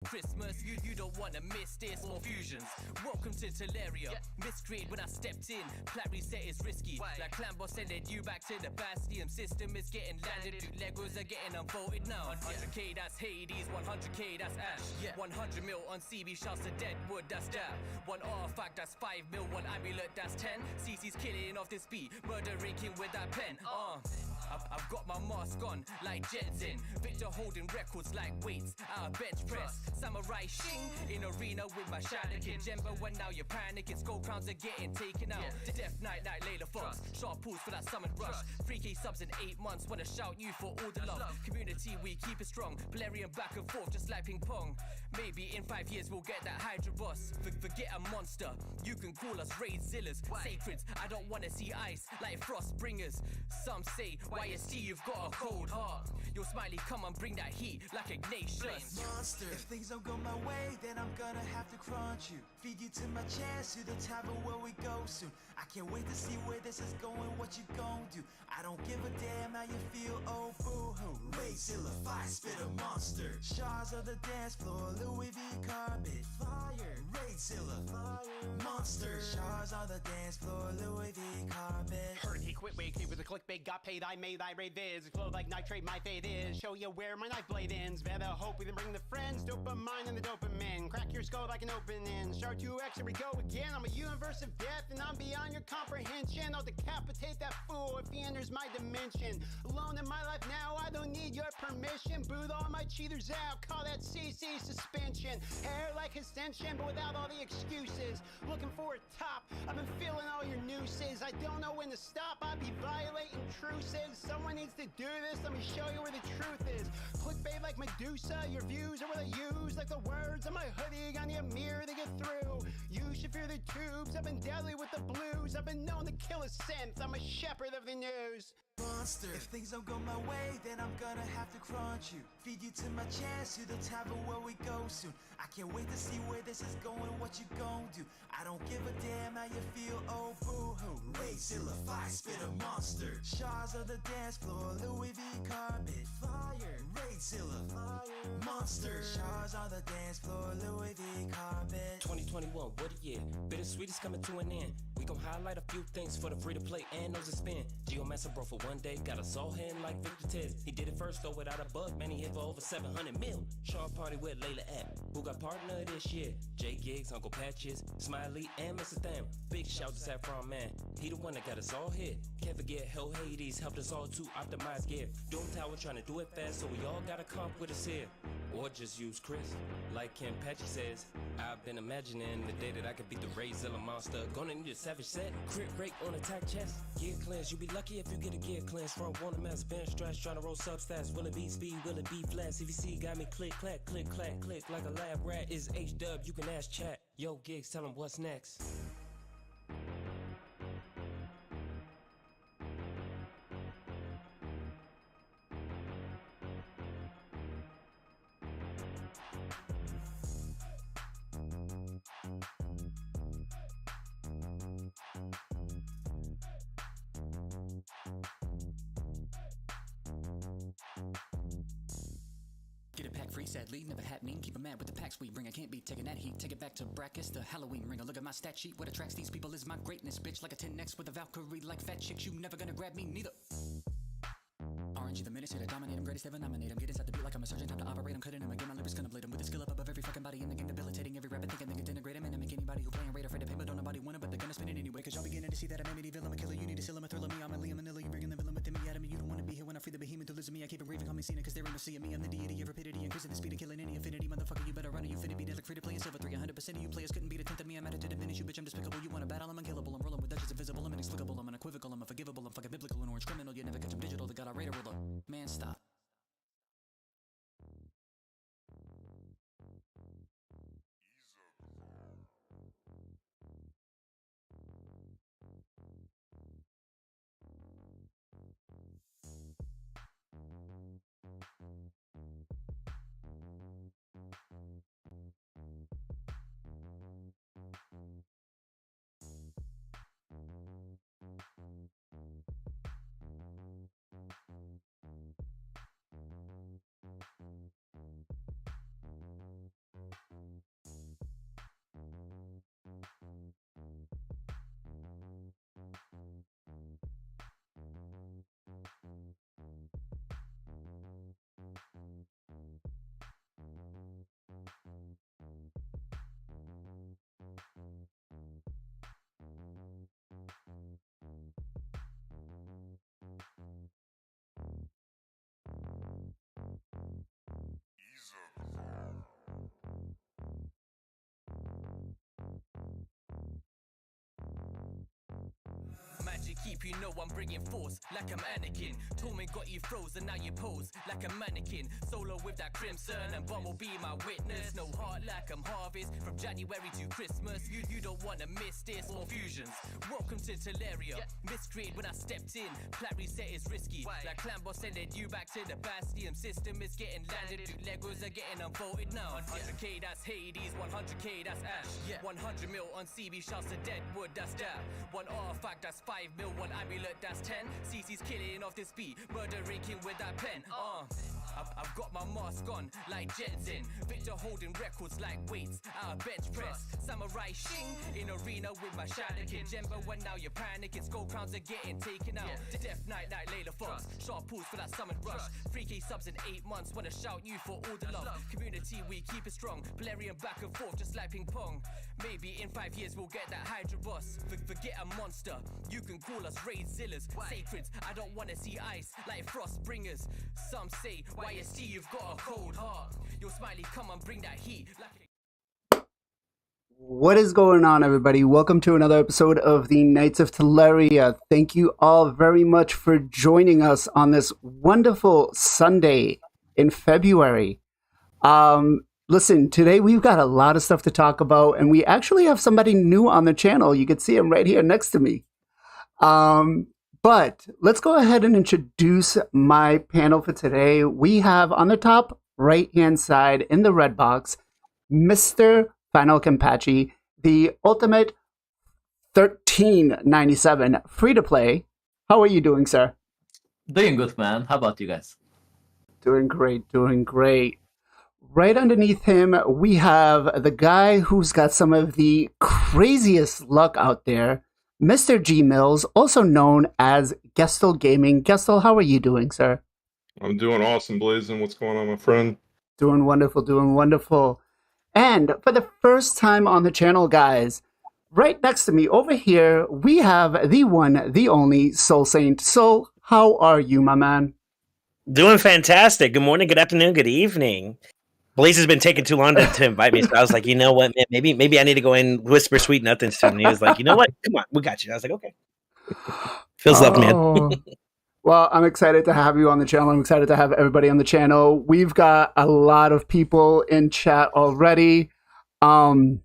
Christmas, you don't wanna miss this. More fusions, welcome to Teleria. Miscreate when I stepped in. PLARIUM set is risky. Like Clambo sending you back to the Bastion. System is getting landed. Legos are getting unfolded now. 100k, that's Hades. 100k, that's Ash. 100 mil on CB, shouts to Deadwood, that's that. One artifact, that's 5 mil. One amulet, that's 10. CC's killing off this beat. Murder raking with that pen. I've got my mask on like Jetson. Victor holding records like weights out of bench press. Samurai Shing in arena with my shadow kid. Jemba when now you're panicking. Skull crowns are getting taken out. Death Knight like Layla Fox. Sharp pulls for that summon rush. 3k subs in 8 months. Wanna shout you for all the love. Community we keep it strong. PLARIUM back and forth just like ping pong. Maybe in 5 years we'll get that Hydra boss. Forget a monster. You can call us Raidzillas. Sacreds. I don't wanna see ice like Frost Bringers. Some say YST you've got a cold heart. Yo Smiley come and bring that heat like Ignatius. Monster. If things don't go my way, then I'm gonna have to crunch you. Feed you to my chest, to the tavern where we go soon. I can't wait to see where this is going, what you gon' do. I don't give a damn how you feel, oh boo-hoo. Raidzilla, fire spit a monster. Shards of the dance floor, Louis V carpet. Fire, Raidzilla, fire. Monster, shards on the dance floor, Louis V carpet. Heard he quit wake, he was a clickbait, got paid, I made, I raid viz. Flow like nitrate, my fate is. Show you where my knife blade ends. Better hope we then bring the friends. Dopamine and the dopamine. Crack your skull like an opening. Start 2x, here we go again. I'm a universe of death and I'm beyond your comprehension. I'll decapitate that fool if he enters my dimension. Alone in my life now, I don't need your permission. Boot all my cheaters out, call that CC suspension. Hair like extension, but without all the excuses. Looking for a top, I've been feeling all your nooses. I don't know when to stop, I be violating truces. Someone needs to do this, let me show you where the truth is. Clickbait like Medusa, your views are what I use. Like the words on my hoodie, I need a mirror to get through. You should fear the tubes, I've been deadly with the blues. I've been known to kill a synth, I'm a shepherd of the news. Monster. If things don't go my way, then I'm gonna have to crunch you. Feed you to my chest, to the tavern where we go soon. I can't wait to see where this is going, what you gon' do. I don't give a damn how you feel, oh boo-hoo. Raidzilla, fire spit a monster. Shards of the dance floor, Louis V carpet. Fire, Raidzilla, fire. Monster, shards on the dance floor, Louis V carpet. 2021, what a year. Bittersweet is coming to an end. We gon' highlight a few things for the free to play and those that spin. Geomancer bro for one day, got a soul hand like Victor Tez. He did it first though without a bug, man he hit for over 700 mil. Sean party with Layla at, who got partner this year. Jay Giggs, Uncle Patches, Smiley, and Mr. Tham. Big shout to Saffron Man, he the one that got us all hit. Can't forget Hell Hades helped us all to optimize gear. Doom Tower trying to do it fast, so we all gotta comp with us here. Or just use Chris, like Kenpachi says. I've been imagining the day that I could beat the Raidzilla monster. Gonna need a savage set, crit rate on attack chest. Gear cleanse, you be lucky if you get a gear cleanse. Front one, a mass bench stress, trying to roll sub stats. Will it be speed, will it be flat? CVC got me click, clack, click, clack, click. Like a lab rat is H-dub, you can ask chat. Yo, Gigs, tell him what's next. Get a pack free, sadly, never happening. Keep 'em mad with the packs we bring. I can't be taking that heat. Take it back to brackets, the Halloween ring. Look at my stat sheet. What attracts these people is my greatness, bitch. Like a 10x with a Valkyrie, like fat chicks. You never gonna grab me, neither. RNG the menace here to dominate. I'm greatest ever nominate. I'm getting set to be like I'm a surgeon. Time to operate. I'm cutting him. I get my lyrics gonna blade him with the skill up above every fucking body in the game. Debilitating every rapper thinking they can integrate him. And I make anybody who playing rate afraid of pain, but don't nobody want it. But they're gonna spin it anyway. Cause y'all beginning to see that I'm a medieval. I'm a killer. You need to seal him, a thriller me. I'm a Liam Manila. You bringing the villain within me out of me. You don't wanna be here when I free the behemoth to listen me. I keep it raving, call me Cena. Cause they're in the sea of me. I'm the deity of rapidity. Increasing the speed of killing any affinity. Motherfucker, you better run it. You finna be dead like free to play in silver 300% of you players couldn't beat a tenth of me. I'm at it to diminish you, bitch. I'm despicable. You wanna battle? I'm unkillable. I'm rolling with Dutch invisible. I'm inexplicable. I'm unequivocal. I'm unforgivable. I'm fucking biblical. An orange criminal. You never catch him digital. The god I radar roller. Man, stop. keep you know I'm bringing force like I'm Anakin. Torment got you frozen, now you pose like a mannequin. Solo with that crimson and Bumblebee my witness. No heart like I'm Harvest from January to Christmas. You don't wanna miss this. More fusions. Welcome to Teleria. Miscreate when I stepped in. Plat reset is risky. Like Clan Boss sending you back to the Bastion. System is getting landed. Dude, Legos are getting unfolded now. 100k that's Hades, 100k that's Ash. 100 mil on CB shouts to Deadwood, that's that. One artifact that's 5 mil, one amulet that's 10. CC's killing off this beat, murder raking with that pen. I've got my mask on like Jensen. Victor holding records like weights out of bench press. Samurai Shing in arena with my shadow kid. Jemba when now you're panicking. Skull crowns are getting taken out. Death Knight like Layla Fox. Sharp pulls for that summon rush. 3k subs in 8 months. Wanna shout you for all the love. Community we keep it strong. BLAZIN back and forth just like ping pong. Maybe in 5 years we'll get that Hydra boss. Forget a monster. You can call us Raid Zillas. Sacreds. I don't wanna see ice like Frost Bringers. Some say YST you've got a cold heart. Your Smiley come and bring that heat. What is going on, everybody? Welcome to another episode of the Knights of Teleria. Thank you all very much for joining us on this wonderful Sunday in February. Listen, today we've got a lot of stuff to talk about, and we actually have somebody new on the channel. You can see him right here next to me. But let's go ahead and introduce my panel for today. We have on the top right-hand side in the red box, Mr. FinalKenpachi, the ultimate 1397 free-to-play. How are you doing, sir? Doing good, man. How about you guys? Doing great, doing great. Right underneath him, we have the guy who's got some of the craziest luck out there, Mr. G Mills, also known as Gestal Gaming. Gestal, how are you doing, sir? I'm doing awesome, BLAZIN. What's going on, my friend? Doing wonderful, doing wonderful. And for the first time on the channel, guys, right next to me over here, we have the one, the only Soul Saint. Soul, how are you, my man? Doing fantastic. Good morning, good afternoon, good evening. Blaze has been taking too long to invite me, so I was like, you know what, man, maybe I need to go and whisper sweet nothings to him. And he was like, you know what, come on, we got you. I was like, okay. Feels loved, man. Well, I'm excited to have you on the channel. I'm excited to have everybody on the channel. We've got a lot of people in chat already. Let's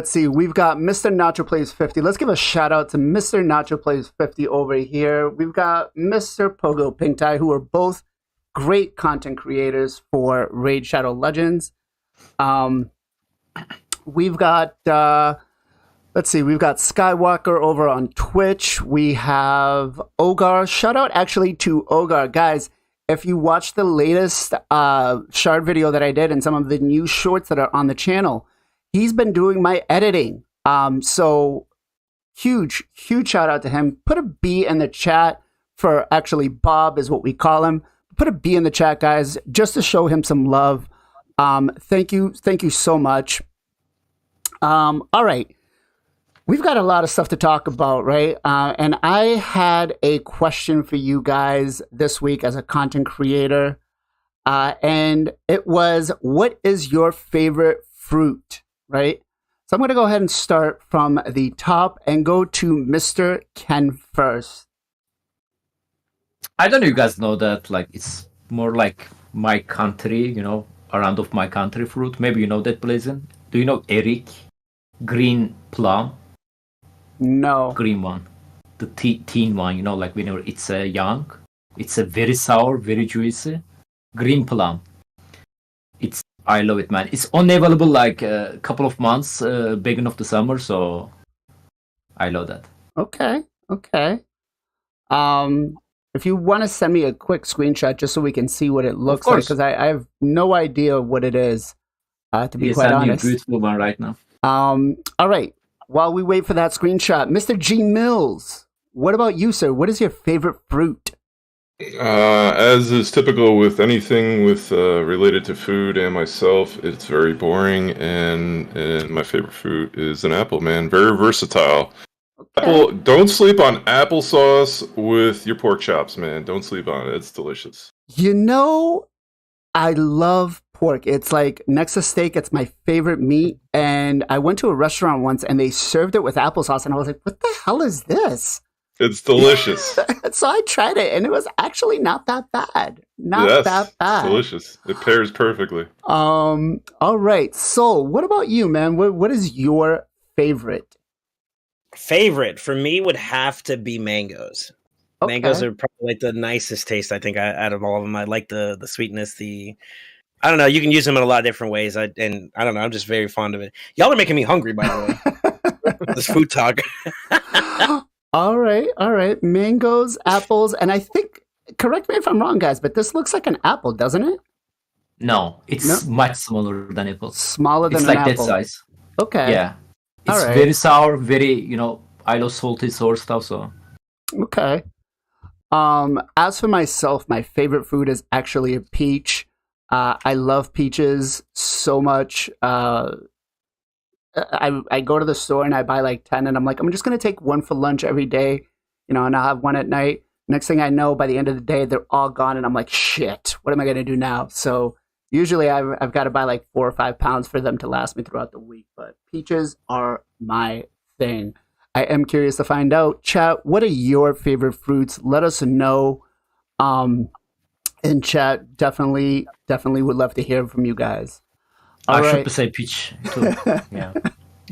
see. We've got Mr. NachoPlays 50. Let's give a shout out to Mr. NachoPlays 50 over here. We've got Mr. Pogo Pinktie, who are both great content creators for Raid Shadow Legends. We've got... let's see, we've got Skywalker over on Twitch. We have Ogar. Shout out actually to Ogar. Guys, if you watch the latest shard video that I did and some of the new shorts that are on the channel, he's been doing my editing. So huge shout out to him. Put a B in the chat for actually Bob is what we call him. Put a B in the chat, guys, just to show him some love. Thank you so much. All right. We've got a lot of stuff to talk about, right? And I had a question for you guys this week as a content creator. And it was, what is your favorite fruit, right? So I'm going to go ahead and start from the top and go to Mr. Ken first. I don't know if you guys know that, like, it's more like my country, you know, around of my country fruit. Maybe you know that, BLAZIN. Do you know Eric? Green plum? No. Green one. The teen one, you know, like whenever it's young. It's a very sour, very juicy. Green plum. I love it, man. It's only available like a couple of months, beginning of the summer, so I love that. Okay. If you want to send me a quick screenshot just so we can see what it looks like, because I have no idea what it is, to be quite honest. Yes, I'm a beautiful one right now. All right. While we wait for that screenshot, Mr. G Mills, what about you, sir? What is your favorite fruit? As is typical with anything with related to food and myself, it's very boring, and my favorite fruit is an apple, man. Very versatile. Okay. Apple, don't sleep on applesauce with your pork chops, man. Don't sleep on it. It's delicious. You know, I love pork. It's like next to steak, it's my favorite meat. And I went to a restaurant once and they served it with applesauce, and I was like, what the hell is this? It's delicious. So I tried it, and it was actually not that bad. Not Yes, that bad. it's delicious. It pairs perfectly. All right. So, what about you, man? What is your favorite? Favorite for me would have to be mangoes. Okay. Mangoes are probably like the nicest taste I think out of all of them. I like the sweetness. I don't know. You can use them in a lot of different ways. I don't know. I'm just very fond of it. Y'all are making me hungry, by the way. This food talk. All right. Mangoes, apples, and I think, correct me if I'm wrong, guys, but this looks like an apple, doesn't it? No, it's much smaller than apples. Smaller than it's an like apple. that size. Okay. Yeah. It's All right. very sour, very, I love salty sour stuff, so. Okay. As for myself, my favorite fruit is actually a peach. I love peaches so much. I go to the store and I buy like 10, and I'm like, I'm just going to take one for lunch every day, and I'll have one at night. Next thing I know, by the end of the day, they're all gone, and I'm like, shit, what am I going to do now? So usually I've got to buy like 4 or 5 pounds for them to last me throughout the week, but peaches are my thing. I am curious to find out. Chat, what are your favorite fruits? Let us know. In chat, definitely would love to hear from you guys. I should say peach too. Yeah.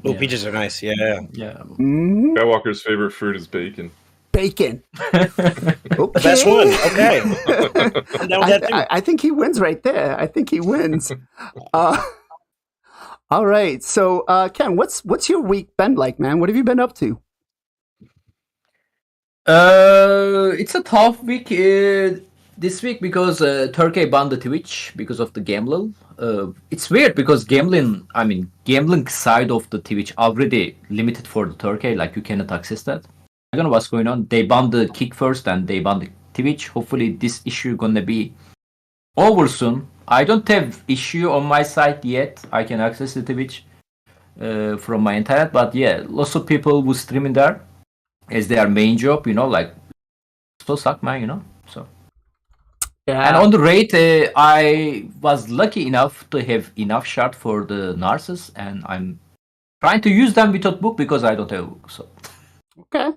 Oh, peaches are nice. Yeah. Yeah. Mm-hmm. Skywalker's favorite fruit is bacon. Bacon. Okay. The best one. Okay. I'm down with that too. I think he wins right there. I think he wins. All right. So, Ken, what's your week been like, man? What have you been up to? It's a tough week this week because Turkey banned the Twitch because of the gambling. It's weird because gambling side of the Twitch already limited for the Turkey, like you cannot access that. I don't know what's going on. They banned the Kick first and they banned the Twitch. Hopefully this issue gonna be over soon. I don't have issue on my side yet. I can access the Twitch from my internet, but yeah, lots of people will stream in there as their main job, like so suck, man, so. Yeah. And on the rate, I was lucky enough to have enough shard for the Narcissus, and I'm trying to use them without book because I don't have a book. So. Okay.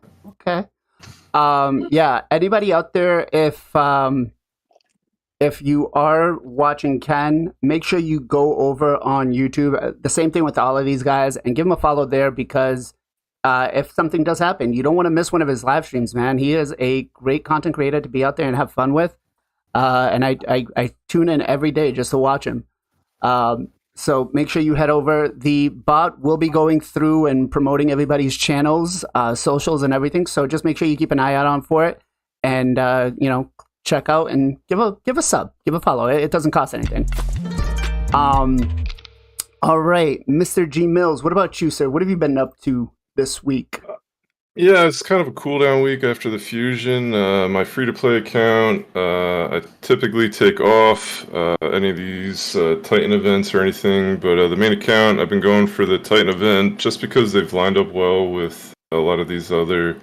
Yeah. Anybody out there, if you are watching Ken, make sure you go over on YouTube. The same thing with all of these guys, and give him a follow there because if something does happen, you don't want to miss one of his live streams, man. He is a great content creator to be out there and have fun with. And I tune in every day just to watch him. So make sure you head over. The bot will be going through and promoting everybody's channels, socials, and everything. So just make sure you keep an eye out on for it, and check out and give a sub, give a follow. It doesn't cost anything. All right, Mr. G Mills, what about you, sir? What have you been up to this week? Yeah, it's kind of a cool down week after the fusion. My free-to-play account, I typically take off any of these Titan events or anything, but the main account, I've been going for the Titan event just because they've lined up well with a lot of these other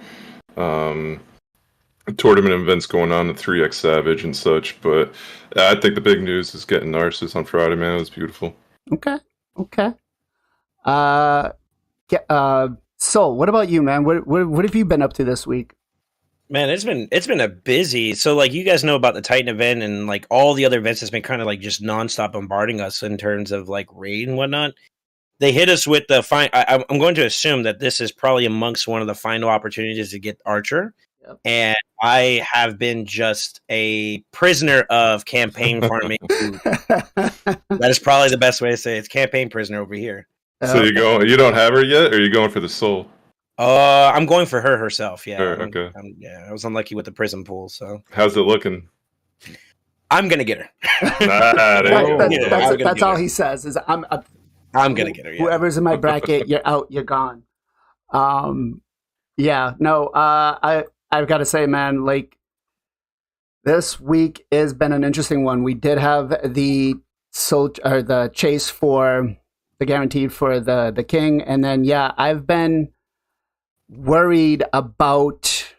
tournament events going on, the 3x Savage and such, but I think the big news is getting Narcissus on Friday, man. It was beautiful. Okay. So, what about you, man? What have you been up to this week? Man, it's been a busy. So, like, you guys know about the Titan event and like all the other events that's been kind of like just nonstop bombarding us in terms of like raid and whatnot. They hit us with the I'm going to assume that this is probably amongst one of the final opportunities to get Archer. Yep. And I have been just a prisoner of campaign farming. That is probably the best way to say it. It's campaign prisoner over here. So you don't have her yet, or are you going for the soul? I'm going for her herself. Yeah. Okay. I was unlucky with the prison pool. So how's it looking? I'm gonna get her. That's all he says. Is I'm gonna get her. Yeah. Whoever's in my bracket, you're out. You're gone. Yeah. No. I've got to say, man, like this week has been an interesting one. We did have the chase for the guaranteed for the king, and then I've been worried about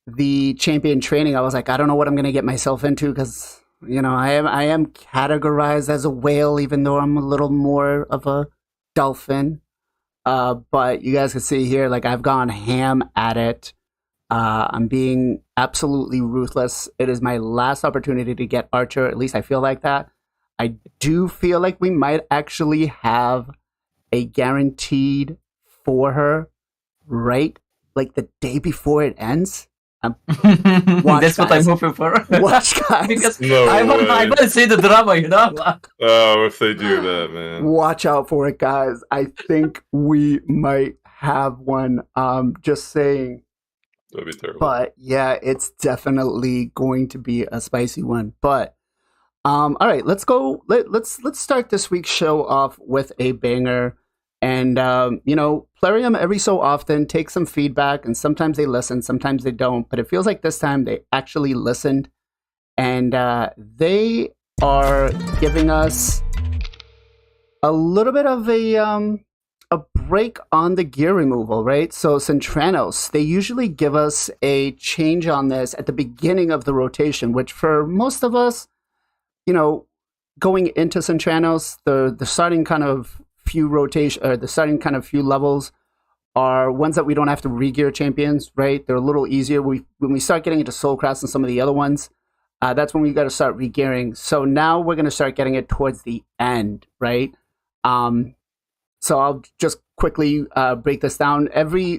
the champion training. I was like, I don't know what I'm gonna get myself into because I am categorized as a whale, even though I'm a little more of a dolphin. But you guys can see here, like I've gone ham at it. I'm being absolutely ruthless. It is my last opportunity to get Archer. At least I feel like that. I do feel like we might actually have a guaranteed for her right like the day before it ends. That's what I'm hoping for. Watch, guys. Because No I want to see the drama, you know? Oh, if they do that, man. Watch out for it, guys. I think we might have one. Just saying. That'd be terrible. But yeah, it's definitely going to be a spicy one. But all right, let's go. Let's start this week's show off with a banger. And you know, Plarium every so often takes some feedback, and sometimes they listen, sometimes they don't. But it feels like this time they actually listened, and they are giving us a little bit of a break on the gear removal, right? So Centranos, they usually give us a change on this at the beginning of the rotation, which for most of us, you know, going into Centranos, the starting kind of few rotation or the starting kind of few levels are ones that we don't have to re-gear champions, right? They're a little easier. When we start getting into Soulcross and some of the other ones, that's when we got to start re-gearing. So now we're going to start getting it towards the end, right? So I'll just quickly break this down.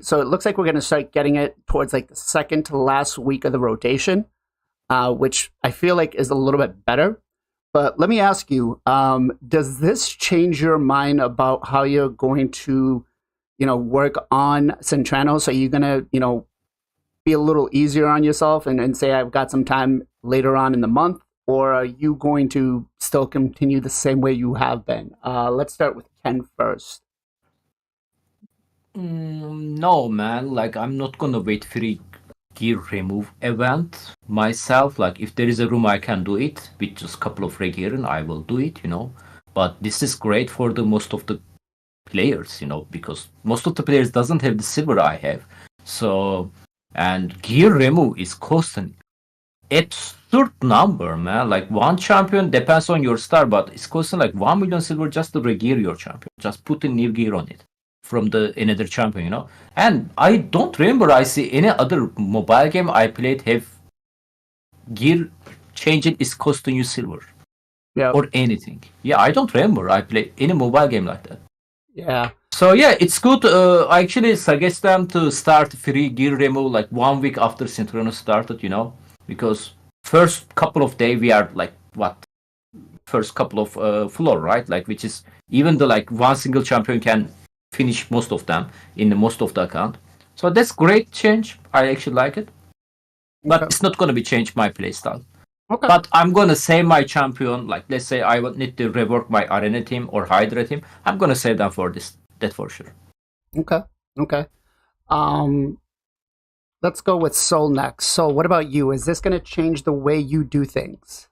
So it looks like we're going to start getting it towards like the second to last week of the rotation, which I feel like is a little bit better. But let me ask you, does this change your mind about how you're going to, you know, work on Centranos? Are you going to, you know, be a little easier on yourself and say, I've got some time later on in the month? Or are you going to still continue the same way you have been? Let's start with Ken first. No, man. Like, I'm not gonna wait for a gear remove event myself. Like, if there is a room I can do it with just a couple of regearing, I will do it, you know. But this is great for the most of the players, you know, because most of the players doesn't have the silver I have. So, and gear remove is costing absurd number, man. Like, one champion depends on your star, but it's costing like 1 million silver just to regear your champion. Just put a new gear on it from another champion, you know. And I don't remember I see any other mobile game I played have gear changing is costing you silver. Yeah. Or anything. Yeah, I don't remember I played any mobile game like that. Yeah. So yeah, it's good. I actually suggest them to start free gear remove like 1 week after Synchronous started, you know. Because first couple of days we are like first couple of floor, right? Like, which is even the like one single champion can finish most of them in most of the account. So that's great change. I actually like it, but it's not gonna be change my playstyle. Okay. But I'm gonna save my champion. Like, let's say I would need to rework my arena team or Hydra team. I'm gonna save them for this. That for sure. Okay. Let's go with Soul next. So what about you? Is this going to change the way you do things?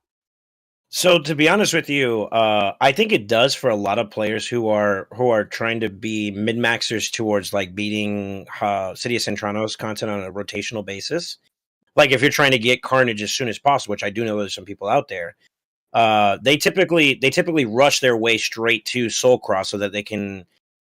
So to be honest with you, I think it does for a lot of players who are trying to be min-maxers towards like beating City of Centranos content on a rotational basis. Like if you're trying to get Carnage as soon as possible, which I do know there's some people out there, they typically rush their way straight to Soul Cross so that they can,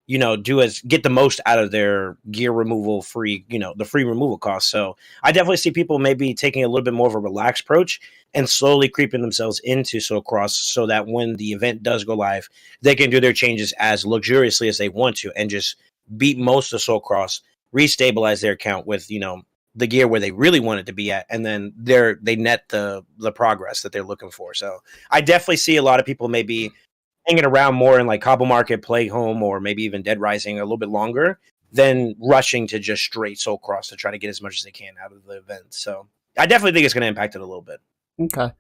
you know, get the most out of their gear removal free, you know, the free removal cost. So I definitely see people maybe taking a little bit more of a relaxed approach and slowly creeping themselves into Soul Cross so that when the event does go live, they can do their changes as luxuriously as they want to and just beat most of Soul Cross, restabilize their account with, you know, the gear where they really want it to be at, and then they net the progress that they're looking for. So I definitely see a lot of people maybe hanging around more in like Cobble Market, Plague Home, or maybe even Dead Rising a little bit longer than rushing to just straight Soul Cross to try to get as much as they can out of the event. So I definitely think it's going to impact it a little bit. Okay.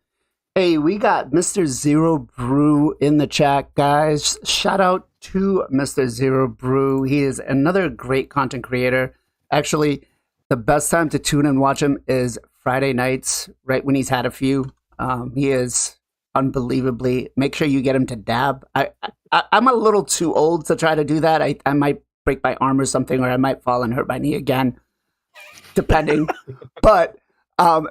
Hey, we got Mr. Zero Brew in the chat, guys. Shout out to Mr. Zero Brew. He is another great content creator. Actually, the best time to tune and watch him is Friday nights, right when he's had a few. He is unbelievably. Make sure you get him to dab. I'm a little too old to try to do that. I might break my arm or something, or I might fall and hurt my knee again, depending. But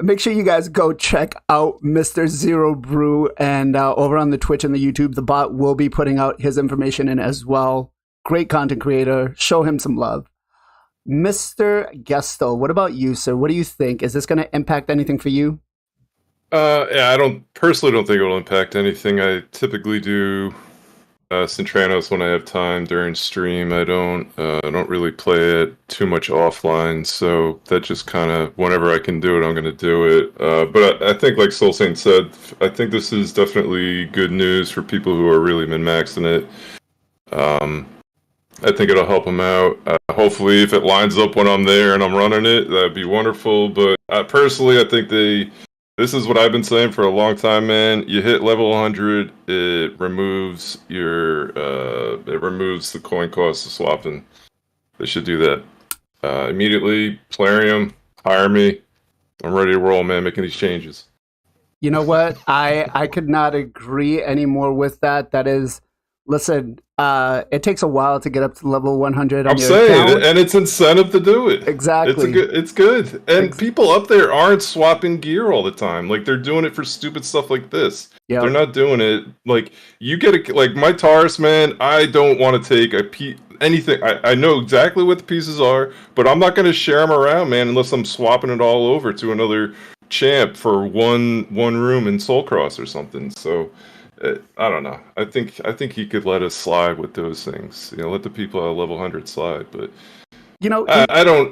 make sure you guys go check out Mr. Zero Brew, and over on the Twitch and the YouTube, the bot will be putting out his information in as well. Great content creator. Show him some love. Mr. Gestal, what about you, sir? What do you think? Is this going to impact anything for you? Yeah, I don't think it will impact anything. I typically do Centranos when I have time during stream. I don't really play it too much offline, so that just kind of whenever I can do it, I'm going to do it. But I think, like Soul Saint said, I think this is definitely good news for people who are really min-maxing it. I think it'll help them out. Hopefully, if it lines up when I'm there and I'm running it, that'd be wonderful. But personally, I think this is what I've been saying for a long time, man. You hit level 100, it removes the coin cost of swapping. They should do that immediately. PLARIUM, hire me. I'm ready to roll, man. Making these changes. You know what? I could not agree anymore with that. That is, listen. It takes a while to get up to level 100 on I'm your saying, account. and it's incentive to do it. Exactly. It's good. And people up there aren't swapping gear all the time. Like, they're doing it for stupid stuff like this. Yep. They're not doing it. Like, you get like my Taurus, man, I don't want to take anything. I know exactly what the pieces are, but I'm not going to share them around, man, unless I'm swapping it all over to another champ for one room in Soulcross or something. So I don't know. I think he could let us slide with those things. You know, let the people at level 100 slide. But you know, I don't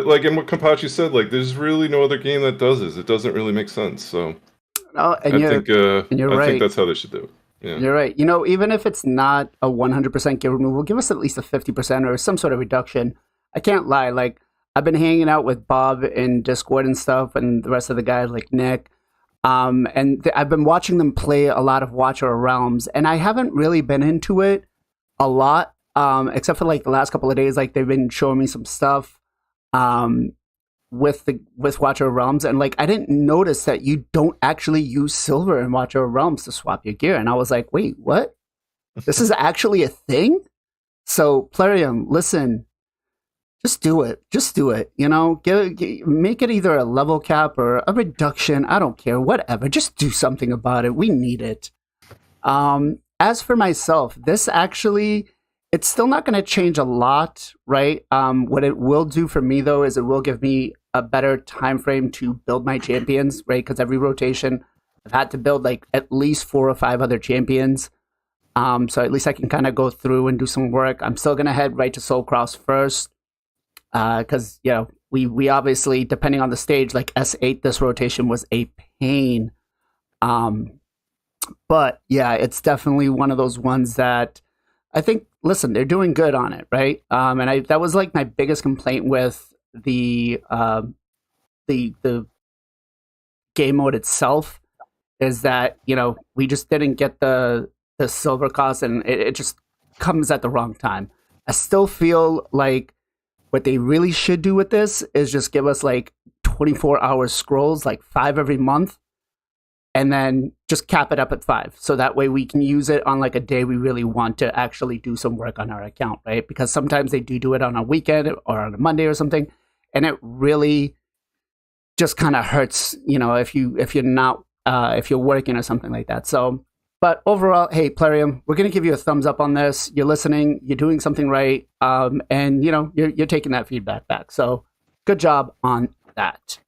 like. And what Kempachi said, like, there's really no other game that does this. It doesn't really make sense. So I think that's how they should do it. Yeah. You're right. You know, even if it's not a 100% gear removal, give us at least a 50% or some sort of reduction. I can't lie. Like, I've been hanging out with Bob in Discord and stuff, and the rest of the guys like Nick. And I've been watching them play a lot of Watcher Realms, and I haven't really been into it a lot, except for like the last couple of days. Like, they've been showing me some stuff with Watcher Realms, and like I didn't notice that you don't actually use silver in Watcher Realms to swap your gear, and I was like, wait, what? This is actually a thing? So PLARIUM, listen. Just do it. Just do it. You know, make it either a level cap or a reduction. I don't care. Whatever. Just do something about it. We need it. As for myself, this actually, it's still not going to change a lot, right? What it will do for me, though, is it will give me a better time frame to build my champions, right? Because every rotation, I've had to build like at least 4 or 5 other champions. So at least I can kind of go through and do some work. I'm still going to head right to Soulcross first. Because, you know, we obviously, depending on the stage, like S8, this rotation was a pain. But, yeah, it's definitely one of those ones that I think, listen, they're doing good on it, right? And that was, like, my biggest complaint with the game mode itself is that, you know, we just didn't get the silver cost, and it just comes at the wrong time. I still feel like what they really should do with this is just give us like 24-hour scrolls, like 5 every month, and then just cap it up at 5. So that way we can use it on like a day we really want to actually do some work on our account, right? Because sometimes they do it on a weekend or on a Monday or something, and it really just kind of hurts, you know, if you're working or something like that. So, but overall, hey, PLARIUM, we're going to give you a thumbs up on this. You're listening. You're doing something right. And, you know, you're taking that feedback back. So good job on that.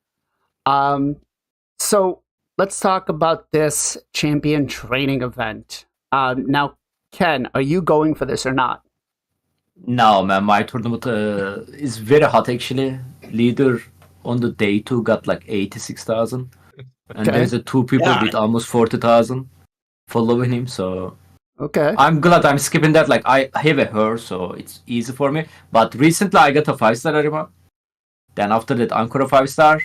So let's talk about this champion training event. Now, Ken, are you going for this or not? No, man. My tournament is very hot, actually. Leader on the day 2 got like 86,000. And there's 2 people with almost 40,000. Following him, so okay. I'm glad I'm skipping that. Like, I have a her, so it's easy for me. But recently I got a 5-star arima. Then after that Encore a 5-star,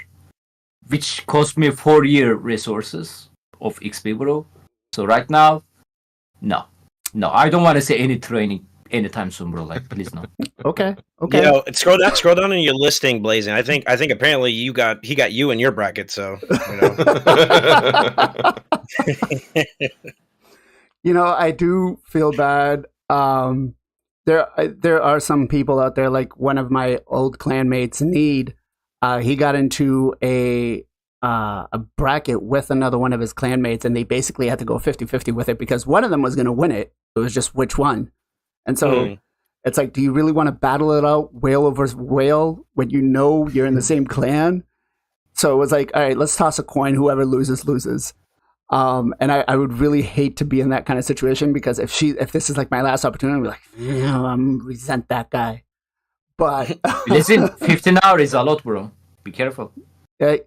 which cost me 4-year resources of XP, bro. So right now, no, I don't want to see any training anytime soon, bro. Like, please, no. Okay. You know, scroll down in your listing, BLAZIN. I think apparently he got you in your bracket. So, you know. You know, I do feel bad. There are some people out there, like one of my old clanmates, Need. He got into a bracket with another one of his clanmates, and they basically had to go 50-50 with it because one of them was going to win it. It was just which one. And so It's like, do you really want to battle it out whale versus whale when you know you're in the same clan? So it was like, all right, let's toss a coin. Whoever loses, loses. And I would really hate to be in that kind of situation, because if this is like my last opportunity, I'd be like, I'm resent that guy. But Listen, 15 hours is a lot, bro. Be careful.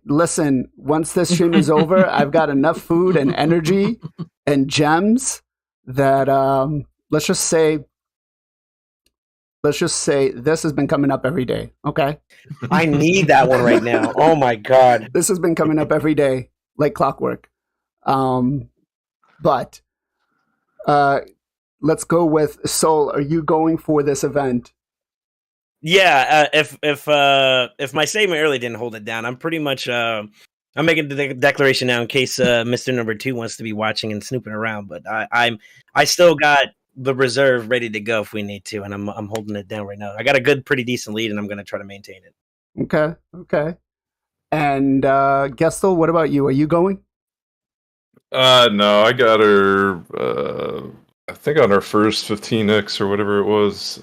Listen, once this stream is over, I've got enough food and energy and gems that let's just say this has been coming up every day. Okay, I need that one right now. Oh my god, this has been coming up every day like clockwork. But let's go with Soul. Are you going for this event? Yeah, if my statement early didn't hold it down, I'm pretty much I'm making the declaration now in case Mr. Number 2 wants to be watching and snooping around. But I still got the reserve ready to go if we need to, and I'm holding it down right now. I got a pretty decent lead, and I'm going to try to maintain it. Okay. And Gestal, what about you? Are you going? No, I got her. I think on our first 15x or whatever it was.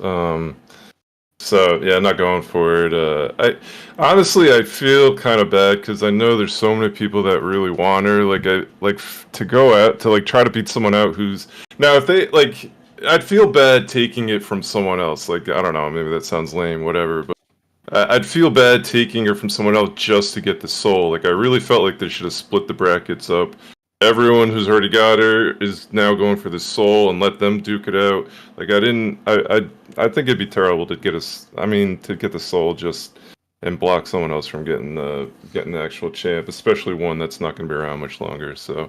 So yeah, not going for it. I honestly I feel kind of bad because I know there's so many people that really want her. Like to go out to like try to beat someone out who's now if they like. I'd feel bad taking it from someone else. Like I don't know, maybe that sounds lame, whatever. But I'd feel bad taking her from someone else just to get the soul. Like I really felt like they should have split the brackets up. Everyone who's already got her is now going for the soul and let them duke it out. Like I think it'd be terrible to get to get the soul just and block someone else from getting the actual champ, especially one that's not going to be around much longer. So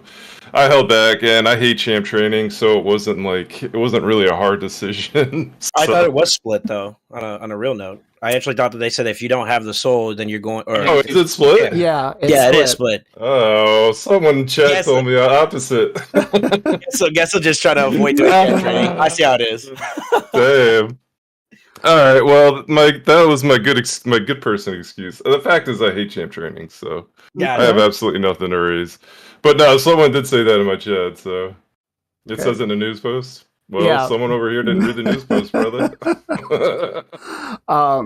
I held back, and I hate champ training, so it wasn't really a hard decision. I thought it was split though. On a real note, I actually thought that they said if you don't have the soul, then you're going. Is it split? Yeah, it is split. Oh, someone in chat told me the opposite. So guess I'll just try to avoid doing champ training. I see how it is. Damn. All right. Well, that was my good person excuse. The fact is, I hate champ training, so yeah, I have absolutely nothing to raise. But no, someone did say that in my chat, so it says in the news post. Well, Yeah. someone over here didn't read the news post, brother.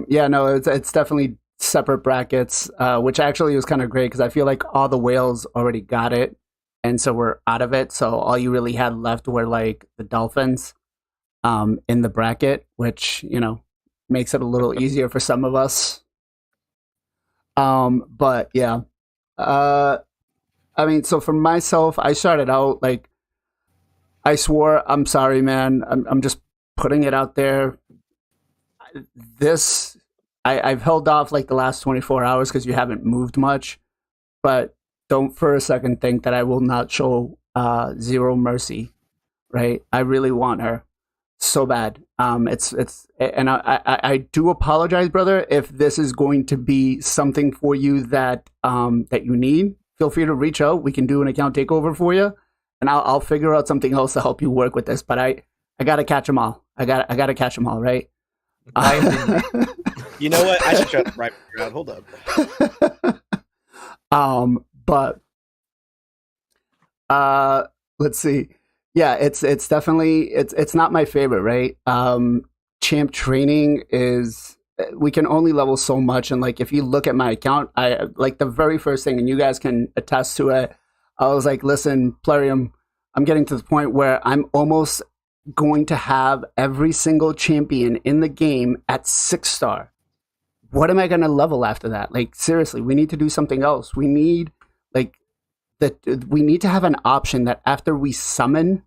Yeah, no, it's definitely separate brackets, which actually was kind of great because I feel like all the whales already got it, and so we're out of it. So all you really had left were like the dolphins, in the bracket, which makes it a little easier for some of us. But yeah, I mean, so for myself, I started out like. I swore, I'm sorry, man. I'm just putting it out there. I've held off like the last 24 hours because you haven't moved much, but don't for a second think that I will not show zero mercy, right? I really want her so bad. And I do apologize, brother, if this is going to be something for you that you need. Feel free to reach out. We can do an account takeover for you. And I'll figure out something else to help you work with this, but I gotta catch them all. I gotta catch them all, right? You know what? I should try to right around. Hold up. But let's see. Yeah, it's definitely it's not my favorite, right? Champ training is we can only level so much, and like if you look at my account, I like the very first thing, and you guys can attest to it. I was like, listen, PLARIUM, I'm getting to the point where I'm almost going to have every single champion in the game at 6-star. What am I going to level after that? Like, seriously, we need to do something else. We need, we need to have an option that after we summon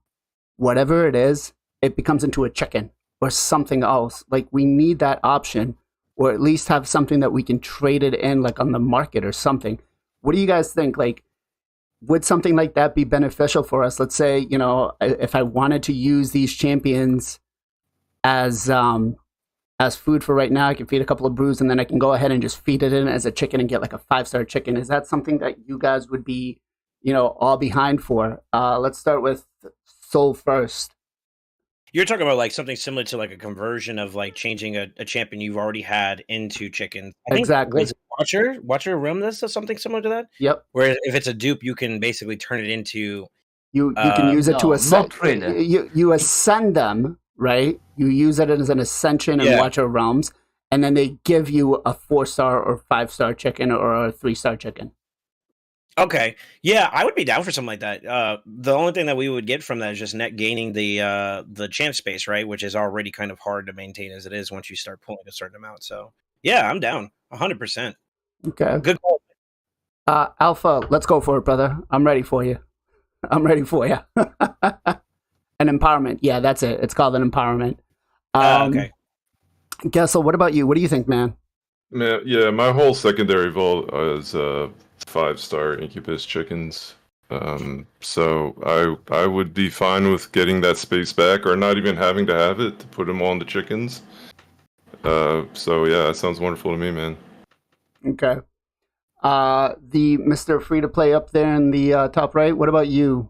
whatever it is, it becomes into a chicken or something else. Like, we need that option, or at least have something that we can trade it in, like on the market or something. What do you guys think? Like, would something like that be beneficial for us? Let's say, if I wanted to use these champions as food for right now, I can feed a couple of brews and then I can go ahead and just feed it in as a chicken and get like a 5-star chicken. Is that something that you guys would be, all behind for? Let's start with Soul first. You're talking about like something similar to like a conversion of like changing a champion you've already had into chicken. I think Exactly. Watcher Room this or something similar to that. Yep. Where if it's a dupe, you can basically turn it into You can use it to ascend. Not really. You ascend them, right? You use it as an ascension in Watcher Realms, and then they give you a 4-star or 5-star chicken or a 3-star chicken. Okay. Yeah, I would be down for something like that. The only thing that we would get from that is just net gaining the champ space, right? Which is already kind of hard to maintain as it is once you start pulling a certain amount. So yeah, I'm down 100%. Okay. Good call. Alpha, let's go for it, brother. I'm ready for you. I'm ready for you. An empowerment. Yeah, that's it. It's called an empowerment. Okay. Gestal, what about you? What do you think, man? Yeah, my whole secondary vault is 5-star Incubus chickens. So I would be fine with getting that space back, or not even having to have it to put them on the chickens. So yeah, that sounds wonderful to me, man. Okay. The Mr. Free to Play up there in the top right. What about you?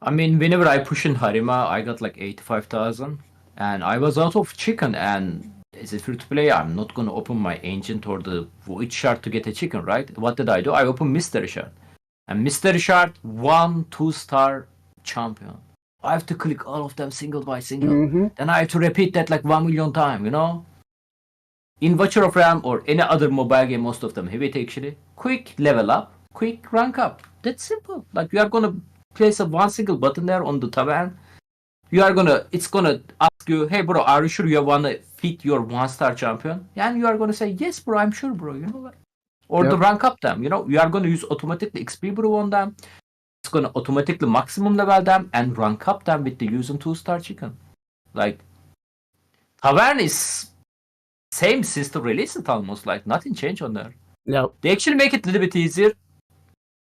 I mean, whenever I push in Harima, I got like 85,000, and I was out of chicken. And as a free to play, I'm not gonna open my ancient or the void shard to get a chicken, right? What did I do? I opened mystery shard, and mystery shard 2-star champion. I have to click all of them single by single. Then I have to repeat that like 1 million times, you know. In Watcher of Realm or any other mobile game, most of them have it actually. Quick level up, quick rank up. That's simple. Like you are gonna place one single button there on the tavern. It's gonna ask you, hey bro, are you sure you wanna fit your 1-star champion? And you are gonna say, yes bro, I'm sure bro, you know, like, or the rank up them, you know, you are gonna use automatically XP bro on them. It's gonna automatically maximum level them and rank up them with the using 2-star chicken. Like tavern is same system release, it almost like nothing changed on there. No. They actually make it a little bit easier.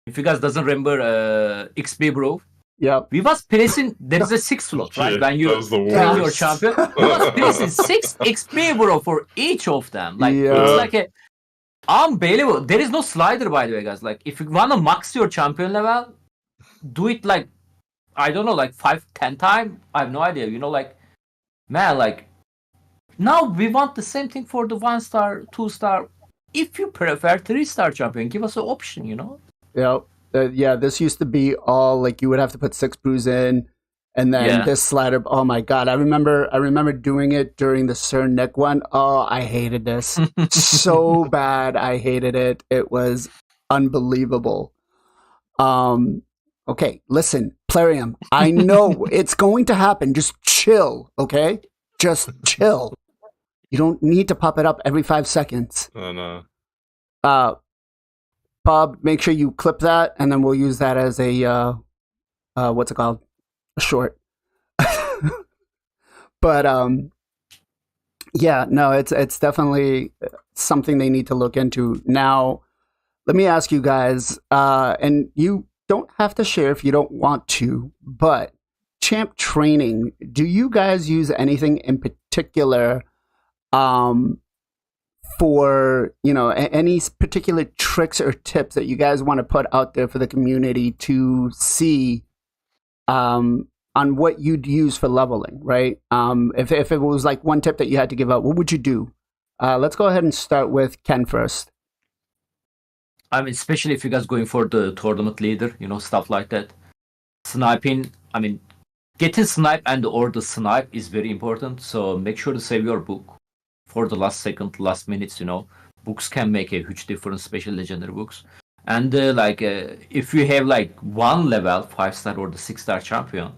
If you guys doesn't remember XP bro. Yeah. We was pressing, there is a 6 slot, right? Yeah, when you train your champion. We was pressing 6 XP bro for each of them. Like it's like a unbelievable. There is no slider by the way, guys. Like if you wanna max your champion level, do it like I don't know, like 5-10 times. I have no idea. You know, like man, like now we want the same thing for the 1-star, 2-star. If you prefer 3-star champion, give us an option, you know? Yeah, this used to be all like you would have to put 6 brews in, and then this slider. Oh my god, I remember doing it during the Sir Nick one. Oh, I hated this so bad. I hated it. It was unbelievable. Okay, listen, PLARIUM. I know it's going to happen. Just chill, okay? Just chill. You don't need to pop it up every 5 seconds. Oh no. Bob, make sure you clip that, and then we'll use that as a what's it called? A short. But yeah, no, it's definitely something they need to look into. Now, let me ask you guys, and you don't have to share if you don't want to, but champ training, do you guys use anything in particular for, you know, any particular tricks or tips that you guys want to put out there for the community to see on what you'd use for leveling, right? If it was like one tip that you had to give out, what would you do? Let's go ahead and start with Ken first. I mean, especially if you guys going for the tournament leader, you know, stuff like that. Sniping, I mean, getting snipe and or the snipe is very important. So make sure to save your book for the last second, last minutes, you know. Books can make a huge difference, especially legendary books. And if you have like one level 5-star or the 6-star champion,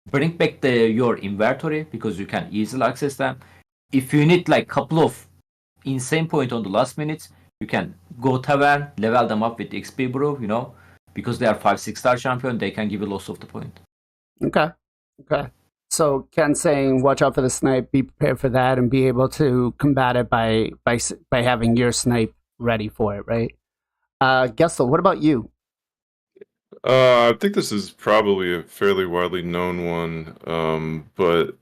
bring back your inventory because you can easily access them. If you need like couple of insane point on the last minutes, you can go tavern, level them up with XP bro, you know, because they are 5-6-star champion, they can give you lots of the point. Okay. So Ken saying, watch out for the snipe, be prepared for that, and be able to combat it by having your snipe ready for it, right? Gestal, what about you? I think this is probably a fairly widely known one, but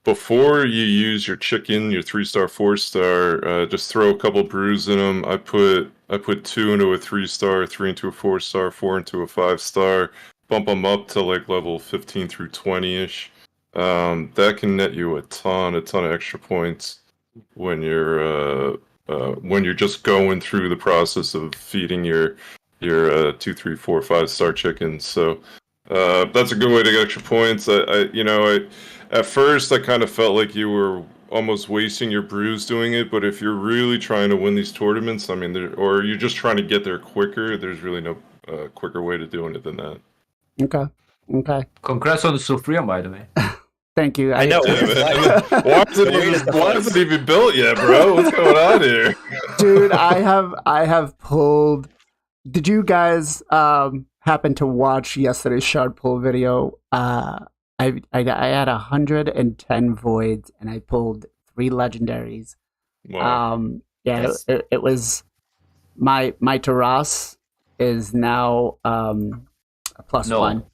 before you use your chicken, your 3-star, 4-star, just throw a couple brews in them. I put 2 into a 3-star, 3 into a 4-star, 4 into a 5-star. Bump them up to like level 15 through 20-ish. That can net you a ton of extra points when you're just going through the process of feeding your 2, 3, 4, 5-star chickens. So that's a good way to get extra points. at first I kind of felt like you were almost wasting your brews doing it, but if you're really trying to win these tournaments, I mean, or you're just trying to get there quicker, there's really no quicker way to doing it than that. Okay. Congrats on the Sofria, by the way. Thank you. I know. Why is it even built yet, bro? What's going on here? Dude, I have pulled. Did you guys happen to watch yesterday's shard pull video? I had 110 voids and I pulled 3 legendaries. Wow. Yeah, Yes. it was my terrace is now a +1.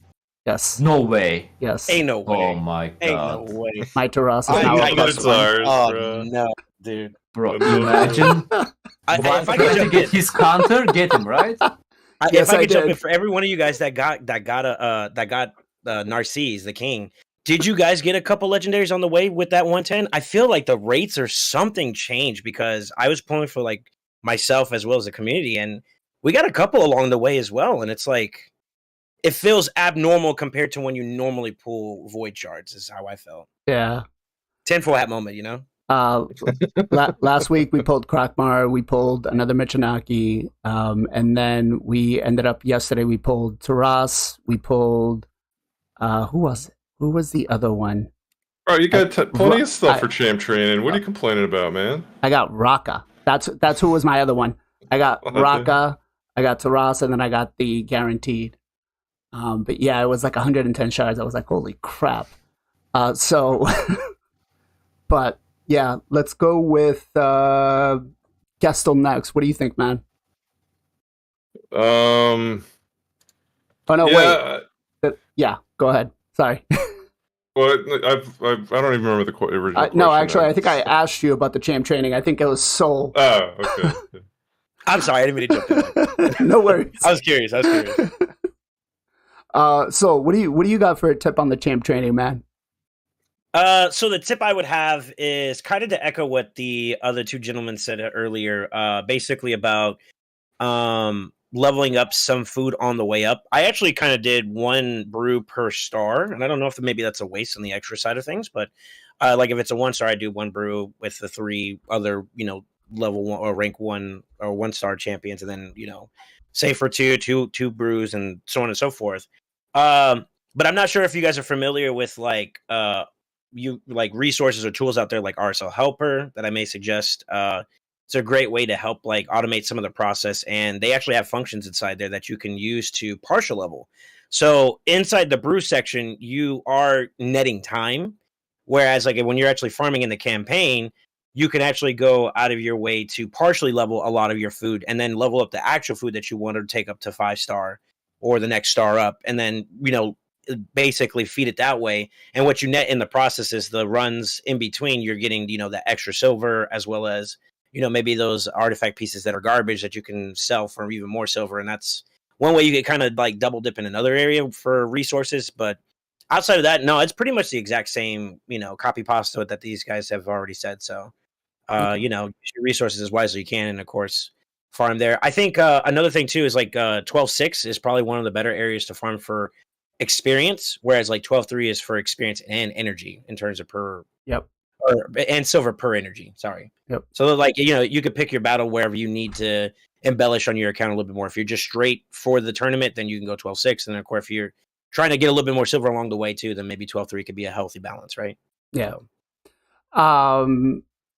Yes. No way. Yes. Ain't no way. Oh my Ain't god. no way. My terrace is I now a think it's +1. ours, Oh bro. no, dude. Bro, imagine. If I Try could to jump get in, his counter, get him, right? Yes, if I I could jump did. in for every one of you guys that got Narcisse, the king. Did you guys get a couple legendaries on the way with that 110? I feel like the rates or something changed because I was pulling for like myself as well as the community, and we got a couple along the way as well. And it's like it feels abnormal compared to when you normally pull void shards. Is how I felt. Yeah. Tinfoil hat moment, you know. Last week we pulled Krakmar, we pulled another Michinaki, and then we ended up yesterday we pulled Taras, we pulled who was it? Who was the other one? Bro, you got plenty of stuff for champ training. What are you complaining about, man? I got Raka. That's who was my other one. I got Raka, I got Taras, and then I got the guaranteed. But yeah, it was like 110 shards. I was like, holy crap. So but yeah, let's go with Gestal next. What do you think, man? Oh no, yeah, wait. Yeah, go ahead. Sorry. well, I don't even remember the original question. No, actually, I think I asked you about the champ training. I think it was Soul. Oh, okay. I'm sorry, I didn't mean to jump in. No worries. I was curious. So what do you got for a tip on the champ training, man? So the tip I would have is kind of to echo what the other two gentlemen said earlier, basically about leveling up some food on the way up. I actually kind of did 1 brew per star, and I don't know if maybe that's a waste on the extra side of things, but like if it's a 1 star, I do 1 brew with the 3 other, level 1 or rank 1 or 1 star champions, and then, say for two brews and so on and so forth. But I'm not sure if you guys are familiar with resources or tools out there like RSL Helper that I may suggest. It's a great way to help automate some of the process, and they actually have functions inside there that you can use to partial level. So inside the brew section, you are netting time, whereas when you're actually farming in the campaign, you can actually go out of your way to partially level a lot of your food and then level up the actual food that you want to take up to 5 star or the next star up, and then basically feed it that way. And what you net in the process is the runs in between. You're getting the extra silver, as well as maybe those artifact pieces that are garbage that you can sell for even more silver. And that's one way you can kind of double dip in another area for resources. But outside of that, no, it's pretty much the exact same copy pasta that these guys have already said. So use your resources as wisely as you can, and of course farm there. I think another thing too is 12.6 is probably one of the better areas to farm for experience, whereas 12.3 is for experience and energy in terms of and silver per energy. Sorry. Yep. So you could pick your battle wherever you need to embellish on your account a little bit more. If you're just straight for the tournament, then you can go 12.6, and then of course if you're trying to get a little bit more silver along the way too, then maybe 12.3 could be a healthy balance, right? Yeah.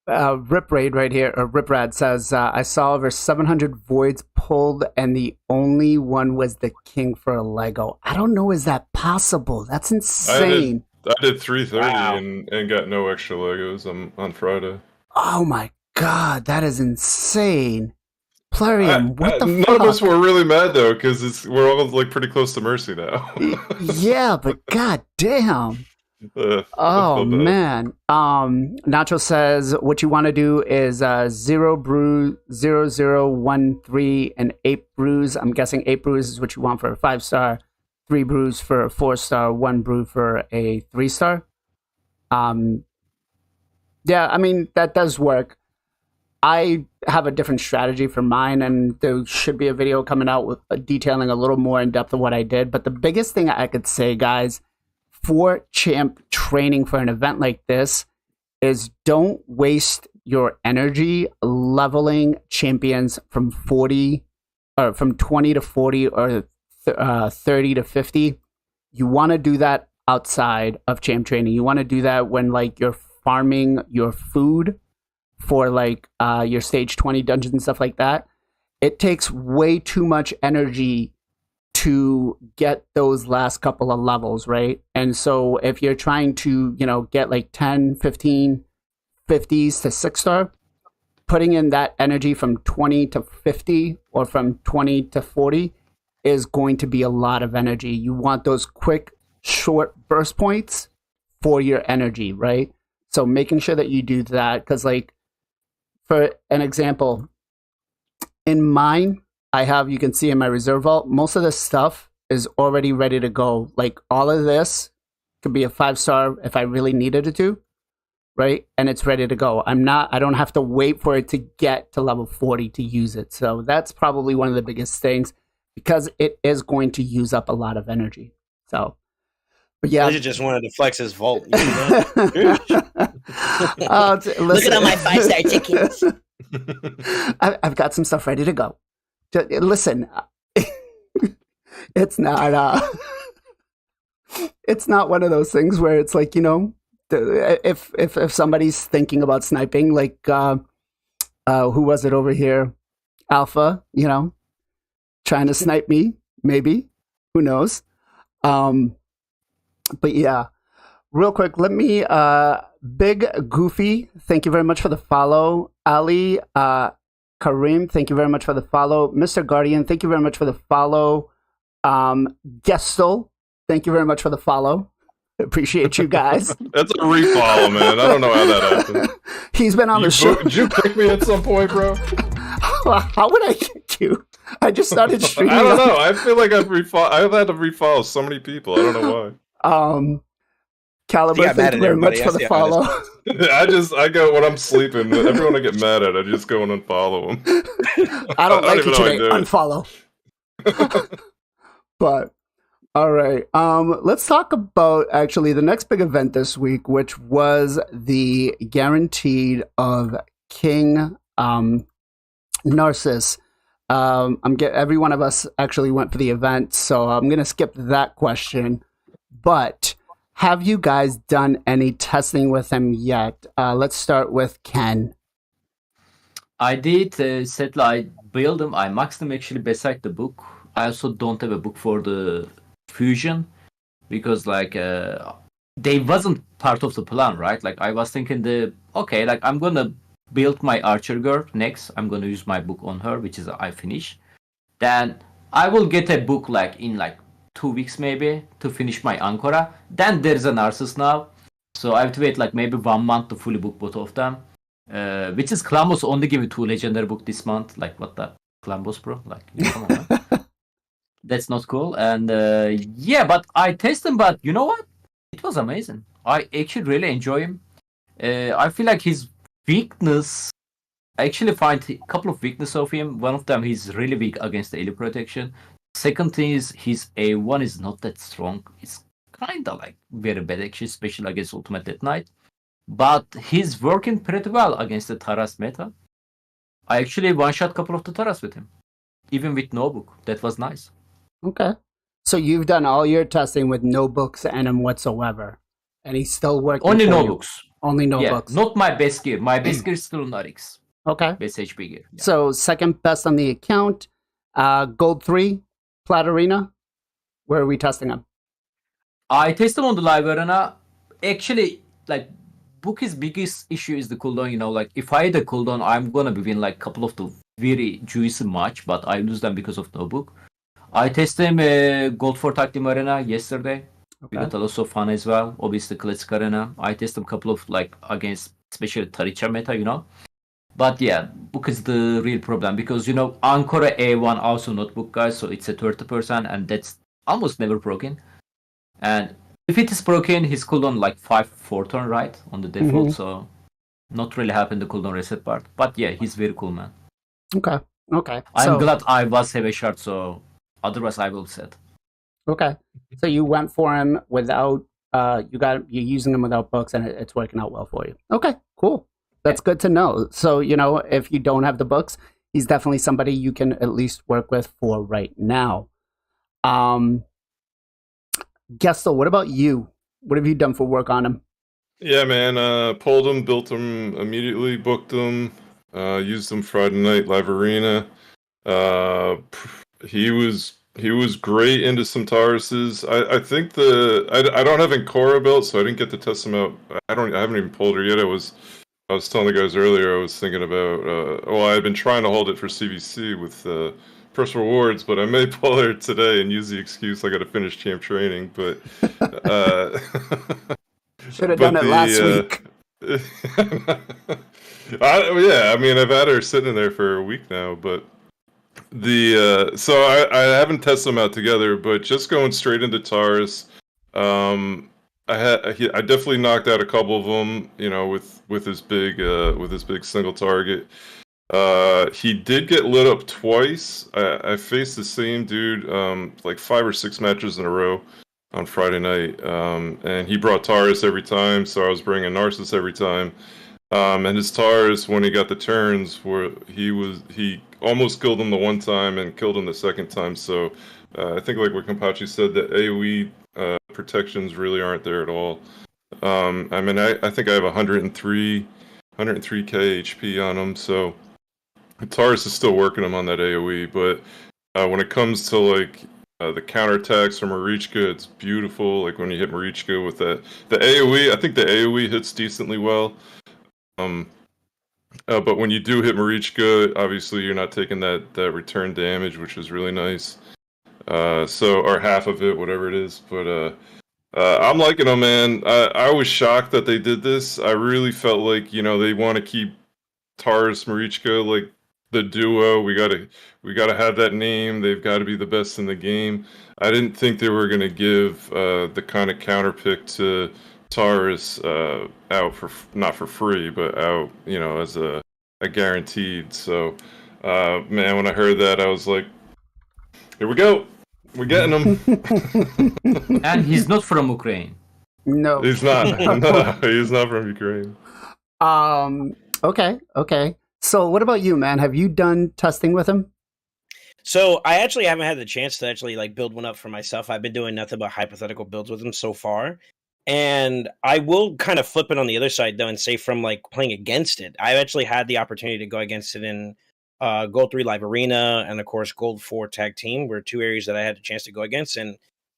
Rip Raid right here, or Rip Rad says, I saw over 700 voids pulled, and the only one was the king for a Lego. I don't know, is that possible? That's insane. I did 330 Wow. and got no extra Legos on Friday. Oh my god, that is insane. Plarium, what the None fuck? of us were really mad though, because we're all like pretty close to Mercy now. Yeah, but god damn. Oh man. Nacho says what you want to do is 0 brew 0013 and 8 brews. I'm guessing 8 brews is what you want for a 5-star, 3 brews for a 4-star, 1 brew for a 3-star. Yeah, I mean that does work. I have a different strategy for mine, and there should be a video coming out with detailing a little more in depth of what I did. But the biggest thing I could say, guys, for champ training for an event like this is don't waste your energy leveling champions from 40 or from 20 to 40 or 30 to 50. You want to do that outside of champ training. You want to do that when like you're farming your food for like your stage 20 dungeons and stuff like that. It takes way too much energy to get those last couple of levels, right? And so if you're trying to, get like 10, 15, 50s to 6-star, putting in that energy from 20 to 50 or from 20 to 40 is going to be a lot of energy. You want those quick, short burst points for your energy, right? So making sure that you do that, because like, for an example, in mine, I have, you can see in my reserve vault, most of this stuff is already ready to go. Like all of this could be a 5-star if I really needed it to, right? And it's ready to go. I don't have to wait for it to get to level 40 to use it. So that's probably one of the biggest things, because it is going to use up a lot of energy. So, but yeah. Blizzard just wanted to flex his vault. Look at all my 5-star tickets. I've got some stuff ready to go. Listen, it's not it's not one of those things where it's like, if somebody's thinking about sniping, like who was it over here? Alpha, trying to snipe me, maybe. Who knows? But yeah, real quick, let me Big Goofy, thank you very much for the follow. Ali Kareem, thank you very much for the follow. Mr. Guardian, thank you very much for the follow. Gestal, thank you very much for the follow. Appreciate you guys. That's a refollow, man. I don't know how that happened. He's been on the show. Did you kick me at some point, bro? How would I kick you? I just started streaming. I don't know. I feel like I've had to refollow so many people. I don't know why. Caliber, thank you very much for the follow. I go when I'm sleeping. Everyone I get mad at, I just go and unfollow them. I don't like you today. Unfollow. But all right, let's talk about actually the next big event this week, which was the Guaranteed of King Narcissus. Every one of us actually went for the event, so I'm gonna skip that question. But have you guys done any testing with him yet? Let's start with Ken. I did settle. I built them. I maxed them actually beside the book. I also don't have a book for the fusion because they wasn't part of the plan, right? Like I was thinking I'm gonna build my archer girl next. I'm gonna use my book on her, which is I finish. Then I will get a book in 2 weeks maybe to finish my Ankara. Then there's a Narcissus now. So I have to wait maybe 1 month to fully book both of them. Which is Klambos only give me 2 legendary book this month. Like what the Klambos, bro? Come on, man. That's not cool. And but I test him, but you know what? It was amazing. I actually really enjoy him. I feel like his weakness, I actually find a couple of weaknesses of him. One of them, he's really weak against the Elite Protection. Second thing is his A1 is not that strong. It's kind of very bad actually, especially against Ultimate Death Knight. But he's working pretty well against the Taras meta. I actually one-shot a couple of the Taras with him. Even with no book. That was nice. Okay. So you've done all your testing with no books in him whatsoever. And he's still working. Only no books. Only no books. Not my best gear. My best gear is still Narix. Okay. Best HP gear. Yeah. So second best on the account. Gold 3, Plat Arena. Where are we testing him? I tested him on the live arena. Actually, book's biggest issue is the cooldown. If I had a cooldown, I'm gonna be win couple of the very juicy match, but I lose them because of no book. I tested him Gold 4 Tag Team Arena yesterday. Okay. We got a lot of fun as well. Obviously, Classic Arena. I tested a couple of against especially Taricha meta, But yeah, book is the real problem because Ankara A1 also not book, guys, so it's a 30% and that's almost never broken. And if it is broken, his cooldown 5-4 turn, right, on the default, so not really happen the cooldown reset part. But yeah, he's very cool, man. Okay. I'm glad I was heavy shot, so otherwise I will set. Okay. So you went for him without you're using them without books, and it's working out well for you. Okay, cool. That's good to know. So, if you don't have the books, he's definitely somebody you can at least work with for right now. Gestal, what about you? What have you done for work on him? Yeah, man. Pulled him, built him immediately, booked him, used him Friday night live arena. He was great into some Tauruses. I think I don't have Ancora built, so I didn't get to test him out. I haven't even pulled her yet. I was telling the guys earlier, I was thinking about I had been trying to hold it for CVC with personal rewards, but I may pull her today and use the excuse I got to finish champ training. But should have done it last week. Yeah, I mean, I've had her sitting there for a week now, but so I haven't tested them out together, but just going straight into Taurus, I definitely knocked out a couple of them, with his big single target. He did get lit up twice. I faced the same dude like 5 or 6 matches in a row on Friday night, and he brought Taurus every time, so I was bringing Narcissus every time. And his Taurus, when he got the turns, he almost killed him the one time and killed him the second time. So I think, like what Kenpachi said, the AoE protections really aren't there at all. I mean, I think I have 103k HP on him, so Taurus is still working him on that AoE. But when it comes to like the counterattacks from Marichka, it's beautiful. Like when you hit Marichka with the AoE, I think the AoE hits decently well. But when you do hit Marichka, obviously you're not taking that return damage, which is really nice. Or half of it, whatever it is. But I'm liking them, man. I was shocked that they did this. I really felt like, they want to keep Taurus Marichka like the duo. We gotta have that name. They've got to be the best in the game. I didn't think they were gonna give the kind of counter pick to Taurus out for not for free, but out, as a guaranteed. So, man, when I heard that, I was like, here we go. We're getting him. And he's not from Ukraine. No. He's not. No, he's not from Ukraine. Okay. So what about you, man? Have you done testing with him? So I actually haven't had the chance to actually like build one up for myself. I've been doing nothing but hypothetical builds with him so far. And I will kind of flip it on the other side, though, and say from like playing against it, I've actually had the opportunity to go against it in Gold 3 Live Arena and, of course, Gold 4 Tag Team were 2 areas that I had a chance to go against. And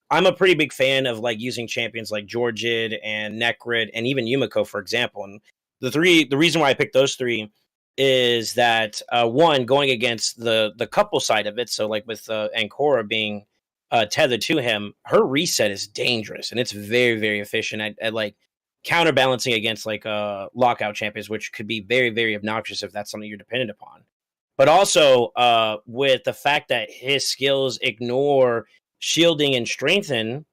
I'm a pretty big fan of like using champions like Georgid and Necrid and even Yumiko, for example. And the reason why I picked those 3 is that, one, going against the couple side of it. So like with Ancora being tethered to him, her reset is dangerous and it's very, very efficient at like counterbalancing against like lockout champions, which could be very, very obnoxious if that's something you're dependent upon. But also with the fact that his skills ignore shielding and strengthen,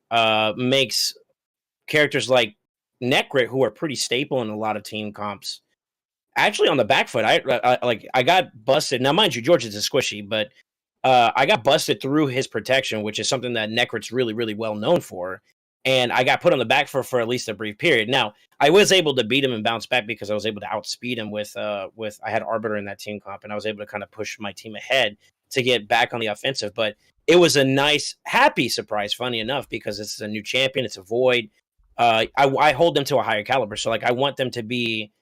makes characters like Necrit, who are pretty staple in a lot of team comps, actually on the back foot. I got busted. Now, mind you, George is a squishy, but I got busted through his protection, which is something that Necrit's really, really well known for. And I got put on the back foot for at least a brief period. Now, I was able to beat him and bounce back because I was able to outspeed him with I had Arbiter in that team comp, and I was able to kind of push my team ahead to get back on the offensive. But it was a nice, happy surprise, funny enough, because this is a new champion. It's a Void. I hold them to a higher caliber. So, like, I want them to be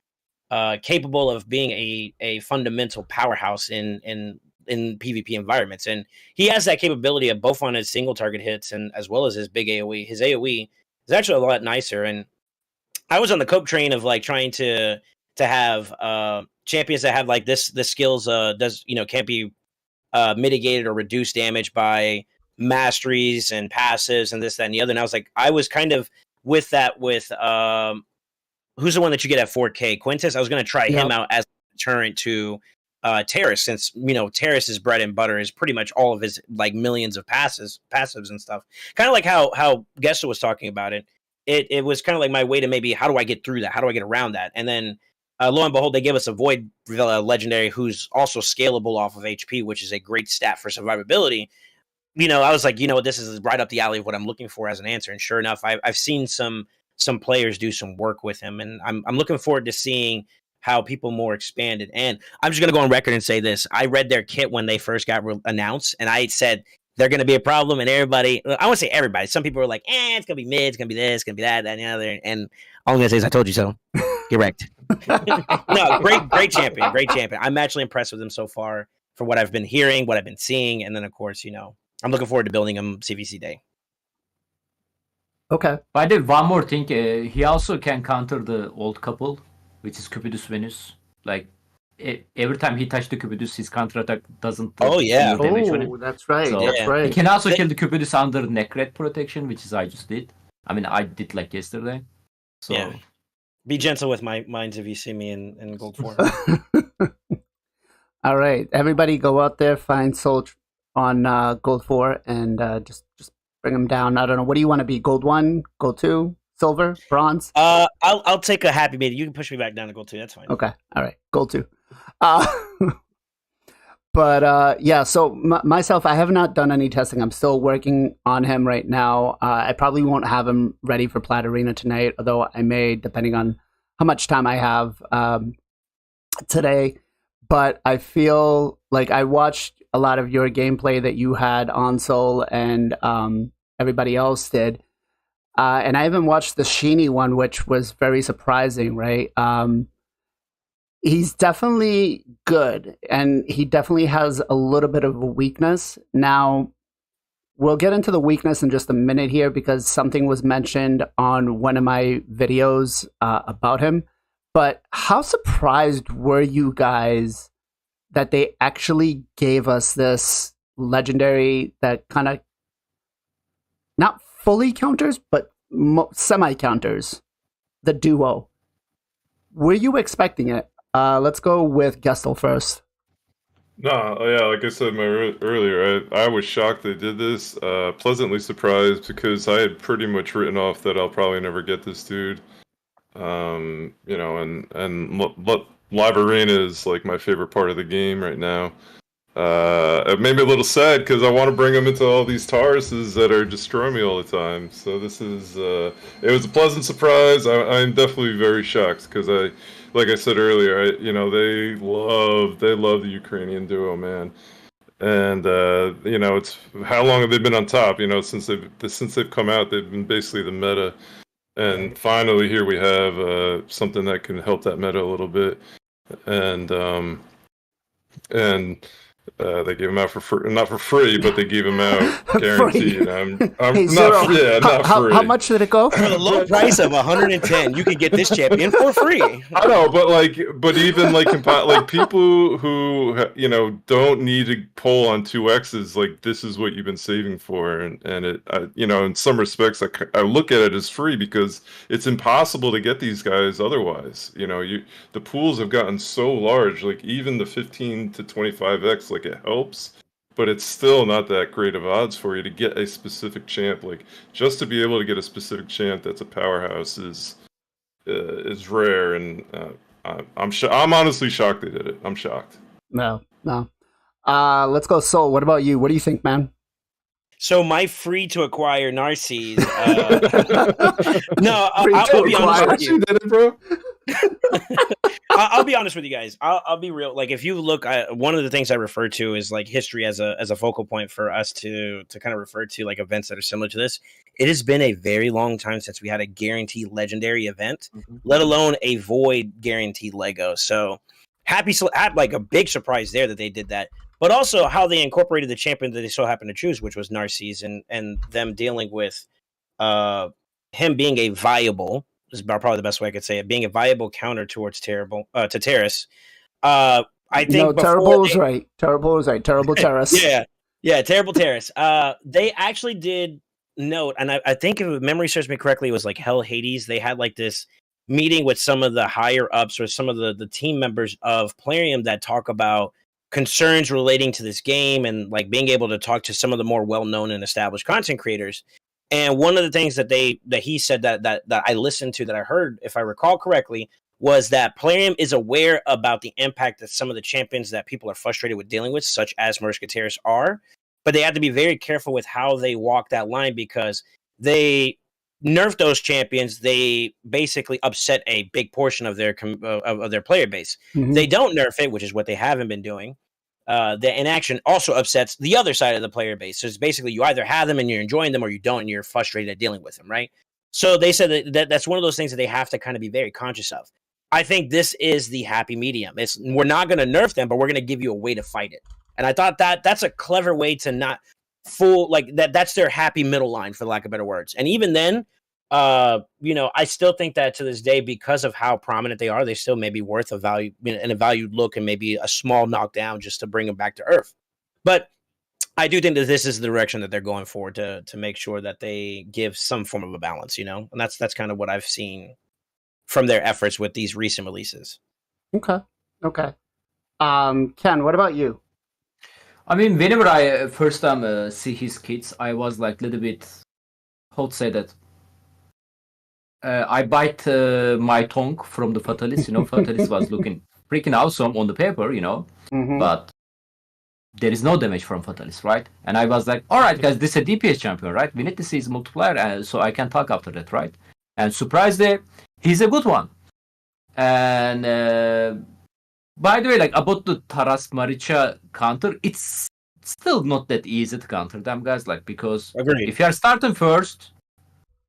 capable of being a fundamental powerhouse in PvP environments. And he has that capability of both on his single target hits and as well as his big AoE. His AoE is actually a lot nicer. And I was on the cope train of like trying to have champions that have like this skills can't be mitigated or reduced damage by masteries and passives and this, that, and the other. And I was kind of with that with who's the one that you get at 4K? Quintus. I was going to try him out as a deterrent to Terrace, since Terrace's bread and butter is pretty much all of his like millions of passives and stuff. Kind of like how Gestal was talking about it. It was kind of like my way to maybe how do I get through that? How do I get around that? And then lo and behold, they give us a Void legendary who's also scalable off of HP, which is a great stat for survivability. I was like, this is right up the alley of what I'm looking for as an answer. And sure enough, I've seen some players do some work with him, and I'm looking forward to seeing how people more expanded. And I'm just gonna go on record and say this: I read their kit when they first got announced, and I said they're gonna be a problem. And everybody, I won't say everybody, some people were like, it's gonna be mid, it's gonna be this, it's gonna be that, and the other. And all I'm gonna say is, I told you so. Get wrecked. No, great champion, great champion. I'm actually impressed with him so far for what I've been hearing, what I've been seeing, and then of course, I'm looking forward to building him CVC Day. Okay. I did one more thing. He also can counter the old couple, which is Cupidus Venus. Like every time he touched the Cupidus, his counter attack doesn't. Damage on it. That's right. So, that's right. He can also kill the Cupidus under Necret protection, which is I just did. I mean, I did like yesterday. So yeah. Be gentle with my minds if you see me in Gold 4. All right, everybody, go out there, find Soul on Gold 4, and just bring him down. I don't know. What do you want to be? Gold 1, Gold 2, Silver, Bronze? I'll take a happy medium. You can push me back down to Gold 2. That's fine. Okay. All right. Gold 2. But yeah, so myself, I have not done any testing. I'm still working on him right now. I probably won't have him ready for Plat Arena tonight, although I may, depending on how much time I have today. But I feel like I watched a lot of your gameplay that you had on Soul and everybody else did. And I even watched the Sheeny one, which was very surprising, right? He's definitely good, and he definitely has a little bit of a weakness. Now, we'll get into the weakness in just a minute here because something was mentioned on one of my videos about him. But how surprised were you guys that they actually gave us this legendary that kind of not fully counters, but semi-counters the duo? Were you expecting it? Let's go with Gestal first. No, yeah, like I said earlier, I was shocked they did this. Pleasantly surprised because I had pretty much written off that I'll probably never get this dude. And Live Arena is like my favorite part of the game right now. It made me a little sad because I want to bring him into all these Tauruses that are destroying me all the time. So this is it was a pleasant surprise. I'm definitely very shocked because like I said earlier, they love the Ukrainian duo, man. And it's how long have they been on top? Since they've come out, they've been basically the meta. And finally, here we have something that can help that meta a little bit. And they gave him out for free, not for free, but they gave him out guaranteed. I'm Hey, not free. How much did it go? For the low price of 110, you can get this champion for free. I know, but even like people who don't need to pull on 2X's, like this is what you've been saving for, and it in some respects I look at it as free because it's impossible to get these guys otherwise. The pools have gotten so large, like even the 15 to 25X, like it helps, but it's still not that great of odds for you to get a specific champ. Like just to be able to get a specific champ that's a powerhouse is rare, and I'm honestly shocked they did it. I'm shocked. No. Let's go Soul. What about you? What do you think, man? So my free to acquire Narcisse. No, I'll be honest with you. Did it, bro? I'll be honest with you guys. I'll be real. Like if you look, one of the things I refer to is like history as a focal point for us to kind of refer to like events that are similar to this. It has been a very long time since we had a guaranteed legendary event, let alone a void guaranteed Lego. So like a big surprise there that they did that. But also how they incorporated the champion that they so happened to choose, which was Narcisse, and them dealing with him being a viable, is probably the best way I could say it, being a viable counter towards to Terrace. I think no, Terrible is right. Terrible is right. Terrible Terrace. yeah, Terrible Terrace. They actually did note, and I think if memory serves me correctly, it was like Hell Hades. They had like this meeting with some of the higher ups or some of the team members of PLARIUM that talk about concerns relating to this game and like being able to talk to some of the more well-known and established content creators. And one of the things that he said that I listened to, that I heard, if I recall correctly, was that PLARIUM is aware about the impact that some of the champions that people are frustrated with dealing with, such as Musketeers, are. but they have to be very careful with how they walk that line because they nerf those champions. They basically upset a big portion of their player base. They don't nerf it, which is what they haven't been doing. The inaction also upsets the other side of the player base. So it's basically you either have them and you're enjoying them, or you don't and you're frustrated at dealing with them, right? So they said that's one of those things that they have to kind of be very conscious of. I think this is the happy medium. We're not going to nerf them, but we're going to give you a way to fight it. And I thought that's a clever way to not that's their happy middle line, for lack of better words. And even then, I still think that to this day, because of how prominent they are, they still may be worth a value and a valued look and maybe a small knockdown just to bring them back to earth. But I do think that this is the direction that they're going for to make sure that they give some form of a balance, and that's kind of what I've seen from their efforts with these recent releases. Okay. Ken, what about you? I mean, whenever I first time see his kits, I was like a little bit, how to say that, I bite my tongue from the Fatalist. Fatalist was looking freaking awesome on the paper, but there is no damage from Fatalist, right? And I was like, all right, guys, this is a DPS champion, right? We need to see his multiplier, so I can talk after that, right? And surprisingly, he's a good one. And by the way, like about the Taras Maricha counter, it's still not that easy to counter them, guys. Like, because if you are starting first,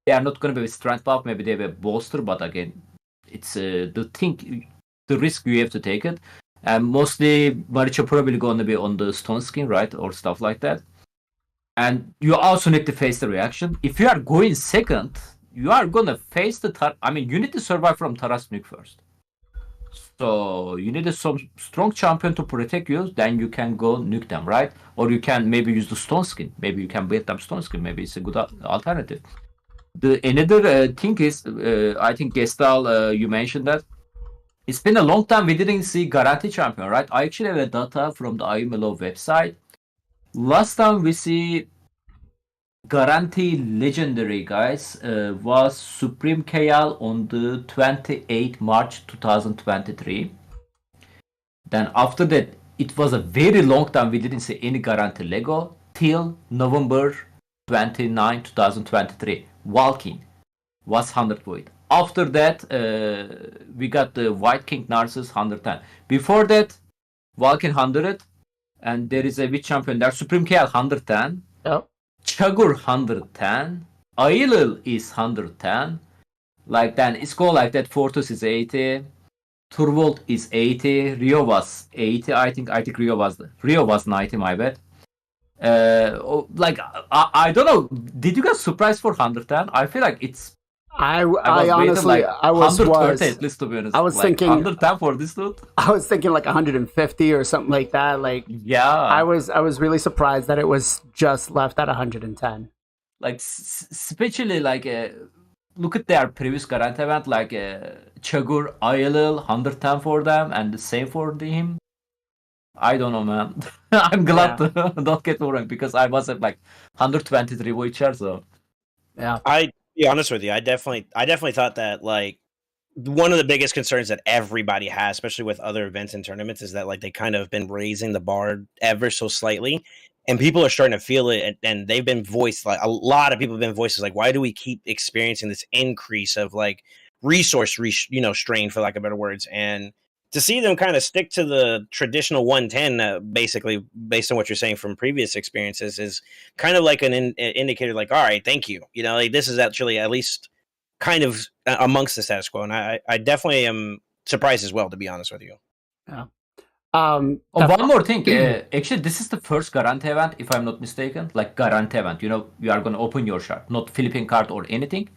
they are not going to be with strength buff. Maybe they have a bolster, but again, it's the risk you have to take it. And mostly Maricha probably going to be on the stone skin, right, or stuff like that. And you also need to face the reaction. If you are going second, you are going to face you need to survive from Taras nuke first. So you need some strong champion to protect you, then you can go nuke them, right? Or you can maybe use the stone skin. Maybe you can build them stone skin. Maybe it's a good alternative. Another thing is, I think Gestal, you mentioned that. It's been a long time we didn't see Guarantee Champion, right? I actually have a data from the IMLO website. Last time we see Guarantee Legendary, guys, was Supreme KL on the 28th March 2023. Then after that, it was a very long time we didn't see any Guarantee Lego till November 29, 2023. Walking was 100 void. After that, we got the White King Narcissus 110. Before that, Walking 100, and there is a witch champion there, Supreme KL 110. Yep. Chagur 110, Ailil is 110, like then it's called like that. Fortus is 80, Turvold is 80, Rio was 80. I think Rio was 90. My bad. I don't know. Did you get surprised for 110? I feel like it's. I honestly, like I was 130 at least, to be honest. I was like thinking 110 for this dude. I was thinking like 150 or something like that. Like, yeah, I was really surprised that it was just left at 110. Like, especially like look at their previous current event, like Chagur, ILL, 110 for them, and the same for him. I don't know, man. I'm glad to don't get me wrong, because I was at like 123 Witcher, so yeah. I be honest with you, I definitely thought that like one of the biggest concerns that everybody has, especially with other events and tournaments, is that like they kind of been raising the bar ever so slightly, and people are starting to feel it, and they've been voiced, like a lot of people have been voices like, why do we keep experiencing this increase of like resource strain, for lack of better words, and to see them kind of stick to the traditional 110, basically based on what you're saying from previous experiences, is kind of like an indicator, like, all right, thank you. Like this is actually at least kind of amongst the status quo. And I definitely am surprised as well, to be honest with you. Yeah. One more thing. Actually, this is the first Guarantee event, if I'm not mistaken. Like Guarantee event, you are going to open your shard, not Philippine card or anything.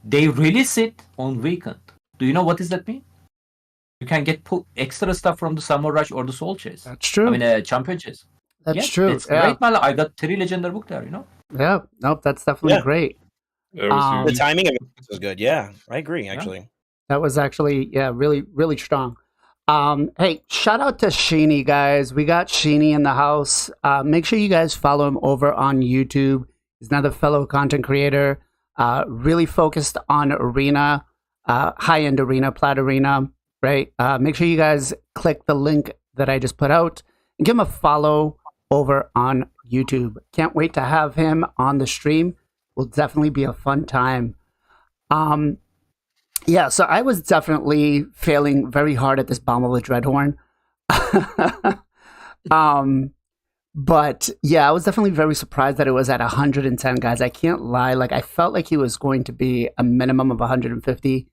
They release it on weekend. Do you know what does that mean? You can get extra stuff from the Summer Rush or the Soul Chase. That's true. I mean, Champion Chase. That's true. It's great, man. I got 3 legendary book there, Yeah, nope, that's definitely great. The timing of it was good. Yeah, I agree, actually. That was actually, really, really strong. Hey, shout out to Sheeny, guys. We got Sheeny in the house. Make sure you guys follow him over on YouTube. He's another fellow content creator, really focused on arena, high-end arena, plat arena. Right. Make sure you guys click the link that I just put out and give him a follow over on YouTube. Can't wait to have him on the stream. Will definitely be a fun time. Yeah, so I was definitely failing very hard at this Bomb of the Dreadhorn. But yeah, I was definitely very surprised that it was at 110, guys. I can't lie. Like, I felt like he was going to be a minimum of 150.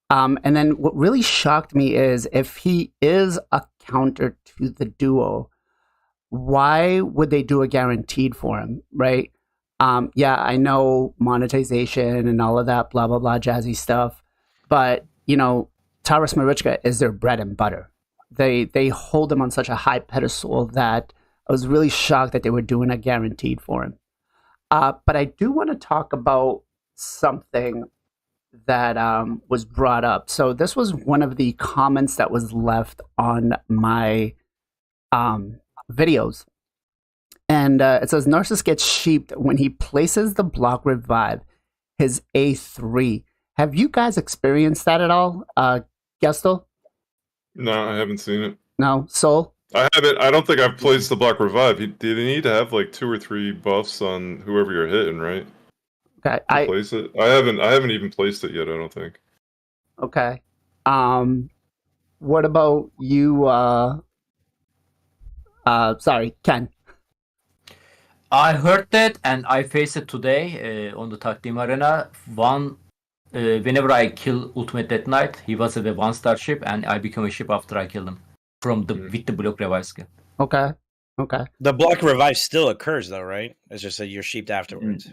And then what really shocked me is if he is a counter to the duo, why would they do a guaranteed for him, right? Yeah, I know monetization and all of that, blah, blah, blah, jazzy stuff. But, you know, Taras Marichka is their bread and butter. They hold him on such a high pedestal that I was really shocked that they were doing a guaranteed for him. But I do want to talk about something that was brought up. So this was one of the comments that was left on my videos. And it says, Narcissus gets sheeped when he places the block revive, his A3. Have you guys experienced that at all, Gestal? No, I haven't seen it. No? Soul? I haven't. I don't think I've placed the block revive. You need to have like 2 or 3 buffs on whoever you're hitting, right? Okay. To place it. I haven't even placed it yet, I don't think. Okay. What about you, sorry, Ken? I heard that, and I faced it today on the Tag Team Arena. Whenever I kill Ultimate Death Knight, he was a 1-star ship, and I become a ship after I killed him with the block revive skill. Okay. Okay. The block revive still occurs, though, right? It's just that you're sheeped afterwards.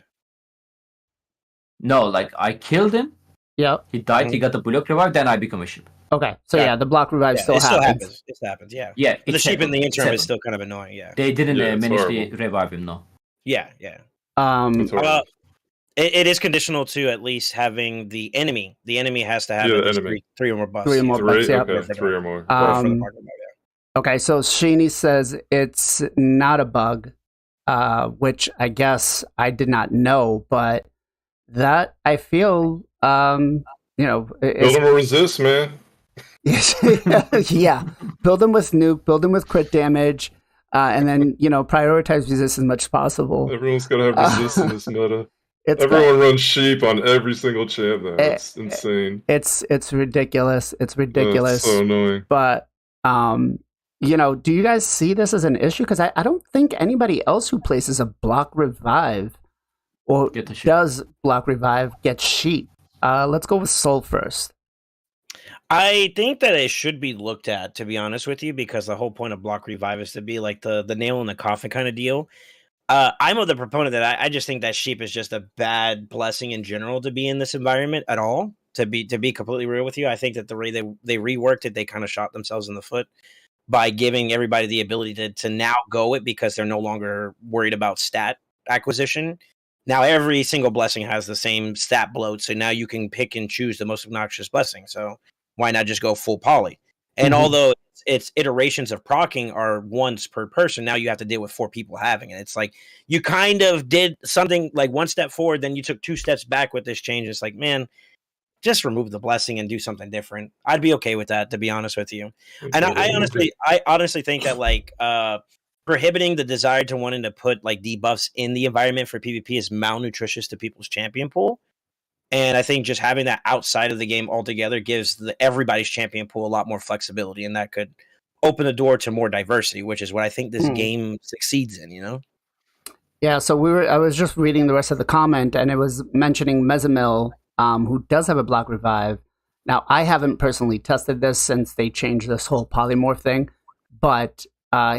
No, like I killed him. Yep. He died. He got the block revive. Then I become a ship. Okay. So yeah, the block revive still happens. It happens. Yeah. Yeah. The sheep in the interim is still kind of annoying. Yeah. They didn't manage horrible. to revive him. No. Yeah. Yeah. It is conditional to at least having the enemy. The enemy has to have at least three or more buffs. 3 or more buffs. Yeah. Okay, 3 or more. Okay. So Sheeny says it's not a bug, which I guess I did not know, but that I feel, you know, build them to resist, man. Yeah, build them with nuke, build them with crit damage, and then, you know, prioritize resist as much as possible. Everyone's gotta have resist in this meta. Everyone runs sheep on every single champ now. It's insane. It's ridiculous. It's ridiculous. It's so annoying. But you know, do you guys see this as an issue? Because I don't think anybody else who places a block revive or does block revive get sheep. Let's go with Soul first. I think that it should be looked at, to be honest with you, because the whole point of block revive is to be like the nail in the coffin kind of deal. I'm of the proponent that I just think that sheep is just a bad blessing in general to be in this environment at all. To be completely real with you, I think that the way they reworked it, they kind of shot themselves in the foot by giving everybody the ability to now go it because they're no longer worried about stat acquisition. Now every single blessing has the same stat bloat, so now you can pick and choose the most obnoxious blessing. So why not just go full poly? And although its iterations of proccing are once per person, now you have to deal with 4 people having it. It's like you kind of did something like 1 step forward, then you took 2 steps back with this change. It's like, man, just remove the blessing and do something different. I'd be okay with that, to be honest with you. And I honestly think that like prohibiting the desire to wanting to put like debuffs in the environment for PvP is malnutritious to people's champion pool. And I think just having that outside of the game altogether gives everybody's champion pool a lot more flexibility, and that could open the door to more diversity, which is what I think this game succeeds in, you know? Yeah, so I was just reading the rest of the comment, and it was mentioning Mezamil, who does have a block revive. Now, I haven't personally tested this since they changed this whole polymorph thing, but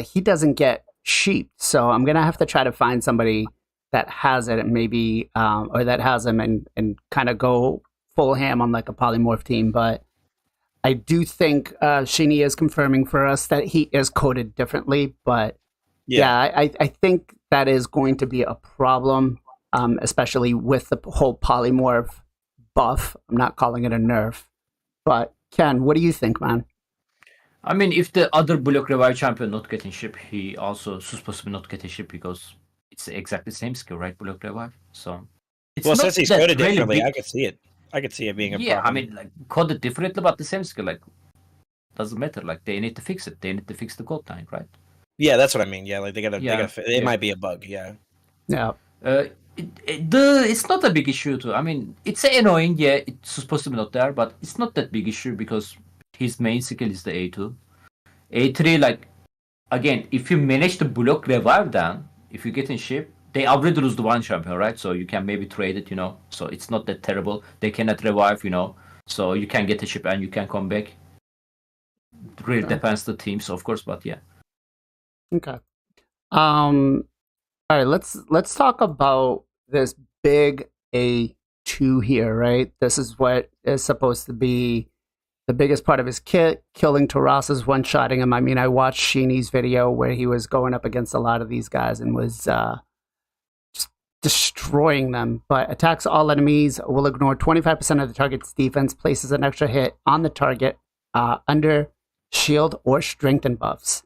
he doesn't get sheeped, so I'm going to have to try to find somebody that has it, and maybe, or that has him, and kind of go full ham on like a polymorph team. But I do think Sheeny is confirming for us that he is coded differently. But yeah, I think that is going to be a problem, especially with the whole polymorph buff. I'm not calling it a nerf. But Ken, what do you think, man? I mean, if the other block revive champion not getting ship, he also supposed to not get a ship because it's exactly the same skill, right? Block revive. So well, since he's coded differently, I could see it. I could see it being a problem. I mean, like coded differently, but the same skill. Like doesn't matter. Like they need to fix it. They need to fix the code time, right? Yeah, that's what I mean. Yeah, like they Yeah, gotta. It yeah. might be a bug. Yeah. Yeah. It's not a big issue too. I mean, it's annoying. Yeah, it's supposed to be not there, but it's not that big issue because his main skill is the A2. A3, like, again, if you manage to block revive them, if you get in ship, they already lose the one champion, right? So you can maybe trade it, So it's not that terrible. They cannot revive, So you can get a ship and you can come back. It really depends the teams, of course, but yeah. Okay. All right, let's talk about this big A2 here, right? This is what is supposed to be the biggest part of his kit, killing Taras's one-shotting him. I mean, I watched Sheeny's video where he was going up against a lot of these guys and was just destroying them. But attacks all enemies, will ignore 25% of the target's defense, places an extra hit on the target under shield or strengthen buffs.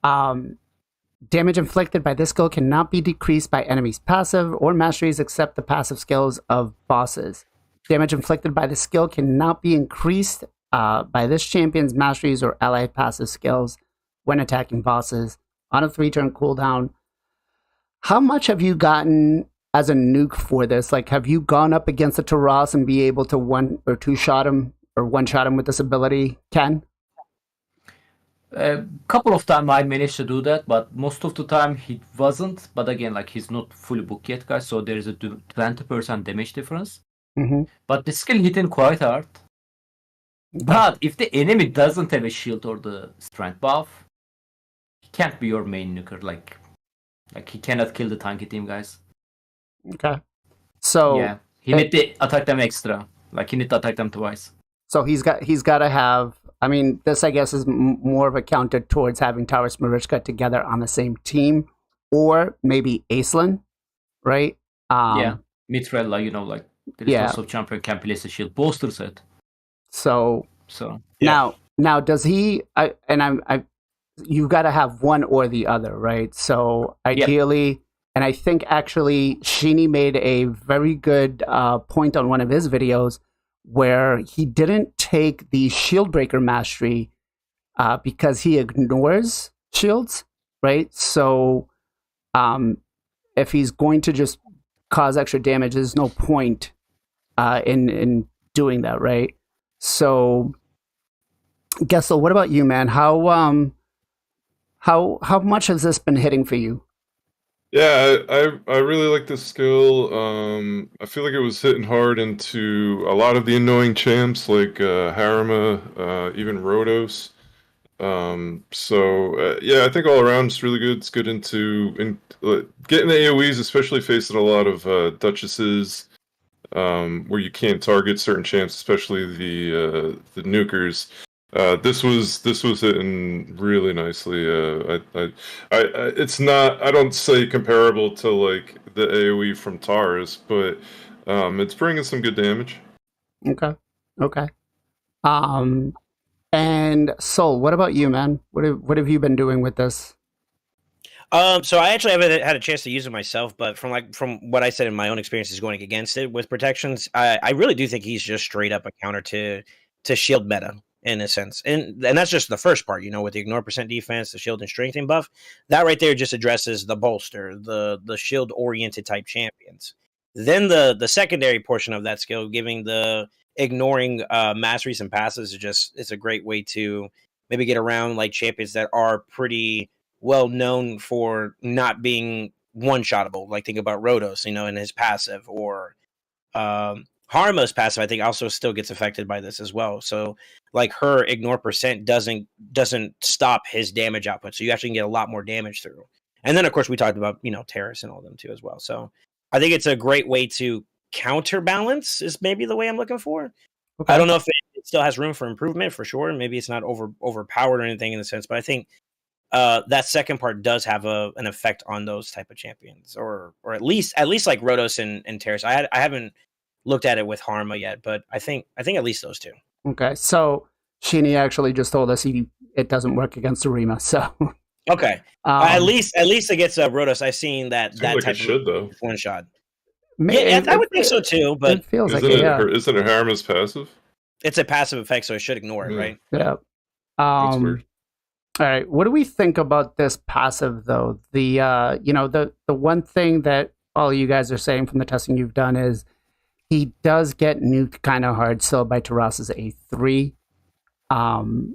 Damage inflicted by this skill cannot be decreased by enemies' passive or masteries except the passive skills of bosses. Damage inflicted by the skill cannot be increased by this champion's masteries or allied passive skills when attacking bosses on a 3-turn cooldown. How much have you gotten as a nuke for this? Like, have you gone up against a Taras and be able to one or two shot him or one shot him with this ability, Ken? A couple of times I managed to do that, but most of the time he wasn't. But again, like, he's not fully booked yet, guys, so there is a 20% damage difference. Mm-hmm. But the skill hitting quite hard. But if the enemy doesn't have a shield or the strength buff, he can't be your main nuker. Like he cannot kill the tanky team, guys. Okay. So yeah, he need to attack them extra. Like, he need to attack them twice. So he's got to have. I mean, this I guess is more of a counter towards having Taurus Marichka together on the same team, or maybe Aislinn, right? Yeah, Mitrella, like. There is also champion can place a shield booster set. So yeah. now does he? You've got to have one or the other, right? So ideally, and I think actually Sheeny made a very good point on one of his videos where he didn't take the shield breaker mastery because he ignores shields, right? So if he's going to just cause extra damage, there's no point in doing that, right? So, Gestal, what about you, man? How much has this been hitting for you? Yeah, I really like this skill. I feel like it was hitting hard into a lot of the annoying champs like Harima, even Rhodos. Yeah, I think all around it's really good. It's good into getting AoEs, especially facing a lot of Duchesses, where you can't target certain champs, especially the nukers. This was hitting really nicely. It's not. I don't say comparable to like the AoE from Taurus, but it's bringing some good damage. Okay. And Soul, what about you, man? What have you been doing with this? So I actually haven't had a chance to use it myself, but from what I said in my own experiences going against it with protections, I really do think he's just straight up a counter to shield meta in a sense, and that's just the first part, with the ignore percent defense, the shield and strengthening buff. That right there just addresses the bolster, the shield oriented type champions. Then the secondary portion of that skill, giving the ignoring masteries and passes, it's a great way to maybe get around like champions that are pretty well known for not being one-shottable. Like, think about Rhodos, and his passive, or Harima's passive, I think, also still gets affected by this as well. So, like, her ignore percent doesn't stop his damage output. So you actually can get a lot more damage through. And then, of course, we talked about, Terrace and all them too as well. So I think it's a great way to counterbalance is maybe the way I'm looking for. Okay. I don't know if it still has room for improvement, for sure. Maybe it's not overpowered or anything in the sense, but I think that second part does have an effect on those type of champions, or at least like Rhodos and Terrace. I haven't looked at it with Harma yet, but I think at least those two. Okay, so Sheeny actually just told us it doesn't work against Arima. So okay, at least against Rhodos, I've seen that like type of one shot. Yeah, I would think so too, but it feels isn't it Harima's passive? It's a passive effect, so it should ignore it, right? Yeah. That's weird. All right. What do we think about this passive, though? The one thing that all you guys are saying from the testing you've done is he does get nuked kind of hard still by Taras's A3. And,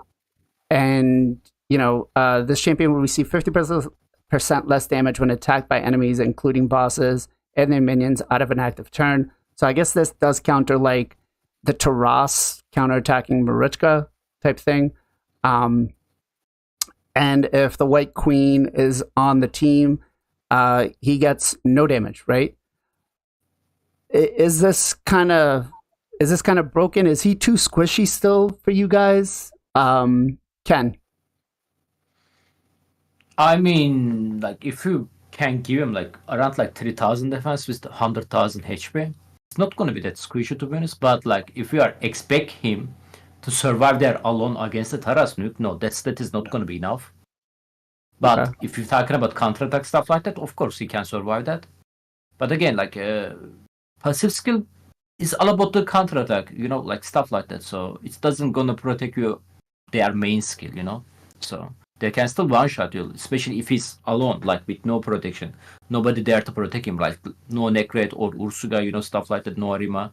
this champion will receive 50% less damage when attacked by enemies, including bosses and their minions out of an active turn. So I guess this does counter like the Taras counterattacking Marichka type thing. And if the White Queen is on the team, he gets no damage, right? Is this kind of broken? Is he too squishy still for you guys? Ken? I mean, like, if you can give him like around like 3,000 defense with 100,000 HP, it's not going to be that squishy to be honest. But like, if you are expect him to survive there alone against the Taras nuke, no, that is not going to be enough. But if you're talking about counterattack stuff like that, of course he can survive that. But again, like passive skill is all about the counterattack, like stuff like that. So it doesn't gonna protect you their main skill, So they can still one shot you, especially if he's alone, like with no protection, nobody there to protect him, like no Necrate or Ursuga, stuff like that, no Arima,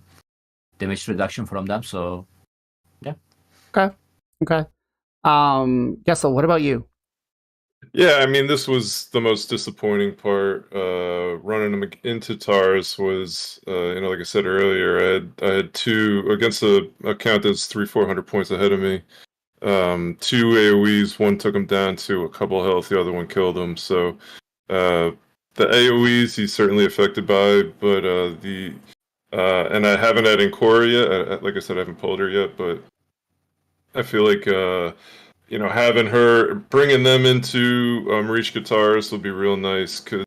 damage reduction from them. So yeah. Okay. Gestal, what about you? Yeah, I mean, this was the most disappointing part. Running him into Tars was, like I said earlier, I had two against a account that's 300-400 points ahead of me. Two AoEs, one took him down to a couple health, the other one killed him. So the AoEs he's certainly affected by, but and I haven't had Encore yet. Like I said, I haven't pulled her yet, but I feel like having her, bringing them into Reach Guitars will be real nice because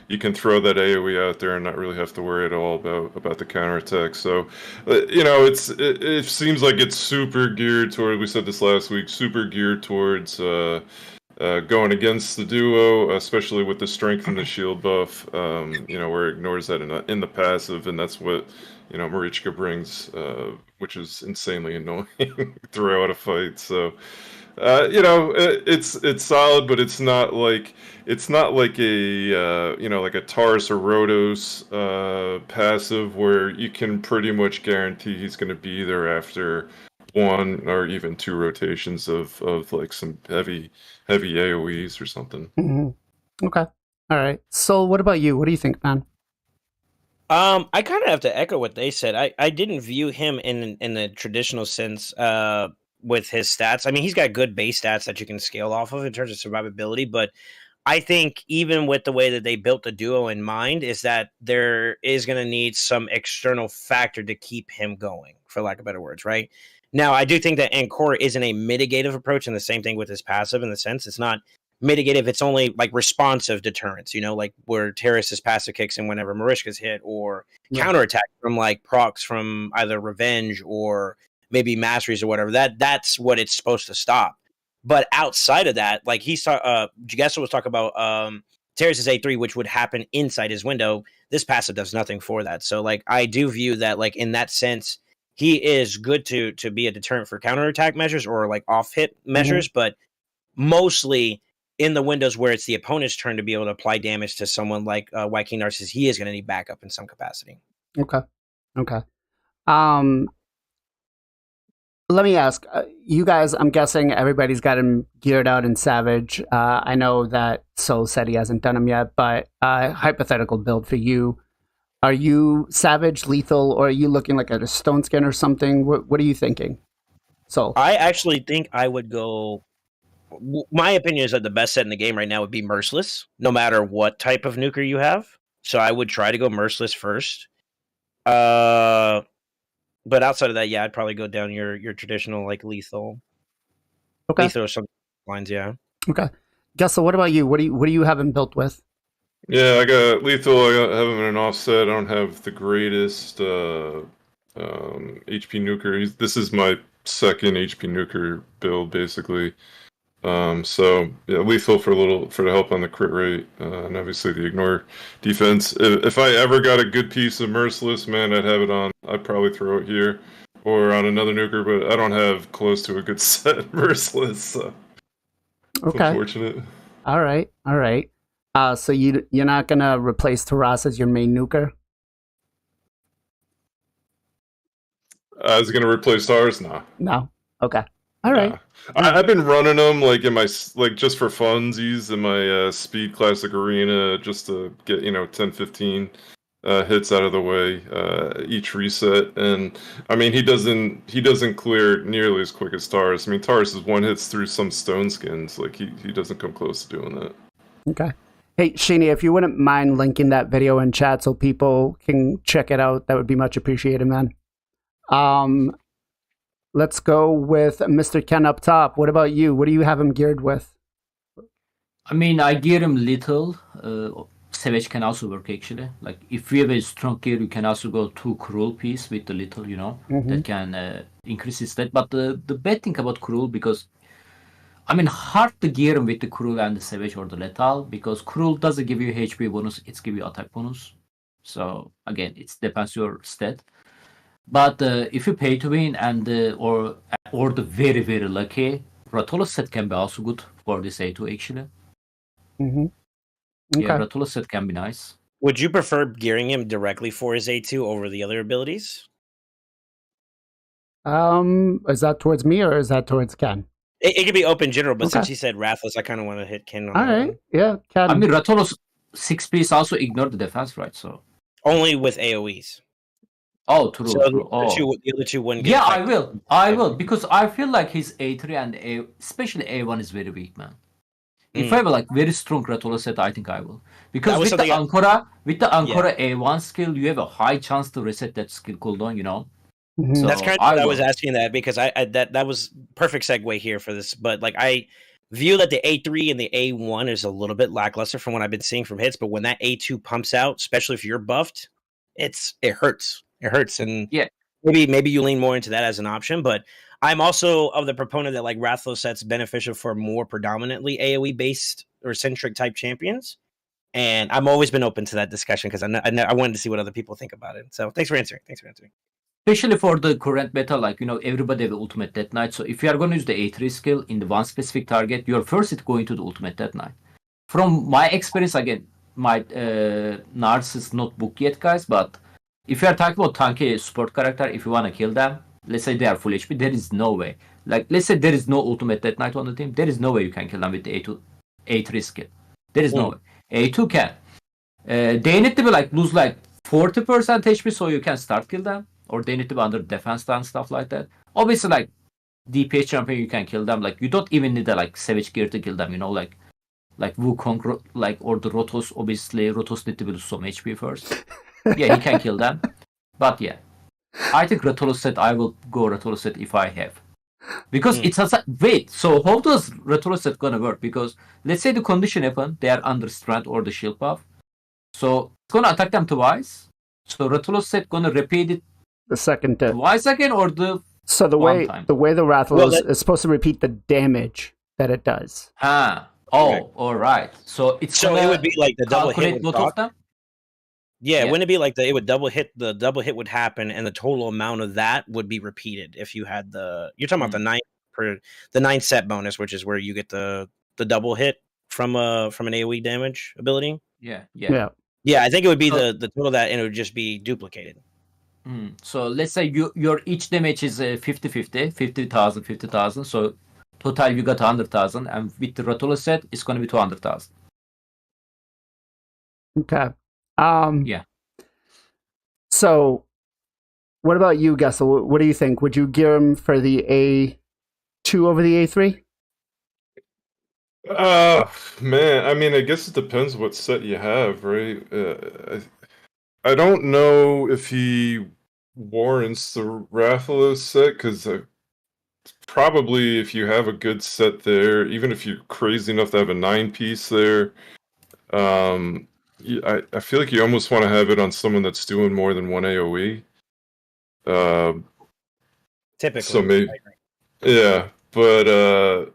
you can throw that AoE out there and not really have to worry at all about the counterattack. So, it seems like it's super geared toward, we said this last week, super geared towards going against the duo, especially with the strength and the shield buff, where it ignores that in the passive, and that's what, Marichka brings, which is insanely annoying throughout a fight. So, it's solid, but it's not like a like a Tars or Rhodos passive where you can pretty much guarantee he's going to be there after one or even two rotations of like some heavy AoEs or something. Mm-hmm. Okay, all right. So, what about you? What do you think, man? I kind of have to echo what they said. I didn't view him in the traditional sense. With his stats, I mean, he's got good base stats that you can scale off of in terms of survivability, but I think even with the way that they built the duo in mind is that there is going to need some external factor to keep him going, for lack of better words, right? Now, I do think that Encore isn't a mitigative approach, and the same thing with his passive in the sense it's not mitigative, it's only like responsive deterrence, like where Terrace's passive kicks in whenever Marichka's hit, or counterattack from like procs from either Revenge or maybe Masteries or whatever. That's what it's supposed to stop. But outside of that, like Gestal was talking about Terrace's A3, which would happen inside his window. This passive does nothing for that. So like I do view that like in that sense, he is good to be a deterrent for counterattack measures or like off hit measures, but mostly in the windows where it's the opponent's turn to be able to apply damage to someone like White King Narcissus, he is going to need backup in some capacity. Okay. Let me ask you guys. I'm guessing everybody's got him geared out in Savage. I know that Soul said he hasn't done him yet, but hypothetical build for you: are you Savage, Lethal, or are you looking like at a Stone Skin or something? What are you thinking? So I actually think I would go. My opinion is that the best set in the game right now would be Merciless, no matter what type of nuker you have. So I would try to go Merciless first. But outside of that, yeah, I'd probably go down your traditional like Lethal. Okay. Lethal or some lines, yeah. Okay. Gestal, what about you? What do you have him built with? Yeah, I got Lethal. I have him in an offset. I don't have the greatest HP nuker. This is my second HP nuker build, basically. So yeah, Lethal for the help on the crit rate, and obviously the ignore defense. If I ever got a good piece of Merciless, man, I'd have it on. I'd probably throw it here or on another nuker, but I don't have close to a good set Merciless. So. Okay. Unfortunate. All right. So you're not gonna replace Taras as your main nuker? I was gonna replace ours now. No. Okay. All right. I've been running them like in my just for funsies in my speed classic arena just to get 10-15 hits out of the way each reset, and I mean he doesn't clear nearly as quick as Taurus. I mean Taurus is one hits through some stone skins, like he doesn't come close to doing that. Okay. Hey Sheeny, if you wouldn't mind linking that video in chat so people can check it out, that would be much appreciated, man. Let's go with Mr. Ken up top. What about you? What do you have him geared with? I mean, I gear him little. Savage can also work actually. Like if you have a strong gear, you can also go 2 cruel piece with the little, that can increase his stat. But the bad thing about cruel, because I mean hard to gear him with the cruel and the savage or the lethal, because cruel doesn't give you HP bonus, it's give you attack bonus. So again, it depends your stat. But if you pay to win and or the very very lucky, Ratolo set can be also good for this A2 actually. Okay. Yeah, Ratolo set can be nice. Would you prefer gearing him directly for his A2 over the other abilities? Is that towards me or is that towards Ken? It could be open general, but since he said Rathless, I kind of want to hit Ken on All that right. one. Yeah, Ken. I mean, Ratolo's 6 piece also ignore the defense, right? So only with AoEs. Oh, true. So true. the other two wouldn't get Yeah, affected. I will, because I feel like his A3 and especially A1 is very weak, man. If I have like very strong Ratolo set, I think I will. Because with the Ankara A1 skill, you have a high chance to reset that skill cooldown, So that's kind of what I was asking that, because that was perfect segue here for this. But like I view that the A3 and the A1 is a little bit lackluster from what I've been seeing from hits, but when that A2 pumps out, especially if you're buffed, it hurts. It hurts, and yeah, maybe you lean more into that as an option. But I'm also of the proponent that like Rathalos set's beneficial for more predominantly AoE based or centric type champions, and I've always been open to that discussion because I wanted to see what other people think about it. So thanks for answering. Especially for the current meta, like everybody have ultimate Death Knight. So if you are going to use the A3 skill in the one specific target, you're first going to the ultimate Death Knight. From my experience, again, my Nars is not booked yet, guys, but if you are talking about tanky support character, if you want to kill them, let's say they are full HP, there is no way. Like, let's say there is no ultimate Death Knight on the team, there is no way you can kill them with the A3 skill. There is no way. A2 can. They need to be lose 40% HP so you can start kill them, or they need to be under defense and stuff like that. Obviously, DPS champion, you can kill them. Like, you don't even need a savage gear to kill them, like Wukong, or the Rotos. Obviously, Rotos need to be some HP first. Yeah, he can kill them. But yeah, I think Ratolo set, I will go Ratolo set if I have. Because it's wait, so how does Ratolo set gonna work? Because let's say the condition happen, they are under strength or the shield buff. So it's gonna attack them twice. So Ratolo set gonna repeat it the second time twice again, or the way the Rathalos is supposed to repeat the damage that it does. All right. So it would be like the double hit both of them. Yeah, wouldn't it be like it would double hit? The double hit would happen, and the total amount of that would be repeated if you had you're talking about the 9 set bonus, which is where you get the double hit from an AoE damage ability. Yeah. I think it would be the total of that, and it would just be duplicated. So let's say your each damage is 50-50, 50,000. So total you got 100,000, and with the Ratolo set, it's going to be 200,000. Okay. Yeah. So, what about you, Gestal? What do you think? Would you gear him for the A2 over the A3? Man, I mean, I guess it depends what set you have, right? I don't know if he warrants the Rathalos set, because probably if you have a good set there, even if you're crazy enough to have a 9-piece there, I feel like you almost want to have it on someone that's doing more than one AoE. Typically. So maybe, yeah, but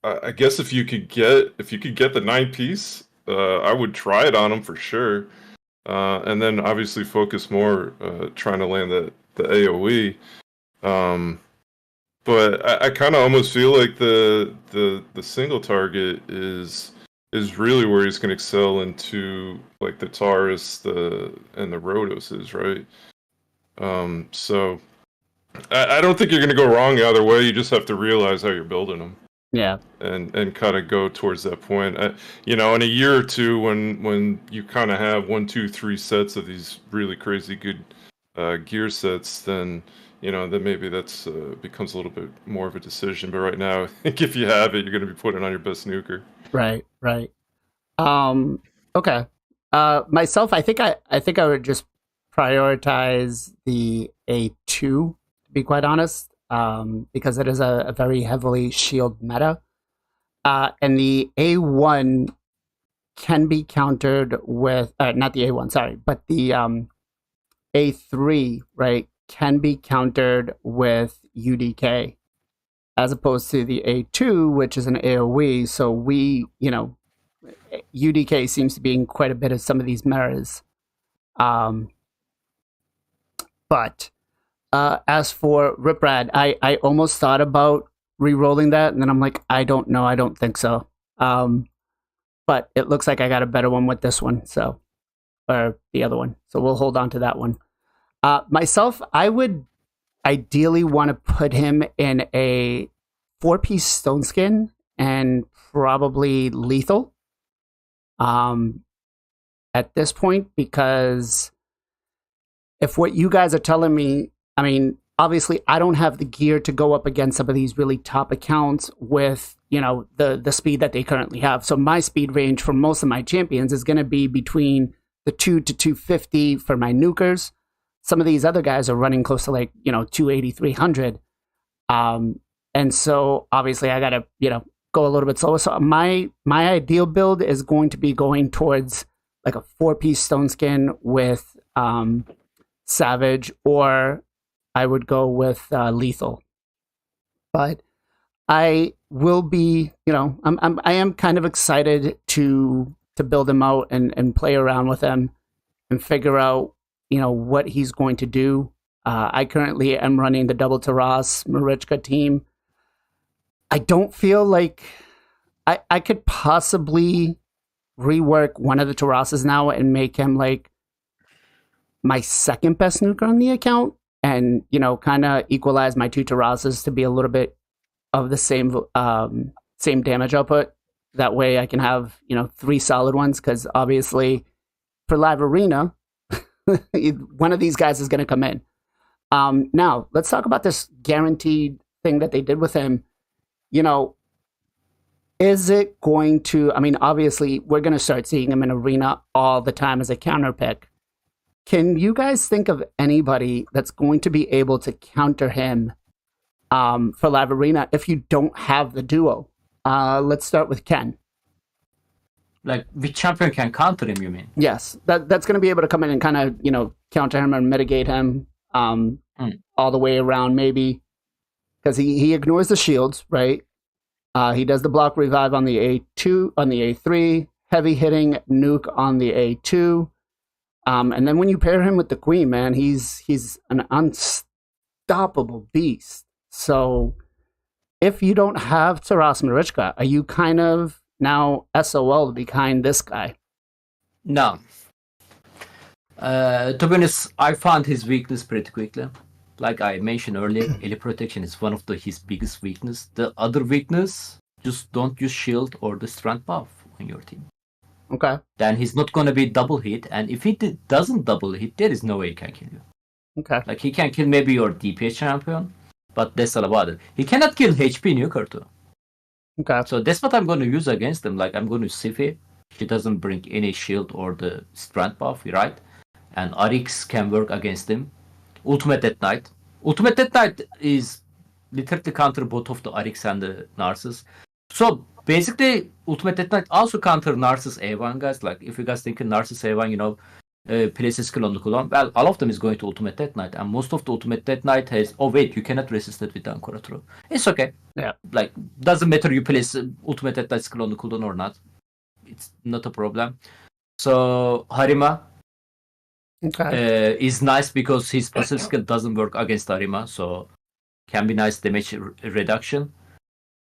I guess if you could get the 9-piece, I would try it on him for sure, and then obviously focus more trying to land the AoE. but I kind of almost feel like the single target is really where he's going to excel into like the Taurus and the Rhodoses, right? So I don't think you're going to go wrong the other way. You just have to realize how you're building them. Yeah. And kind of go towards that point. In a year or two, when you kind of have 1, 2, 3 sets of these really crazy good gear sets, then then maybe that's becomes a little bit more of a decision. But right now, I think if you have it, you're going to be putting on your best snooker. Right. Okay. Myself, I think I would just prioritize the A2, to be quite honest, because it is a very heavily shield meta. And the A1 can be countered with, not the A1, sorry, but the A3, right, can be countered with UDK, as opposed to the A2, which is an AoE. So UDK seems to be in quite a bit of some of these metas. But as for Riprad, I almost thought about re-rolling that, and then I'm like, I don't know, I don't think so. But it looks like I got a better one with this one, or the other one. So we'll hold on to that one. Myself, I would ideally want to put him in a 4-piece stone skin and probably lethal. At this point, because if what you guys are telling me, I mean, obviously I don't have the gear to go up against some of these really top accounts with, the speed that they currently have. So my speed range for most of my champions is going to be between the 2 to 250 for my nukers. Some of these other guys are running close to 280, 300. And so obviously I got to, go a little bit slower. So my ideal build is going to be going towards like a 4-piece stone skin with Savage, or I would go with lethal. But I will be, I am kind of excited to build him out and play around with him and figure out, what he's going to do. I currently am running the double Taras Marichka team. I don't feel like I could possibly rework one of the Tarasas now and make him like my second best nuker on the account, and kind of equalize my 2 Tarasas to be a little bit of the same damage output. That way I can have 3 solid ones, because obviously for live arena one of these guys is going to come in. Now let's talk about this guaranteed thing that they did with him. Is it going to, I mean, obviously we're going to start seeing him in arena all the time as a counter pick. Can you guys think of anybody that's going to be able to counter him for live arena if you don't have the duo? Let's start with Ken. Like, which champion can counter him, you mean? Yes, that's going to be able to come in and kind of, counter him and mitigate him all the way around, maybe. Because he ignores the shields, right? He does the block revive on the A2, on the A3, heavy hitting nuke on the A2. And then when you pair him with the Queen, man, he's an unstoppable beast. So if you don't have Taras Marichka, are you kind of now SOL behind this guy? No. To be honest, I found his weakness pretty quickly. Like I mentioned earlier, Ellie Protection is one of his biggest weakness. The other weakness, just don't use shield or the strength buff on your team. Okay. Then he's not going to be double hit, and if he doesn't double hit, there is no way he can kill you. Okay. Like he can kill maybe your DPS champion, but that's all about it. He cannot kill HP nuker too. Okay. So that's what I'm going to use against him. Like I'm going to Sifi. She doesn't bring any shield or the strength buff, right? And Arix can work against him. Ultimate Death Knight. Ultimate Death Knight is literally counter both of the Arix and the Narcissus. So basically, Ultimate Death Knight also counter Narcissus A1, guys. Like if you guys think Narcissus A1, places skill on the cooldown, well, all of them is going to Ultimate Death Knight, and most of the Ultimate Death Knight has, oh wait, you cannot resist it with the Ankara Throw. It's okay. Yeah. Like, doesn't matter you place Ultimate Death Knight skill on the cooldown or not. It's not a problem. So, Harima is nice because his passive skill doesn't work against Harima, so can be nice damage reduction.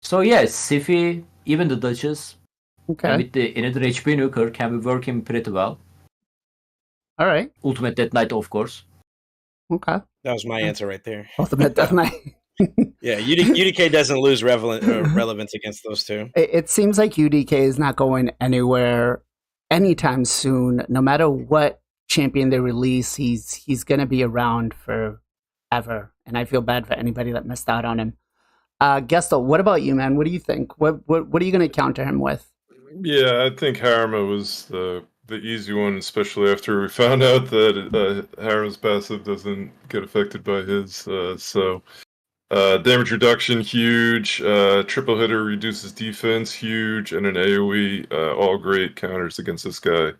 So yeah, Siphi, even the Duchess, Okay. and with the another HP nuker can be working pretty well. All right. Ultimate Death Knight, of course. Okay. That was my answer right there. Ultimate Death Knight. Yeah, UDK doesn't lose relevance against those two. It seems like UDK is not going anywhere anytime soon. No matter what champion they release, he's going to be around forever. And I feel bad for anybody that missed out on him. Gestal, what about you, man? What do you think? What are you going to counter him with? Yeah, I think Harima was the easy one, especially after we found out that Harima's passive doesn't get affected by his. So damage reduction, huge. Triple hitter reduces defense, huge, and an AoE, all great counters against this guy.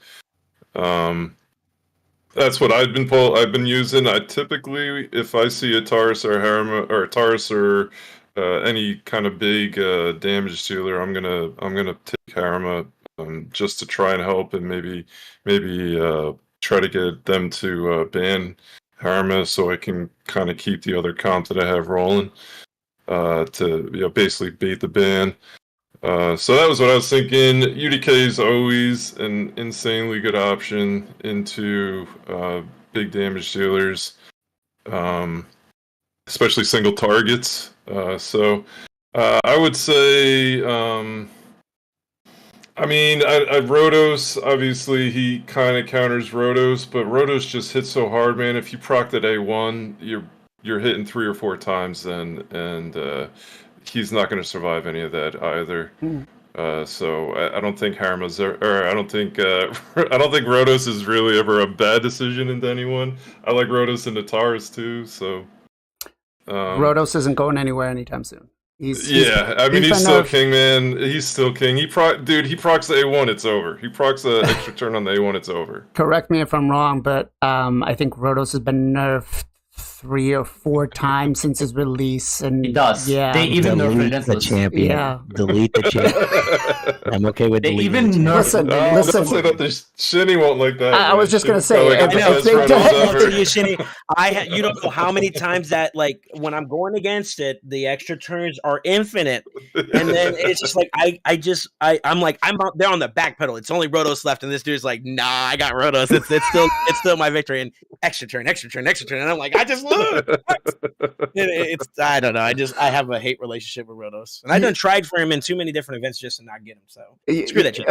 That's what I've been using. I typically, if I see a Taurus or Harima or Taurus or any kind of big damage dealer, I'm gonna take Harima just to try and help and maybe try to get them to ban Harima so I can kind of keep the other comp that I have rolling to basically bait the ban. So that was what I was thinking. UDK is always an insanely good option into big damage dealers, especially single targets. So I would say, Rotos, obviously he kind of counters Rotos, but Rotos just hits so hard, man. If you proc that A1, you're hitting 3 or 4 times then, and he's not going to survive any of that either. So I don't think Harima's I don't think Rotos is really ever a bad decision into anyone. I like Rotos into Taurus too. So Rotos isn't going anywhere anytime soon. He's still king, man. He's still king. He procs the A1, it's over. He procs the extra turn on the A1, it's over. Correct me if I'm wrong, but I think Rotos has been nerfed 3 or 4 times since his release, and it does. Yeah, they even nerf the Relentless. champion. Yeah. Delete the champion. I'm okay with They deleting even the nerf. Listen. Don't say that. Shinny won't like that. I was just gonna say, Like, if they Rotos don't- over. You, Shinny, you don't know how many times that, like, when I'm going against it, the extra turns are infinite, and then it's just like I'm they're on the back pedal. It's only Rotos left, and this dude's like, nah, I got Rotos. It's still my victory. And extra turn, and I'm like, I just lose. I don't know. I have a hate relationship with Rotos, and I done tried for him in too many different events just to not get him. So screw that shit.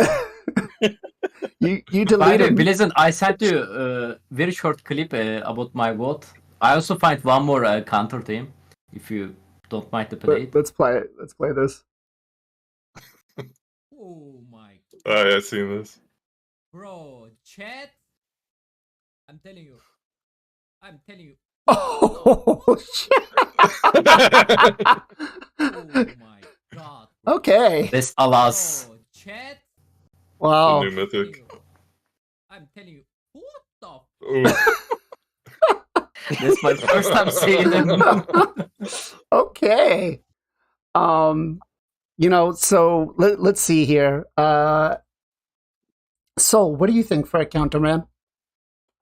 you By the way, deleted. BLAZIN, I sent you a very short clip about my vote. I also find one more counter to him, if you don't mind to play it. Let's play it. Let's play this. Oh my Oh, yeah, I've seen this. bro, chat. I'm telling you. Oh shit! Oh my god. Okay. This alas. Bro, chat. Wow. New mythic. I'm telling you. What the Ooh. This is my first time seeing him. Okay. So let's see here. So what do you think for a counter, man?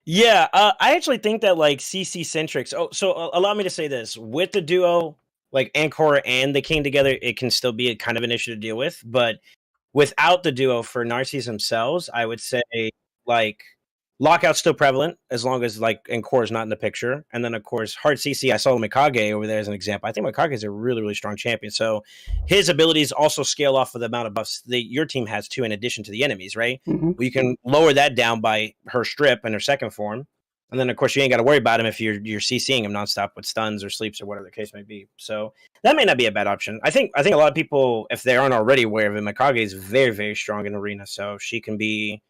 Yeah, I actually think that, like, CC Centrics. Oh, so allow me to say this: with the duo, like Ancora and the King together, it can still be a kind of an issue to deal with. But without the duo, for Narcisse themselves, I would say, like, Lockout's still prevalent as long as, like, Ancora's not in the picture. And then, of course, hard CC, I saw Mikage over there as an example. I think Mikage is a really, really strong champion. So his abilities also scale off of the amount of buffs that your team has too, in addition to the enemies, right? Mm-hmm. You can lower that down by her strip and her second form. And then, of course, you ain't got to worry about him if you're CCing him nonstop with stuns or sleeps or whatever the case may be. So that may not be a bad option. I think a lot of people, if they aren't already aware of it, Mikage is very, very strong in Arena. So she can be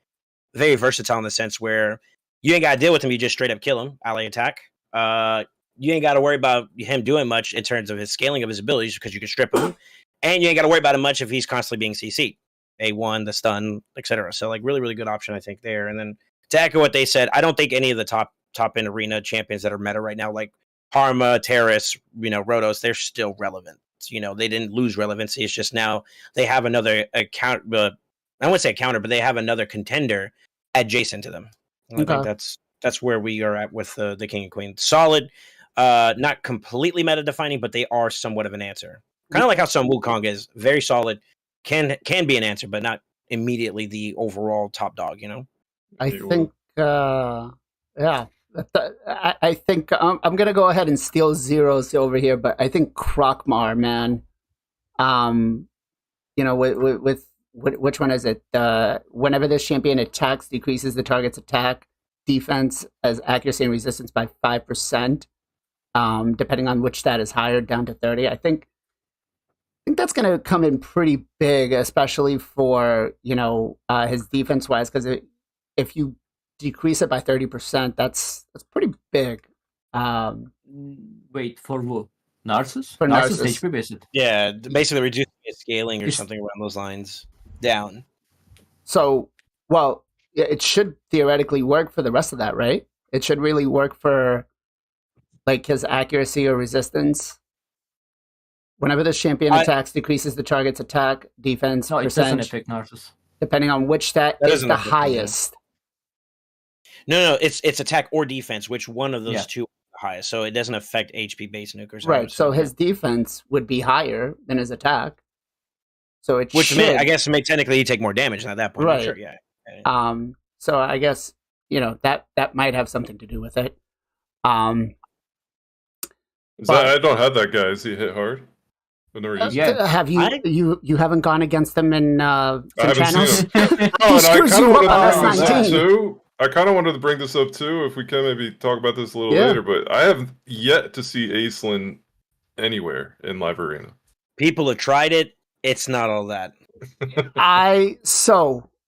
very versatile in the sense where you ain't got to deal with him. You just straight up kill him, ally attack. You ain't got to worry about him doing much in terms of his scaling of his abilities because you can strip him. And you ain't got to worry about him much if he's constantly being CC'd. A1, the stun, etc. So, like, really, really good option, I think, there. And then to echo what they said, I don't think any of the top end Arena champions that are meta right now, like Harma, Terrace, Rotos, they're still relevant. They didn't lose relevancy. It's just now they have another account. I wouldn't say a counter, but they have another contender adjacent to them. And I think that's where we are at with the King and Queen. Solid. Not completely meta defining, but they are somewhat of an answer. Kind of like how Sun Wukong is very solid, can be an answer, but not immediately the overall top dog. I think, yeah. I think I'm gonna go ahead and steal zeros over here, but I think Krokmar, man. With which one is it? Whenever this champion attacks, decreases the target's attack, defense, as accuracy and resistance by 5%. Depending on which stat is higher, down to 30. I think that's gonna come in pretty big, especially for his defense wise, because if you decrease it by 30%, that's pretty big. Wait, for who? Narcissus? For Narcissus. HP based. Yeah, basically reducing its scaling or something around those lines down. So, well, it should theoretically work for the rest of that, right? It should really work for like his accuracy or resistance. Whenever this champion attacks, decreases the target's attack, defense, No, it doesn't affect Narcissus. depending on which stat That is doesn't the affect him, highest. No, it's attack or defense. Which one of those Yeah. two are the highest? So it doesn't affect HP base nukers. Right. So his defense would be higher than his attack. So it which should. I guess may technically you take more damage at that point. Right. Sure, yeah. So I guess that might have something to do with it. I don't have that guy. Is he hit hard? I've never used him. Have you haven't gone against him in I haven't channels? seen him. He Oh, and screws you up on S19. I kind of wanted to bring this up too, if we can maybe talk about this a little Yeah. later, but I have yet to see Aislinn anywhere in Live Arena. People have tried it. It's not all that.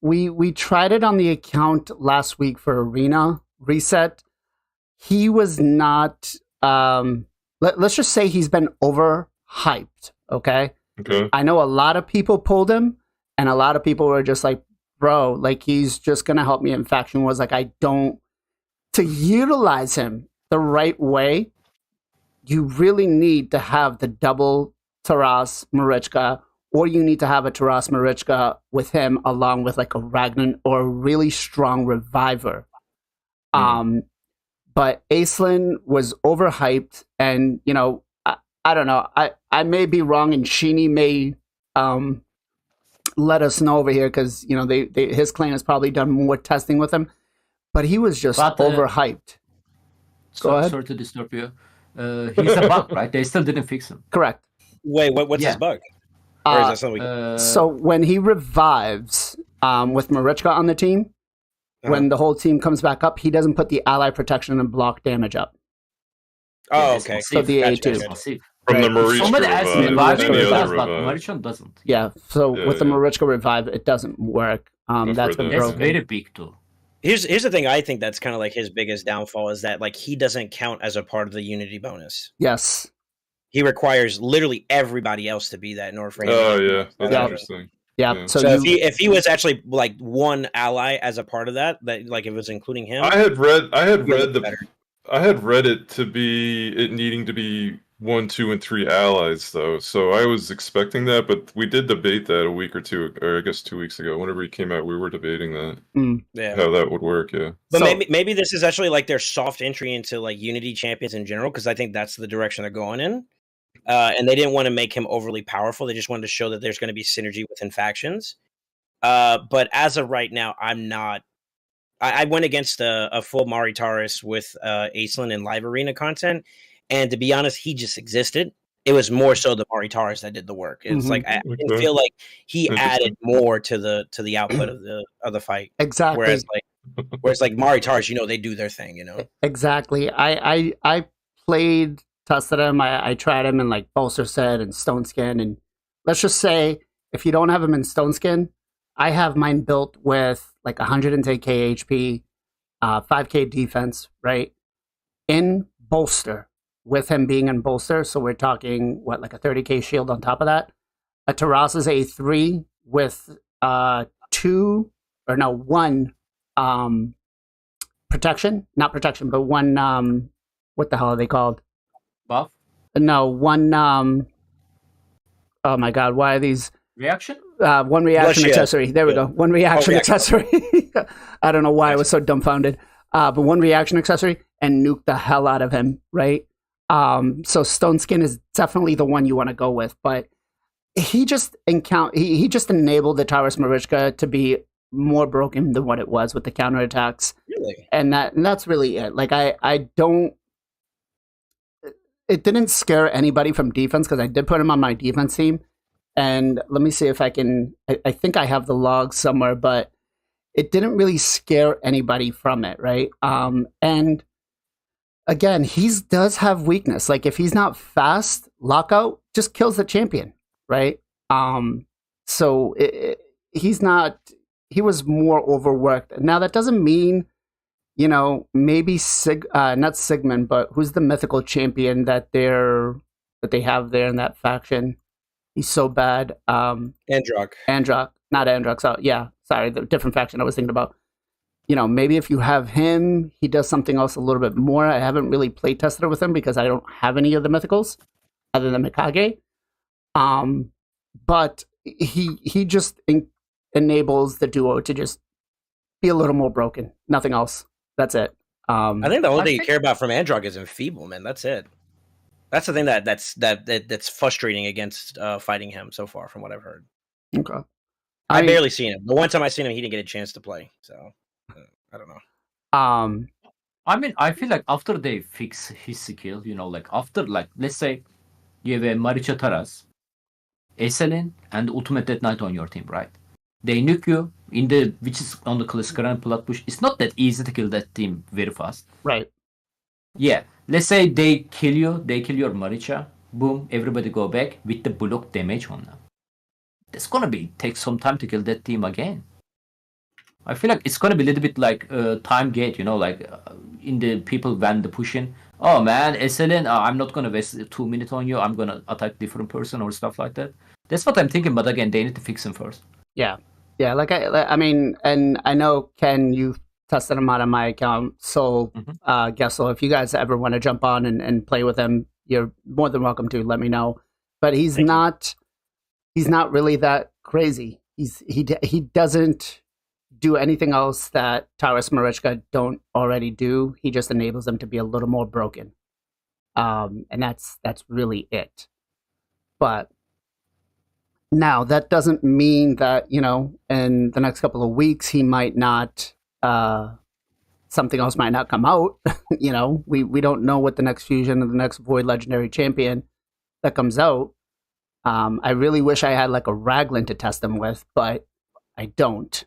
We tried it on the account last week for Arena Reset. He was not let's just say he's been overhyped, okay? Okay. I know a lot of people pulled him, and a lot of people were just like, bro, like he's just gonna help me in faction wars. Like to utilize him the right way, you really need to have the double Taras Marichka, or you need to have a Taras Marichka with him along with like a Ragnan or a really strong reviver. But Aislinn was overhyped, and I don't know. I may be wrong, and Sheeny may let us know over here because his clan has probably done more testing with him, but he was just overhyped. Go ahead. Sorry to disturb you. He's a bug, right? They still didn't fix him. Correct. Wait, what's his bug? Or is that something so when he revives with Marichka on the team, when the whole team comes back up, he doesn't put the ally protection and block damage up. Oh, okay. So the A2. From the Marichka Somebody asked me revive, why any it other does, but revive. Marichka doesn't. Yeah, so with the Marichka revive, it doesn't work. That's been That's broken. very big too. Here's the thing. I think that's kind of like his biggest downfall is that like he doesn't count as a part of the Unity bonus. Yes. He requires literally everybody else to be that in order for him. Oh yeah, that's interesting. Yeah. So if he was actually like one ally as a part of that like if it was including him, I had read it to be it needing to be 1, 2, and 3 allies though, so I was expecting that, but we did debate that a week or two, or I guess 2 weeks ago. Whenever he came out, we were debating that how that would work. Yeah, but maybe this is actually like their soft entry into like Unity champions in general, because I think that's the direction they're going in. And they didn't want to make him overly powerful. They just wanted to show that there's going to be synergy within factions. But as of right now, I'm not. I went against a full Maritaris with Aislinn and Live Arena content, and to be honest, he just existed. It was more so the Maritaris that did the work. It's like I didn't feel like he added more to the output of the fight. Exactly. Whereas like Maritaris, they do their thing. Exactly. I played. Tested him. I tried him in like Bolster Set and Stone Skin, and let's just say if you don't have him in Stone Skin, I have mine built with like 110k HP, 5k defense, right? In Bolster, with him being in Bolster, so we're talking like a 30k shield on top of that. A Taras's A3 with 1 protection, not protection, but 1 what the hell are they called? Buff? No, 1 oh my god, why are these Reaction? 1 reaction accessory. There we go. 1 reaction accessory. I don't know why I was so dumbfounded. But 1 reaction accessory and nuke the hell out of him, right? So Stone Skin is definitely the one you want to go with, but he just he just enabled the Taurus Marichka to be more broken than what it was with the counterattacks. Really? And that's really it. Like I don't. It didn't scare anybody from defense because I did put him on my defense team. And let me see if I can. I think I have the log somewhere, but it didn't really scare anybody from it, right? And again, he does have weakness. Like if he's not fast, lockout just kills the champion, right? So he's not. He was more overworked. Now that doesn't mean, you know, maybe not Sigmund, but who's the mythical champion that they have there in that faction? He's so bad. Androck. Not Androck. So yeah, sorry, the different faction I was thinking about. You know, maybe if you have him, he does something else a little bit more. I haven't really play tested it with him because I don't have any of the mythicals other than Mikage. But he just enables the duo to just be a little more broken. Nothing else. That's it. I think the only thing you care about from Androck is enfeeblement. That's it. That's the thing that's frustrating against fighting him so far, from what I've heard. Okay. I've barely seen him. The one time I seen him, he didn't get a chance to play. So I don't know. I mean, I feel like after they fix his skill, you know, like after, like, let's say you have a Maricha Taras, SLN, and Ultimate Death Knight on your team, right? They nuke you which is on the classic and plat push. It's not that easy to kill that team very fast. Right. Yeah. Let's say they kill your Maricha. Boom, everybody go back with the block damage on them. It's gonna take some time to kill that team again. I feel like it's gonna be a little bit like time gate, you know, like in the people when the pushing. Oh man, SLN, I'm not gonna waste 2 minutes on you. I'm gonna attack different person or stuff like that. That's what I'm thinking. But again, they need to fix him first. Yeah. Like I mean, and I know Ken, you've tested him out on my account. So, Gestal, if you guys ever want to jump on and play with him, you're more than welcome to. Let me know. But he's not really that crazy. He doesn't do anything else that Taurus Marichka don't already do. He just enables them to be a little more broken. And that's really it. But now that doesn't mean that, you know, in the next couple of weeks he might not something else might not come out. You know, we don't know what the next fusion of the next Void Legendary Champion that comes out. I really wish I had like a Raglan to test them with, but I don't.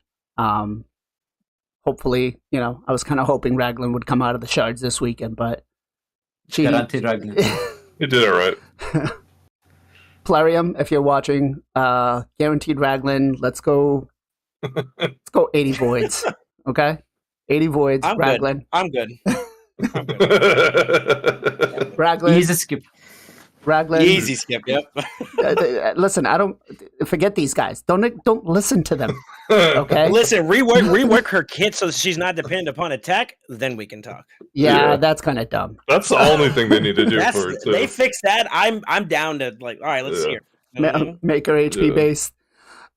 Hopefully, you know, I was kind of hoping Raglan would come out of the shards this weekend, but Guaranteed Raglan. You did it right. PLARIUM, if you're watching, guaranteed Raglan. Let's go 80 voids. Okay? 80 voids, Raglan. I'm good. Raglan. Easy skip. Raglan. Easy skip, yep. Listen, I don't forget these guys. Don't listen to them. Okay? Listen, rework her kit so she's not dependent upon attack, then we can talk. Yeah, that's kind of dumb. That's the only thing they need to do for it too. They fix that. I'm down to like, all right, let's see her. You know what I mean? Make her HP based.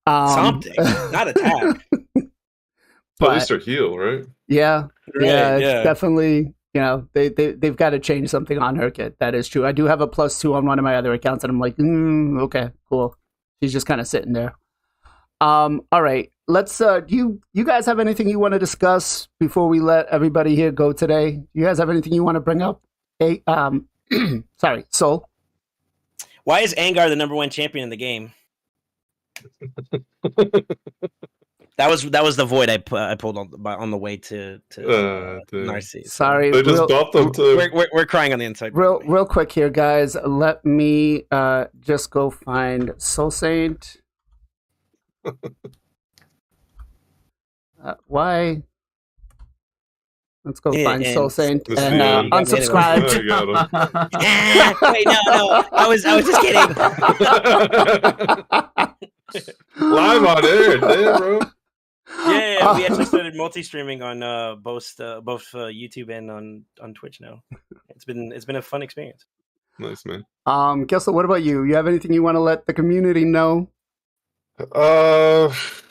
Something, not attack. At least her heal, right? Yeah, Right, it's definitely, you know, they've got to change something on her kit. That is true. I do have a +2 on one of my other accounts, and I'm like, okay, cool. She's just kind of sitting there. All right, let's. Do you guys have anything you want to discuss before we let everybody here go today? You guys have anything you want to bring up? Hey, sorry, Soul. Why is Angar the #1 champion in the game? That was the void I pulled on the way to Narcisse. Sorry, they just buffed them too. We're crying on the inside. Real quick here, guys. Let me just go find Soul Saint. Why? Let's go find Soul Saint and unsubscribe. Wait, no. I was just kidding. Live on air, damn, bro. Yeah, we actually started multi-streaming on both YouTube and on Twitch now. It's been a fun experience. Nice, man. Gestal, what about you? You have anything you want to let the community know?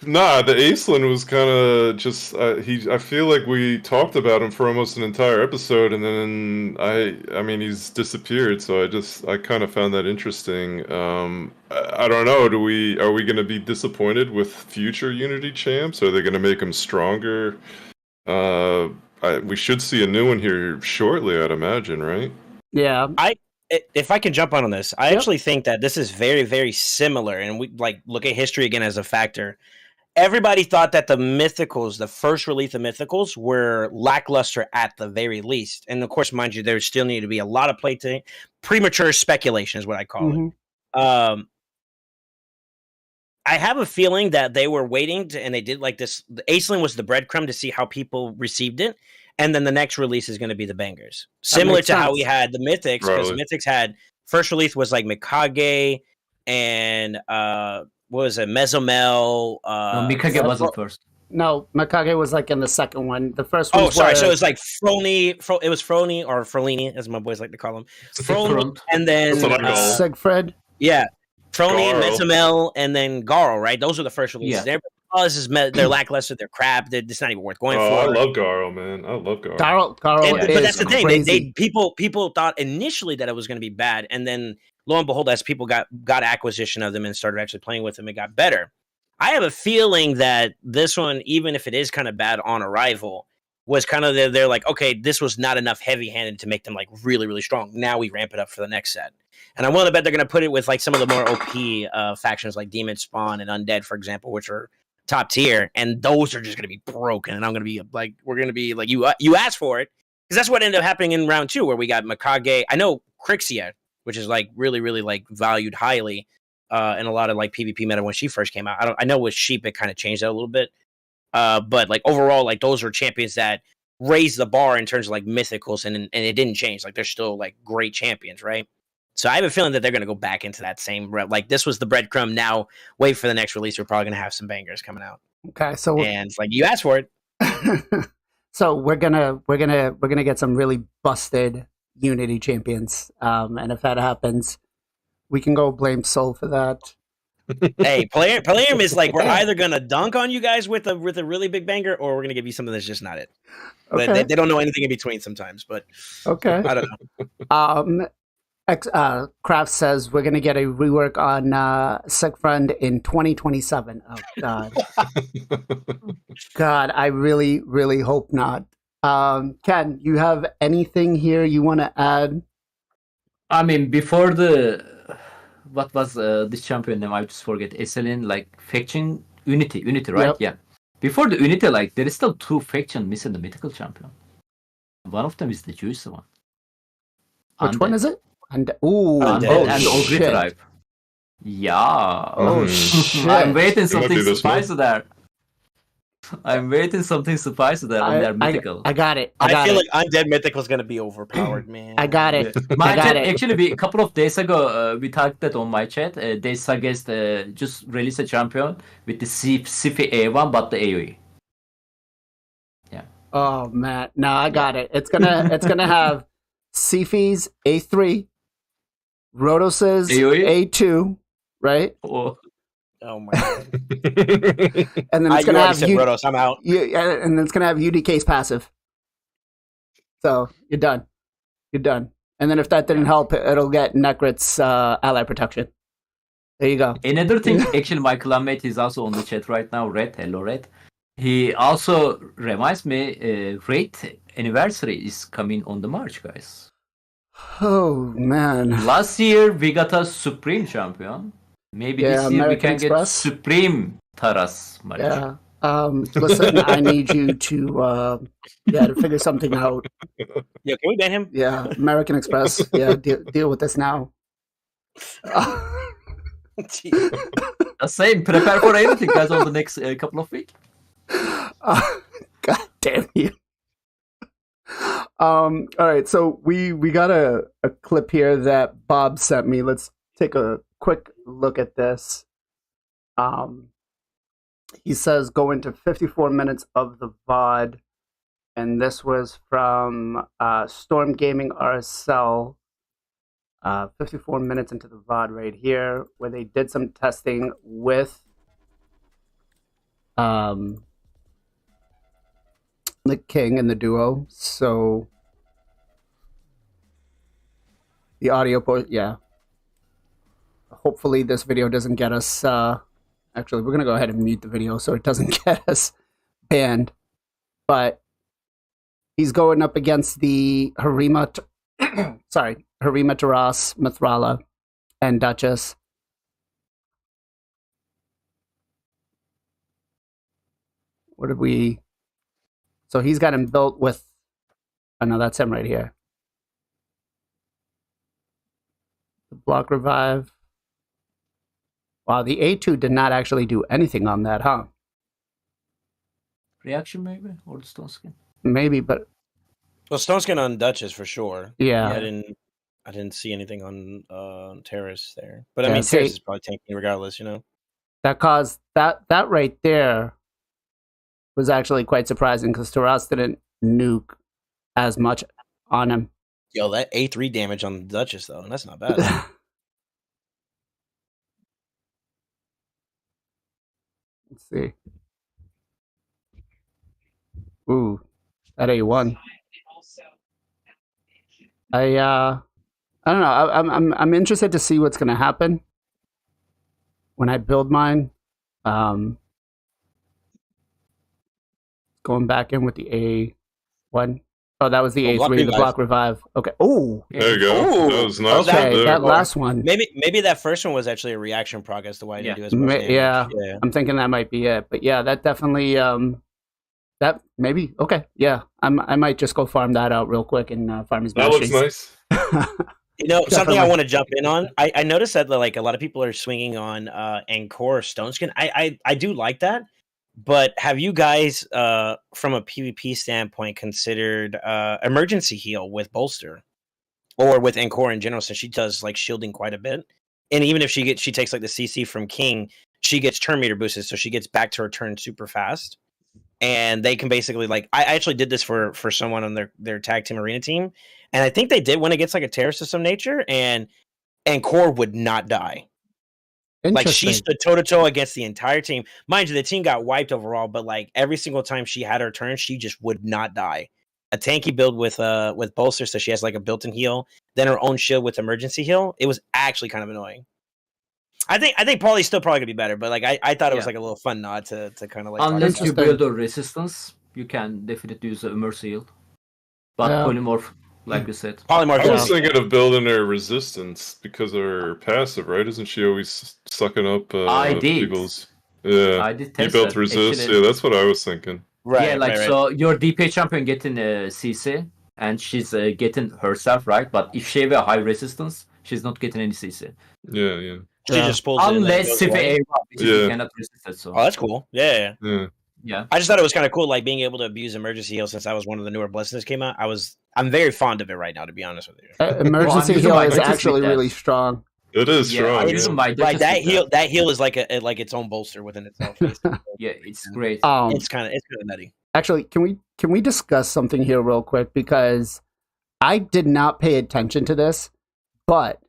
Nah, the Aislinn was kind of just I feel like we talked about him for almost an entire episode, and then I mean he's disappeared. So I kind of found that interesting. I don't know. Are we gonna be disappointed with future Unity champs? Are they gonna make them stronger? We should see a new one here shortly, I'd imagine, right? Yeah. If I can jump on this, I actually think that this is very, very similar, and we like look at history again as a factor. Everybody thought that the mythicals, the first release of mythicals, were lackluster at the very least, and of course, mind you, there still needed to be a lot of premature speculation is what I call it. I have a feeling that they were waiting and they did like this. The Aislinn was the breadcrumb to see how people received it. And then the next release is going to be the bangers. Similar to how we had the Mythics, because Mythics had first release was like Mikage and what was it, Mezomel? No, Mikage wasn't first. No, Mikage was like in the second one. The first one. Oh, sorry. So it was like Froni. It was Froni or Frolini, as my boys like to call him. Froni, and then Siegfried. Yeah, Froni, Mezomel, and then Garo. Right, those are the first releases. Yeah. This is they're lackluster. They're crap. It's not even worth going for. I love Garo, man. I love Garo. Garo but that's the thing. They people thought initially that it was going to be bad, and then lo and behold, as people got acquisition of them and started actually playing with them, it got better. I have a feeling that this one, even if it is kind of bad on arrival, was kind of they're like, okay, this was not enough heavy-handed to make them like really, really strong. Now we ramp it up for the next set. And I want to bet they're going to put it with like some of the more OP factions like Demon Spawn and Undead, for example, which are top tier, and those are just going to be broken. And I'm going to be like, we're going to be like, you asked for it, because that's what ended up happening in round 2, where we got Mikage. I know Crixia, which is like really, really like valued highly in a lot of like PvP meta when she first came out. I know with Sheep it kind of changed that a little bit, but like overall, like those are champions that raised the bar in terms of like mythicals, and it didn't change. Like they're still like great champions, right? So I have a feeling that they're going to go back into that same like this was the breadcrumb. Now wait for the next release. We're probably going to have some bangers coming out. Okay, so and it's like you asked for it. So we're gonna get some really busted Unity champions, and if that happens, we can go blame Soul for that. Hey, PLARIUM is like, we're either gonna dunk on you guys with a really big banger, or we're gonna give you something that's just not it. Okay. They don't know anything in between sometimes, but okay, I don't know. Kraft says we're gonna get a rework on Siegfried in 2027. Oh God, God, I really, really hope not. Ken, you have anything here you want to add? I mean, before the what was this champion name? I just forget. Esselin, like faction Unity, right? Yep. Yeah. Before the Unity, like there is still 2 factions missing the mythical champion. One of them is the Jewish one. Which one is it? And and Ogre tribe. Yeah. Oh shit! I'm waiting something spicy there. I'm waiting something spicy there on their mythical. I got it. I feel like Undead Mythical is gonna be overpowered, man. I got it. My chat, actually, a couple of days ago, we talked that on my chat. They suggest just release a champion with the Sifi A1, but the AoE. Yeah. Oh man, no, I got it. It's gonna have Sifi's A3, Rhodos's A2, right? Oh my God. And then it's gonna have Rhodos, I'm out. And then it's gonna have UDK's passive. So you're done. And then if that didn't help, it'll get Necrit's ally protection. There you go. Another thing, actually, my clanmate is also on the chat right now. Red, hello, Red. He also reminds me, Raid anniversary is coming on the March, guys. Oh man! Last year we got a Supreme champion. Maybe this year American we can Express. get Supreme Taras. Yeah. Listen, I need you to figure something out. Yeah, can we ban him? Yeah, American Express. Yeah, deal with this now. The same. Prepare for anything, guys, on the next couple of weeks. God damn you. All right, so we got a clip here that Bob sent me. Let's take a quick look at this. He says go into 54 minutes of the VOD, and this was from Storm Gaming RSL. 54 minutes into the VOD right here, where they did some testing with the king in the duo. So the audio yeah. Hopefully this video doesn't get us actually we're gonna go ahead and mute the video so it doesn't get us banned. But he's going up against the Harima Taras, Mithrala, and Duchess. What did we... So he's got him built with... Oh, no, that's him right here. The block revive. Wow, the A2 did not actually do anything on that, huh? Reaction maybe? Or the stone skin? Maybe, but... Well, stone skin on Duchess for sure. Yeah. I didn't see anything on Terrace there. But I mean, Terrace is probably tanking regardless, you know? That caused... That right there was actually quite surprising because Taras didn't nuke as much on him. Yo, that A3 damage on the Duchess, though, that's not bad. Let's see. Ooh, that A1. I don't know. I'm interested to see what's going to happen when I build mine. Going back in with the A1. Oh, that was the A3, the block revive. Okay. Oh, there you go. That was nice. Okay, that last one. Maybe that first one was actually a reaction proc as to why I didn't do as much damage. Yeah, I'm thinking that might be it. But yeah, that definitely that maybe okay. Yeah, I might just go farm that out real quick and farm his. That looks nice. You know, something I want to jump in on. I noticed that like a lot of people are swinging on Encore Stone Skin. I do like that. But have you guys, from a PvP standpoint, considered emergency heal with Bolster or with Encore in general, since she does like shielding quite a bit? And even if she takes like the CC from King, she gets turn meter boosted, so she gets back to her turn super fast. And they can basically like I actually did this for someone on their tag team arena team, and I think they did when it gets like a terrorist of some nature, and Encore would not die. Like she stood toe to toe against the entire team. Mind you, the team got wiped overall, but like every single time she had her turn, she just would not die. A tanky build with Bolster, so she has like a built-in heal, then her own shield with emergency heal. It was actually kind of annoying. I think Pauly's still probably gonna be better, but like I thought it was like a little fun nod to kind of like unless you build a resistance, you can definitely use a mercy heal. But polymorph. Like you said, Polymorph. I was thinking of building her resistance because of her passive, right? Isn't she always sucking up people's? Yeah, I did. You built resist. Actually, yeah, that's what I was thinking. Right. Yeah, like so your DP champion getting a CC and she's getting herself right, but if she have a high resistance, she's not getting any CC. Yeah, yeah. She just pulls unless if a you cannot resist it. So. Oh, that's cool. Yeah. Yeah. I just thought it was kind of cool, like being able to abuse emergency heal since that was one of the newer blessings that came out. I'm very fond of it right now, to be honest with you. Emergency heal is actually really strong. It is strong. Like that heal is like its own bolster within itself. Yeah, it's great. It's kind of nutty. Actually, can we discuss something here real quick, because I did not pay attention to this, but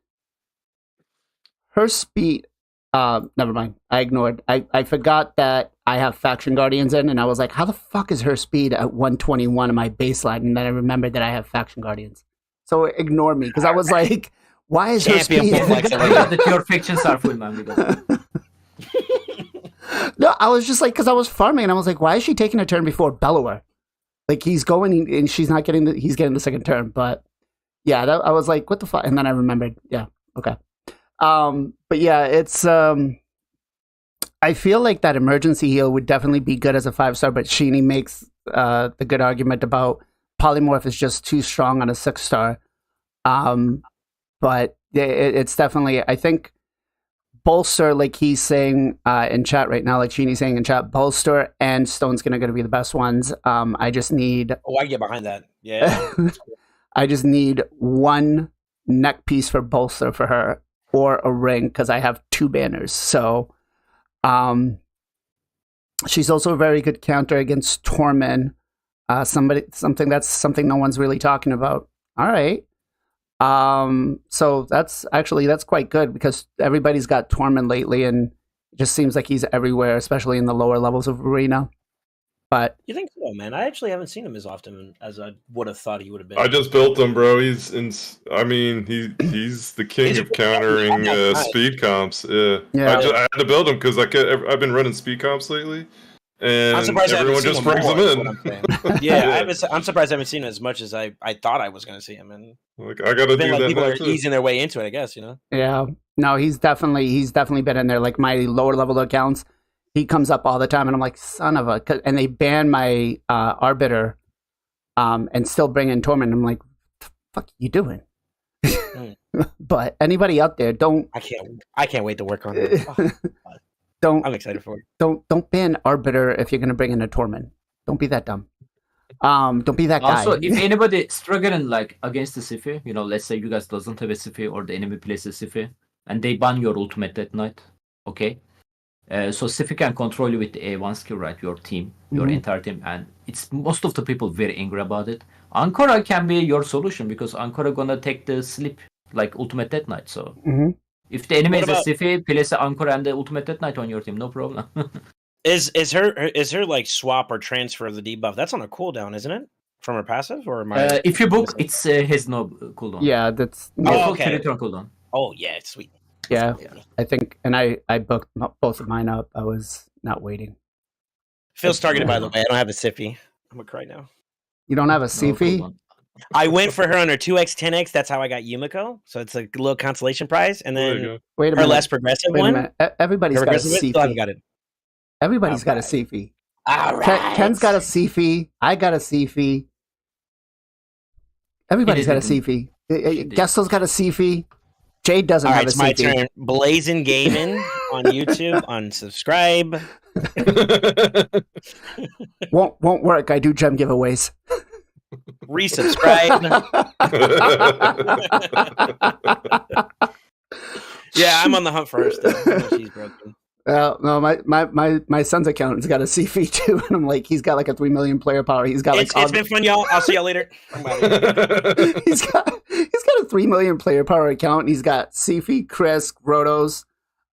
her speed. Never mind. I ignored. I forgot that I have Faction Guardians in, and I was like, how the fuck is her speed at 121 in my baseline? And then I remembered that I have Faction Guardians. So ignore me, because I was like, why is her speed? That your fictions are full, man. No, I was just like, because I was farming, and I was like, why is she taking a turn before Bellower? Like, he's going, and she's not getting he's getting the second turn. But yeah, I was like, what the fuck? And then I remembered, yeah, okay. But yeah, it's, I feel like that emergency heal would definitely be good as a 5-star, but Sheeny makes, the good argument about Polymorph is just too strong on a 6-star. But it's definitely, I think, Bolster, like he's saying, in chat right now, like Sheeny's saying in chat, Bolster and Stone Skin are going to be the best ones. I just need... Oh, I get behind that. Yeah. I just need one neck piece for Bolster for her, or a ring, because I have 2 banners. So she's also a very good counter against Torment. Something no one's really talking about. All right. So that's quite good, because everybody's got Torment lately, and It just seems like he's everywhere, especially in the lower levels of Arena. But You think so, man? I actually haven't seen him as often as I would have thought he would have been. I just built him, bro. He's the king of countering speed comps. Yeah. I had to build him because I've been running speed comps lately, and everyone just brings him in. Yeah, I'm surprised I haven't seen him as much as I thought I was going to see him. And like I got to do that. People are too. easing their way into it, I guess. You know. Yeah. No, he's definitely been in there. Like my lower level accounts, he comes up all the time, and I'm like, son of a. And they ban my arbiter, and still bring in Torment. I'm like, the fuck you doing? But anybody out there, don't. I can't wait to work on it. I'm excited for it. Don't ban arbiter if you're gonna bring in a Torment. Don't be that dumb. Don't be that guy. Also, if anybody struggling like against the Sifi, let's say you guys doesn't have a Sifi or the enemy plays a Sifi, and they ban your ultimate that night, okay? So Sifi can control you with the A1 skill, right? Your team, your entire team, and it's most of the people very angry about it. Ankara can be your solution because Ankara gonna take the sleep like ultimate that night. So if the enemy is a Sifi, place Ankara and the ultimate that night on your team, no problem. Is her like swap or transfer of the debuff? That's on a cooldown, isn't it? From her passive, or am I? If you book, it's has no cooldown. Yeah, that's. Okay. Cooldown. Oh yeah, it's sweet. Yeah, I think, and I booked both of mine up. I was not waiting. Phil's targeted, by the way. I don't have a Siffy. I'm gonna cry now. You don't have a Sifi? I went for her on her 2x, 10x. That's how I got Yumiko. So it's a little consolation prize, and then wait a her minute. less progressive Wait a one. minute. Everybody's got a Sifi. Got it. Everybody's got a Sifi. All right. Ken's got a Sifi. I got a Sifi. Everybody's got a Sifi. Gestal's got a Sifi. Jade doesn't have a Sifi. It's my turn. BLAZIN Gaming on YouTube. Unsubscribe. won't work. I do gem giveaways. Resubscribe. Yeah, I'm on the hunt for her still. She's broken. No, my son's account has got a Sifi too, and I'm like, he's got like a 3 million player power. He's got like it's been fun, y'all. I'll see y'all later. he's got a 3 million player power account. And he's got Sifi, Chris, Rotos,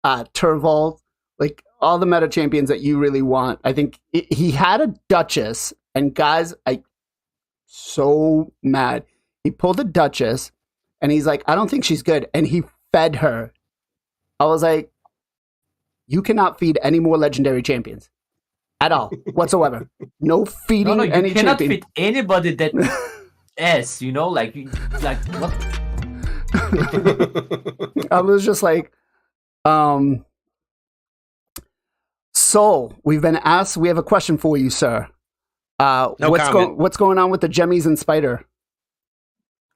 Turvold, like all the meta champions that you really want. I think he had a Duchess, and guys, so mad. He pulled a Duchess, and he's like, I don't think she's good, and he fed her. I was like, you cannot feed any more legendary champions at all whatsoever. No feeding you any cannot champion. feed anybody that S, like what? I was just like, Soul, we've been asked, we have a question for you, sir. What's going on with the Gemmies and Spider?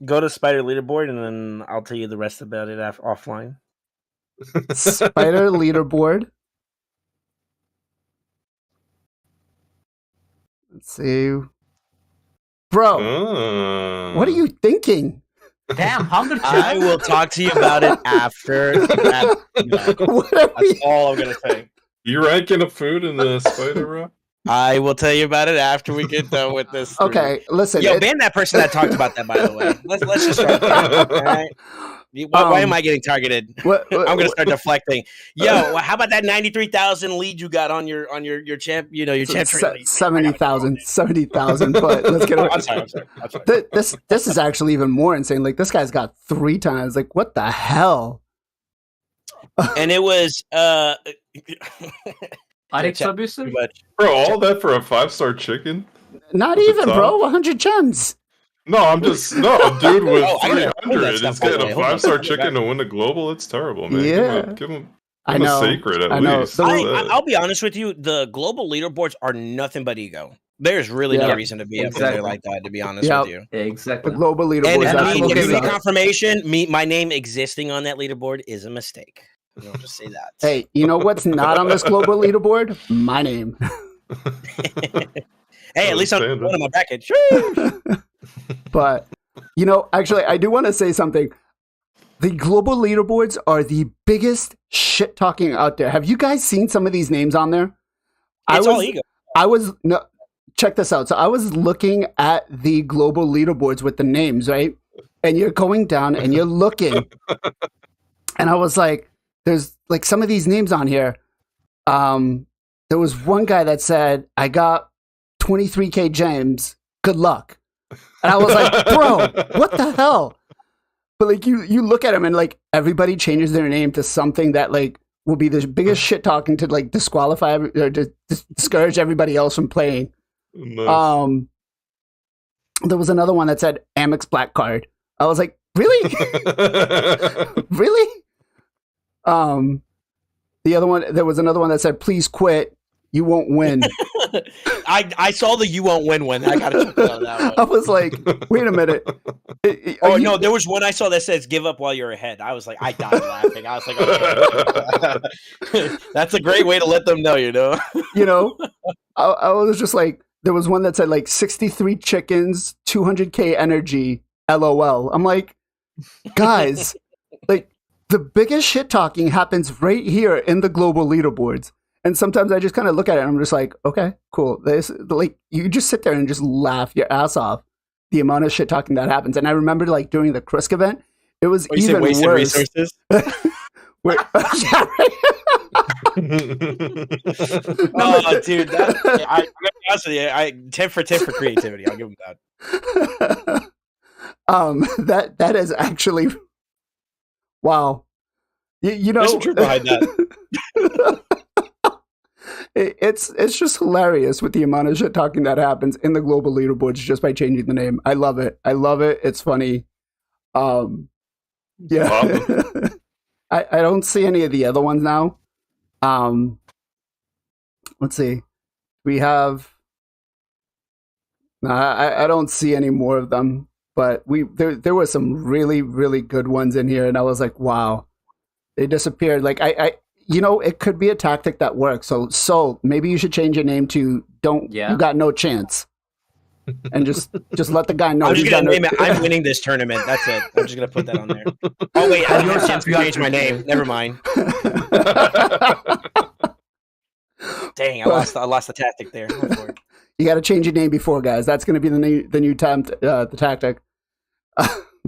Go to Spider leaderboard, and then I'll tell you the rest about it offline. Spider leaderboard. Let's see. Bro, what are you thinking? Damn, 100 I will talk to you about it after. That's all I'm going to say. You ranking up food in the Spider, bro? I will tell you about it after we get done with this. Okay, listen. Yo, ban that person that talked about that, by the way. Let's just start there. All right? Why am I getting targeted? I'm going to start deflecting. Yo, how about that 93,000 lead you got on your champ? Your champ. 70,000. But let's get. I'm sorry. This is actually even more insane. Like this guy's got 3 times. Like what the hell? And it was Bro, all that for a 5-star chicken? Not even, bro. 100 gems. No, I'm just a dude with 300 is getting a 5-star chicken to win the global. It's terrible, man. Yeah, give him a sacred at least. I'll be honest with you. The global leaderboards are nothing but ego. There's really no reason to be up there like that. To be honest with you, exactly. The global leaderboards. And community confirmation. My name existing on that leaderboard is a mistake. I'll just say that. Hey, you know what's not on this global leaderboard? My name. Hey, at least I'm one of my bracket. But, actually, I do want to say something. The global leaderboards are the biggest shit talking out there. Have you guys seen some of these names on there? It's all ego. Check this out. So I was looking at the global leaderboards with the names, right? And you're going down and you're looking. And I was like, there's like some of these names on here. there was one guy that said, I got 23K gems. Good luck. And I was like, bro, what the hell? But like you look at him and like everybody changes their name to something that like will be the biggest shit talking to like disqualify or to discourage everybody else from playing. Nice. There was another one that said Amex Black Card. I was like, really? Really? The other one, there was another one that said, please quit. You won't win. I saw the you won't win one. I gotta check out that one. I was like, wait a minute. No, there was one I saw that says give up while you're ahead. I was like, I died laughing. I was like, okay. That's a great way to let them know, you know? I was just like, there was one that said like 63 chickens, 200K energy, LOL. I'm like, guys, like the biggest shit talking happens right here in the global leaderboards. And sometimes I just kind of look at it and I'm just like, okay, cool. This, like, you just sit there and just laugh your ass off the amount of shit talking that happens. And I remember like during the Krisk event, it was even worse. Resources? Yeah, right. Oh, dude, I'm gonna be honest with you, 10 for 10 for creativity. I'll give them that. That is actually wow. You know, there's some truth behind that. It's just hilarious with the amount of shit talking that happens in the global leaderboards just by changing the name. I love it. It's funny. Yeah. I don't see any of the other ones now. Let's see. We have. I don't see any more of them, but there were some really, really good ones in here, and I was like, wow, they disappeared. Like it could be a tactic that works. So maybe you should change your name to You got no chance. And just let the guy know. I'm just gonna name it. I'm winning this tournament. That's it. I'm just gonna put that on there. Oh wait, I have no chance to change my name. Never mind. Dang, I lost the tactic there. You got to change your name before, guys. That's going to be the new the tactic.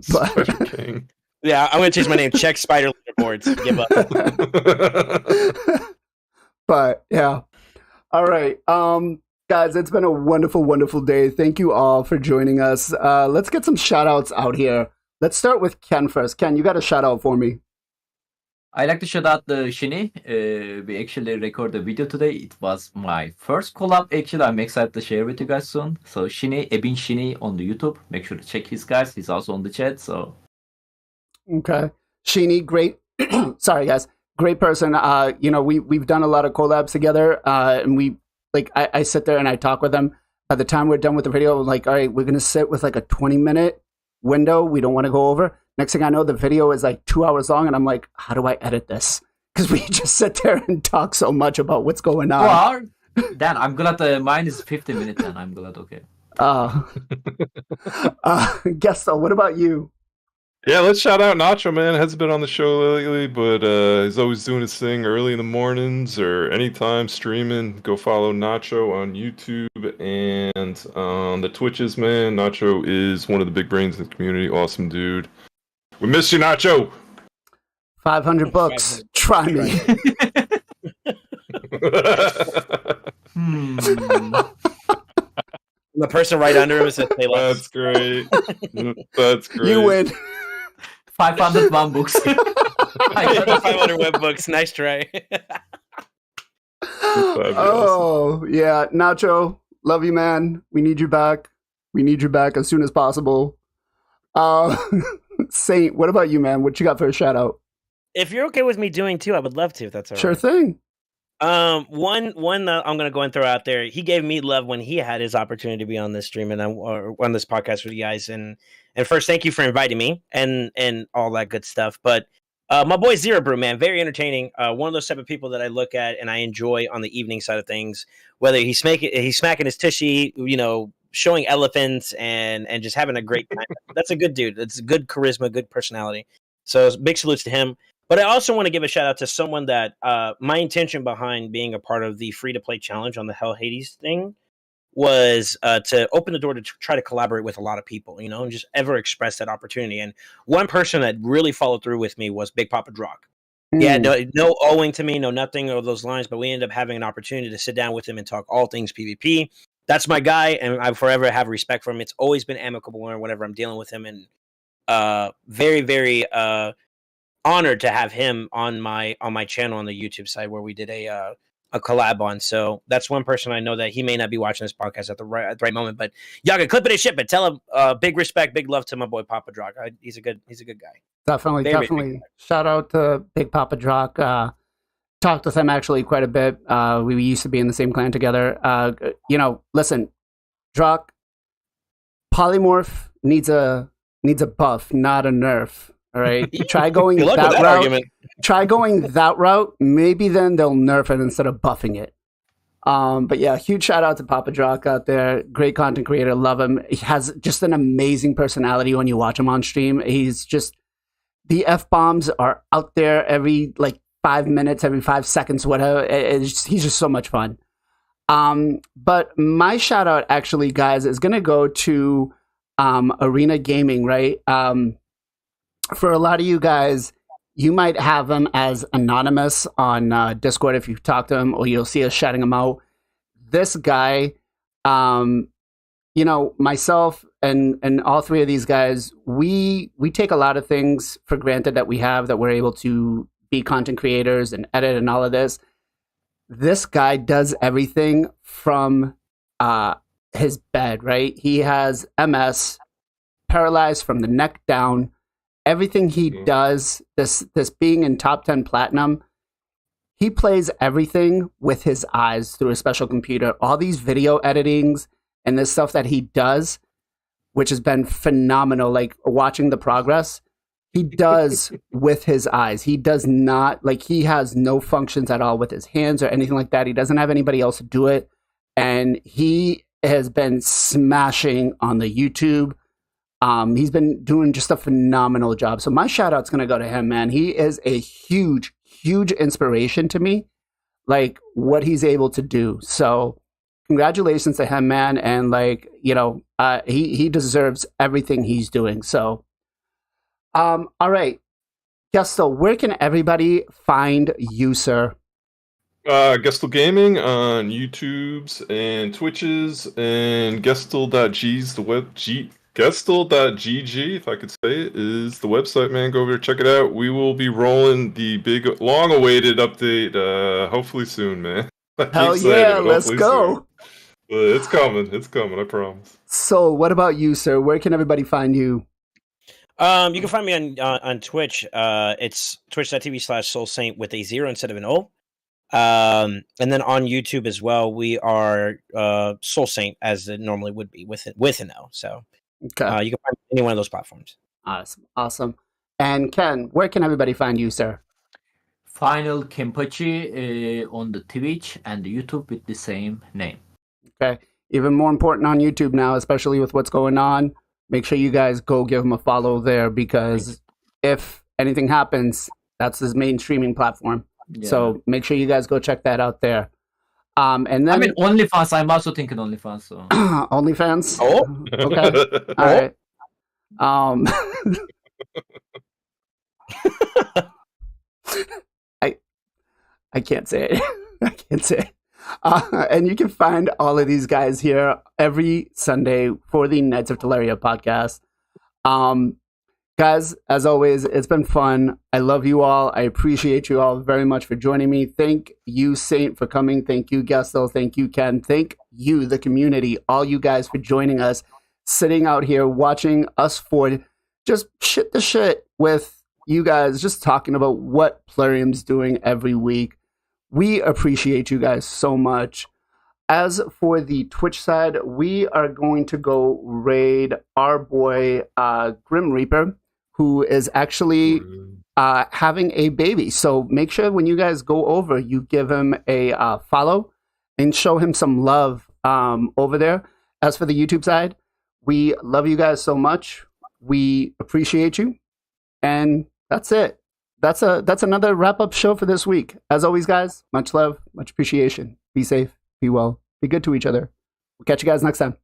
Spider King. Yeah, I'm going to change my name. Check Spider Leaderboards. Give up. But yeah, all right. Guys, it's been a wonderful, wonderful day. Thank you all for joining us. Let's get some shout outs out here. Let's start with Ken first. Ken, you got a shout out for me. I like to shout out the Shini. We actually recorded a video today. It was my first collab. Actually, I'm excited to share with you guys soon. So Shini, Ebin Shini on the YouTube. Make sure to check his guys. He's also on the chat. So okay, Shini, great. Sorry, guys, great person. We've done a lot of collabs together, and we. Like, I sit there and I talk with them. By the time we're done with the video, I'm like, all right, we're going to sit with like a 20-minute window. We don't want to go over. Next thing I know, the video is like 2 hours long. And I'm like, how do I edit this? Because we just sit there and talk so much about what's going on. Well, Dan, I'm glad mine is 50 minutes and I'm glad, okay. Gestal, what about you? Yeah, let's shout out Nacho, man. Hasn't been on the show lately, but he's always doing his thing early in the mornings or anytime streaming. Go follow Nacho on YouTube and on the Twitches, man. Nacho is one of the big brains in the community. Awesome dude. We miss you, Nacho. 500 bucks. Try me. The person right under him says, "Hey, that's great. That's great. You win. 500 webooks. 500 webooks. Nice try. Oh, yeah. Nacho, love you, man. We need you back. We need you back as soon as possible. Saint, what about you, man? What you got for a shout out? If you're okay with me doing two, I would love to, if that's all right. Sure thing. One that I'm going to go and throw out there. He gave me love when he had his opportunity to be on this stream and on this podcast with you guys. And first, thank you for inviting me and all that good stuff. But my boy Zero Brew, man, very entertaining. One of those type of people that I look at and I enjoy on the evening side of things. Whether he's smacking his tushy, showing elephants and just having a great time. That's a good dude. That's good charisma, good personality. So big salutes to him. But I also want to give a shout out to someone that my intention behind being a part of the free-to-play challenge on the Hell Hades thing was to open the door to try to collaborate with a lot of people, and just ever express that opportunity. And one person that really followed through with me was Big Papa Drock. Yeah, no owing to me, no nothing of those lines, but we ended up having an opportunity to sit down with him and talk all things PvP. That's my guy, and I forever have respect for him. It's always been amicable whenever I'm dealing with him, and very, very honored to have him on my channel on the YouTube side where we did a collab on. So that's one person I know that he may not be watching this podcast at the right moment, but y'all can clip it and ship it. Tell him big respect, big love to my boy Papa Drock. He's a good guy. Definitely. Shout out to Big Papa Drock. Talked with him actually quite a bit. We used to be in the same clan together. Listen, Drock, polymorph needs a buff, not a nerf. All right, try going that route. Argument. Try going that route. Maybe then they'll nerf it instead of buffing it. But yeah, huge shout out to Papa Drock out there. Great content creator. Love him. He has just an amazing personality when you watch him on stream. He's just, the F-bombs are out there every 5 minutes, every 5 seconds, whatever. He's just so much fun. But my shout out actually, guys, is going to go to Arena Gaming, right? For a lot of you guys, you might have him as anonymous on Discord if you talk to him, or you'll see us shouting him out. This guy, myself and all three of these guys, we take a lot of things for granted that we're able to be content creators and edit and all of this. This guy does everything from his bed, right? He has MS, paralyzed from the neck down. Everything he does, this being in top 10 platinum, he plays everything with his eyes through a special computer. All these video editings and this stuff that he does, which has been phenomenal, like watching the progress, he does with his eyes. He does not, he has no functions at all with his hands or anything like that. He doesn't have anybody else to do it. And he has been smashing on the YouTube. He's been doing just a phenomenal job. So my shout out's going to go to him, man. He is a huge, huge inspiration to me, what he's able to do. So congratulations to him, man. And he deserves everything he's doing. So, all right. Gestal, where can everybody find you, sir? Gestal Gaming on YouTube's and Twitch's, and Gestal.g's the web Gestal.gg, if I could say it, is the website, man. Go over there, check it out. We will be rolling the big, long-awaited update, hopefully soon, man. Hell yeah, let's go. It's coming, I promise. So, what about you, sir? Where can everybody find you? You can find me on Twitch. It's twitch.tv/SoulSaint with a 0 instead of an O. And then on YouTube as well, we are Soul Saint as it normally would be with an O. So you can find any one of those platforms. Awesome. And Ken, where can everybody find you, sir? FinalKenpachi on the Twitch and the YouTube with the same name. Okay. Even more important on YouTube now, especially with what's going on. Make sure you guys go give him a follow there, because if anything happens, that's his main streaming platform. Yeah. So make sure you guys go check that out there. And then OnlyFans. I'm also thinking OnlyFans. So OnlyFans. Oh, okay. All right. I can't say it. I can't say it. And you can find all of these guys here every Sunday for the Knights of Teleria podcast. Guys, as always, it's been fun. I love you all. I appreciate you all very much for joining me. Thank you, Saint, for coming. Thank you, Gestal. Thank you, Ken. Thank you, the community, all you guys for joining us, sitting out here watching us for just shit with you guys, just talking about what Plarium's doing every week. We appreciate you guys so much. As for the Twitch side, we are going to go raid our boy Grim Reaper, who is actually having a baby. So make sure when you guys go over, you give him a follow and show him some love over there. As for the YouTube side, we love you guys so much. We appreciate you. And that's it. That's another wrap-up show for this week. As always, guys, much love, much appreciation. Be safe, be well, be good to each other. We'll catch you guys next time.